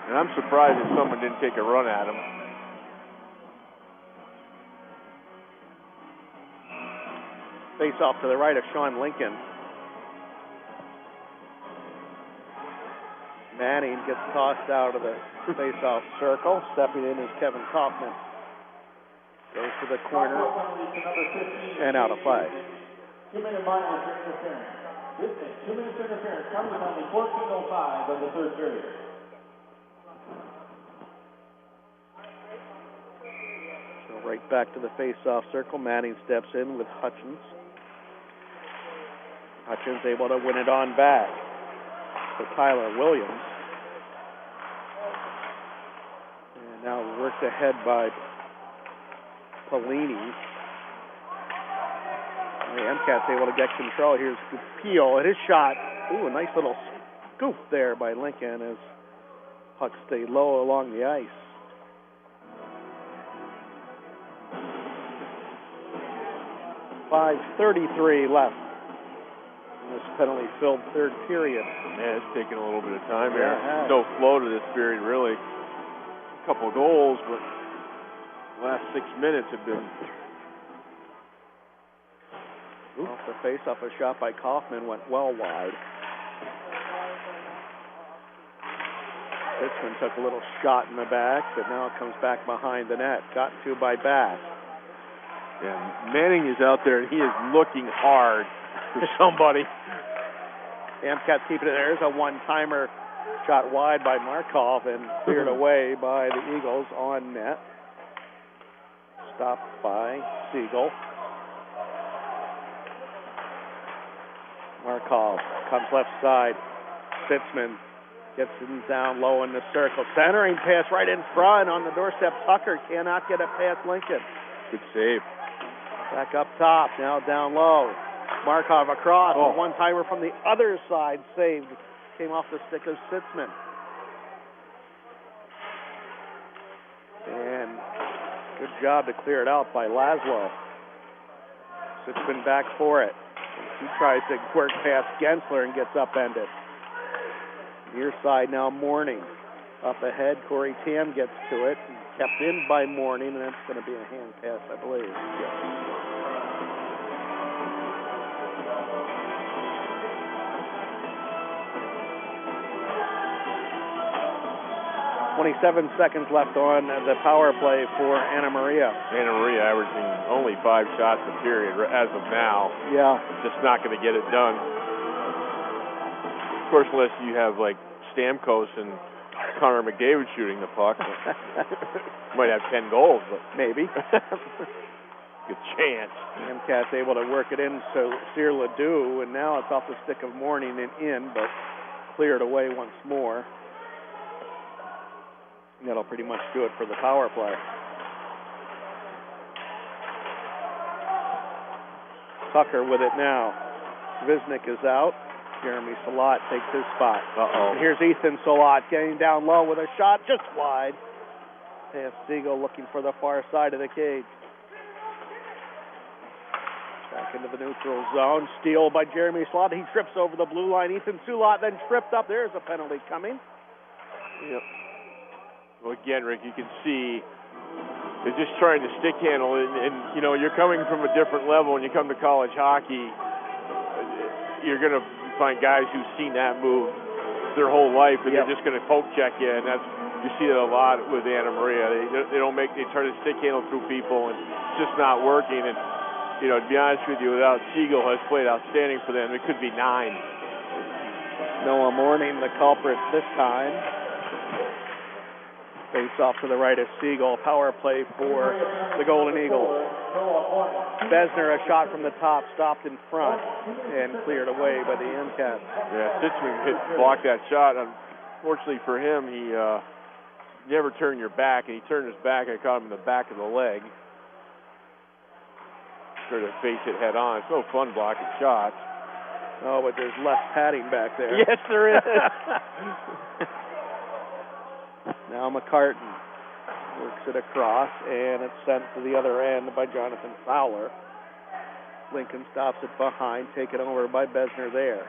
And I'm surprised that someone didn't take a run at him. Face off to the right of Sean Lincoln. Manning gets tossed out of the face-off circle. Stepping in is Kevin Kaufman. Goes to the corner and out of play. 2-minute minor for interference. This is 2 minutes interference. Time is only 14:05 of the third period. So right back to the face-off circle. Manning steps in with Hutchins. Hutchins able to win it on back to Tyler Williams. And now worked ahead by Pelini. The MCAT's able to get control. Here's Gupil at his shot. Ooh, a nice little scoop there by Lincoln as puck stayed low along the ice. .5:33 left in this penalty-filled third period. Yeah, it's taking a little bit of time here. Yeah, No flow to this period, really. A couple of goals, but the last 6 minutes have been... Off the face-off, a shot by Kaufman went well wide. Sitzman took a little shot in the back, but now it comes back behind the net. Got to by Bass. Yeah, Manning is out there, and he is looking hard for somebody. Amcat's keeping it there. There's a one-timer shot wide by Markov and cleared away by the Eagles on net. Stopped by Siegel. Markov comes left side. Sitzman gets him down low in the circle. Centering pass right in front on the doorstep. Tucker cannot get it past Lincoln. Good save. Back up top, now down low. Markov across. A one-timer from the other side saved. Came off the stick of Sitzman. And good job to clear it out by Laszlo. Sitzman back for it. He tries to work past Gensler and gets upended. Near side now, Mourning. Up ahead, Corey Tam gets to it. Kept in by Mourning, and that's going to be a hand pass, I believe. 27 seconds left on the power play for Anna Maria. Anna Maria averaging only 5 shots a period as of now. Yeah. Just not going to get it done. Of course, unless you have like Stamkos and Connor McDavid shooting the puck. Might have 10 goals, but maybe. Good chance. MCAT's able to work it in, so Cyr Ledoux, and now it's off the stick of Mourning and in, but cleared away once more. And that'll pretty much do it for the power play. Tucker with it now. Visnick is out. Jeremy Salat takes his spot. Uh-oh. And here's Ethan Salat getting down low with a shot just wide. Past Siegel looking for the far side of the cage. Back into the neutral zone. Steal by Jeremy Salat. He trips over the blue line. Ethan Salat then tripped up. There's a penalty coming. Yep. Well, again, Rick, you can see they're just trying to stick handle it. And you know, you're coming from a different level. When you come to college hockey, you're going to find guys who've seen that move their whole life, and they're just going to poke check you. And that's, you see that a lot with Anna Maria. They try to stick handle through people, and it's just not working. And you know, to be honest with you, without Siegel has played outstanding for them. It could be 9. Noah Mourning, the culprit this time. Face off to the right of Siegel. Power play for the Golden Eagles. Besner, a shot from the top, stopped in front and cleared away by the MCAT. Yeah, Sitzman blocked that shot. Unfortunately for him, he never turned your back, and he turned his back. I caught him in the back of the leg. Tried to face it head on. It's no fun blocking shots. Oh, but there's less padding back there. Yes, there is. Now McCartan works it across, and it's sent to the other end by Jonathan Fowler. Lincoln stops it behind, taken over by Besner there.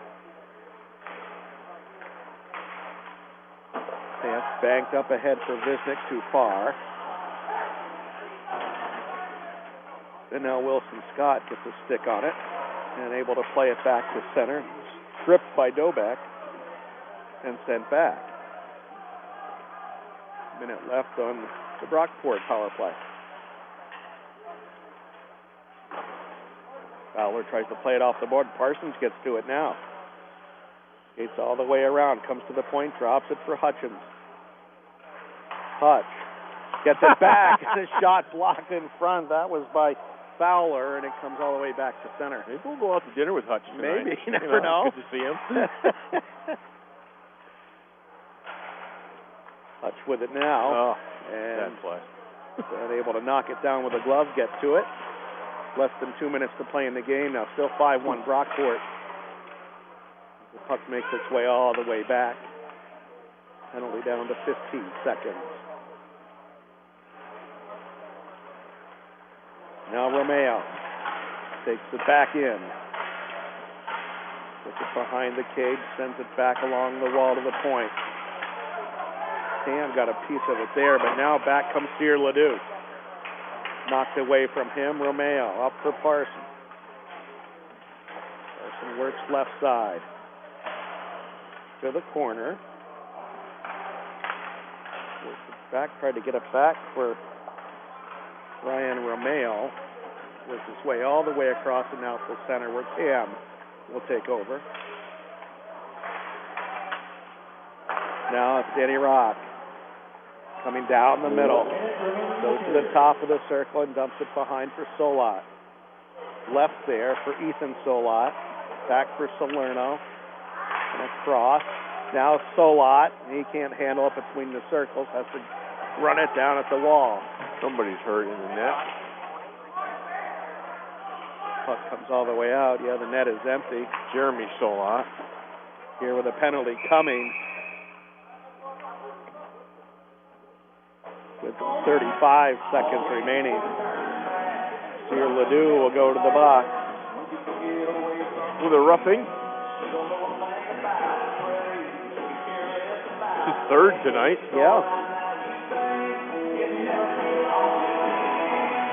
Pass banked up ahead for Visnick, too far. And now Wilson Scott gets a stick on it and able to play it back to center. Stripped by Doback and sent back. Minute left on the Brockport power play. Fowler tries to play it off the board. Parsons gets to it now. Skates all the way around, comes to the point, drops it for Hutchins. Hutch gets it back, and the shot blocked in front. That was by Fowler, and it comes all the way back to center. Maybe we'll go out to dinner with Hutch tonight. Maybe, you never know. Good to see him. Hutch with it now. And able to knock it down with a glove, get to it. Less than 2 minutes to play in the game now. Still 5-1 Brockport. The puck makes its way all the way back. Penalty down to 15 seconds. Now Romeo takes it back in. Puts it behind the cage, sends it back along the wall to the point. Cam got a piece of it there, but now back comes Cyr Ledoux. Knocked away from him. Romeo up for Parsons. Parsons works left side to the corner. Works it back, tried to get it back for Ryan Romeo. Works his way all the way across and now for center where Cam will take over. Now it's Danny Rock coming down the middle. Goes to the top of the circle and dumps it behind for Solat. Left there for Ethan Solat. Back for Salerno. And across. Now Solat. He can't handle it between the circles. Has to run it down at the wall. Somebody's hurt in the net. Puck comes all the way out. Yeah, the net is empty. Jeremy Solat here with a penalty coming. With 35 seconds remaining. Cyr Ledoux will go to the box. With a roughing. His third tonight. Yeah.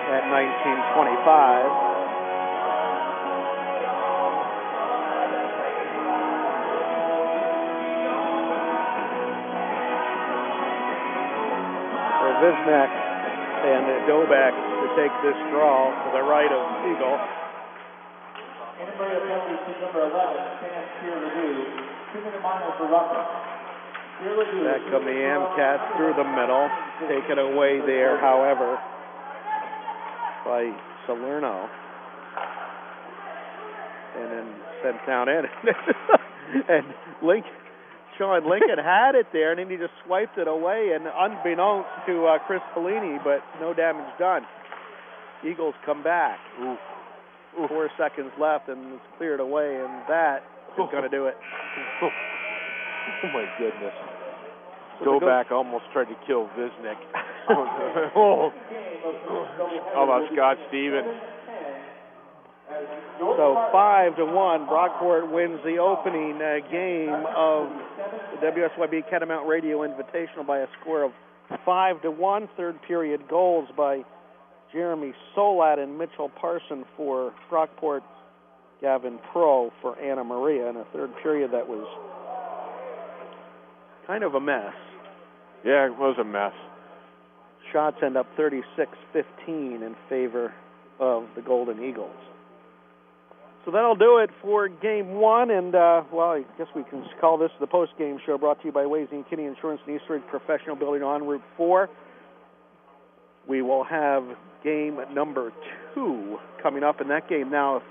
At 19:25. Visnek and Dobek to take this draw to the right of Siegel. Back come the Amcats through the middle. Taken away there, however, by Salerno. And then sent down in. And Sean Lincoln had it there, and then he just swiped it away, and unbeknownst to Chris Pellini, but no damage done. Eagles come back. 4 seconds left, and it's cleared away, and that is going to do it. Oh, my goodness. Dobak almost tried to kill Visnek. How about Scott Stevens? So 5-1, Brockport wins the opening game of the WSYB Catamount Radio Invitational by a score of 5-1. Third period goals by Jeremy Solat and Mitchell Parson for Brockport, Gavin Pro for Anna Maria in a third period that was kind of a mess. Yeah, it was a mess. Shots end up 36-15 in favor of the Golden Eagles. So that'll do it for Game 1, and, well, I guess we can call this the post-game show brought to you by Waze & Kinney Insurance and Eastridge Professional Building on Route 4. We will have game number 2 coming up, and that game now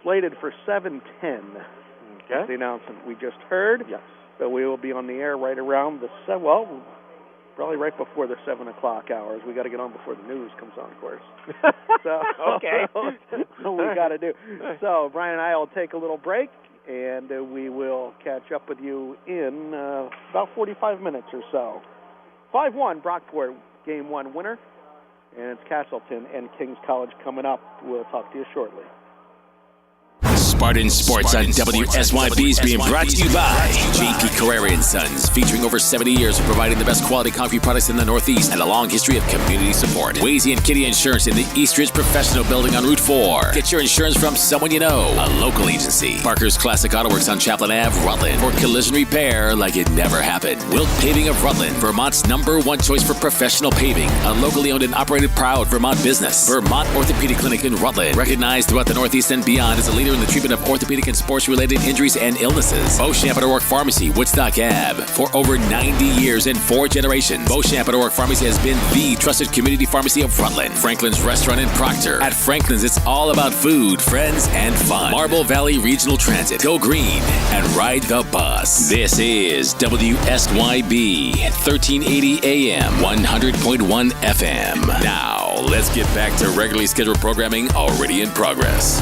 slated for 7:10. Okay. That's the announcement we just heard. Yes. So we will be on the air right around probably right before the 7 o'clock hours. We got to get on before the news comes on, of course. So, okay. That's what we got to do. So Brian and I will take a little break, and we will catch up with you in about 45 minutes or so. 5-1, Brockport, Game 1 winner, and it's Castleton and King's College coming up. We'll talk to you shortly. Spartan Sports on WSYB is being brought to you by J.P. Carrera & Sons, featuring over 70 years of providing the best quality concrete products in the Northeast and a long history of community support. Wasey and Kitty Insurance in the East Ridge Professional Building on Route 4. Get your insurance from someone you know. A local agency. Parker's Classic Auto Works on Chaplain Ave, Rutland. For collision repair like it never happened. Wilt Paving of Rutland, Vermont's #1 choice for professional paving. A locally owned and operated proud Vermont business. Vermont Orthopedic Clinic in Rutland. Recognized throughout the Northeast and beyond as a leader in the treatment of orthopedic and sports-related injuries and illnesses. Beauchamp at O'Rourke Pharmacy, Woodstock Ave. For over 90 years and 4 generations, Beauchamp at O'Rourke Pharmacy has been the trusted community pharmacy of Rutland. Franklin's Restaurant in Proctor. At Franklin's, it's all about food, friends, and fun. Marble Valley Regional Transit. Go green and ride the bus. This is WSYB, 1380 AM, 100.1 FM. Now, let's get back to regularly scheduled programming already in progress.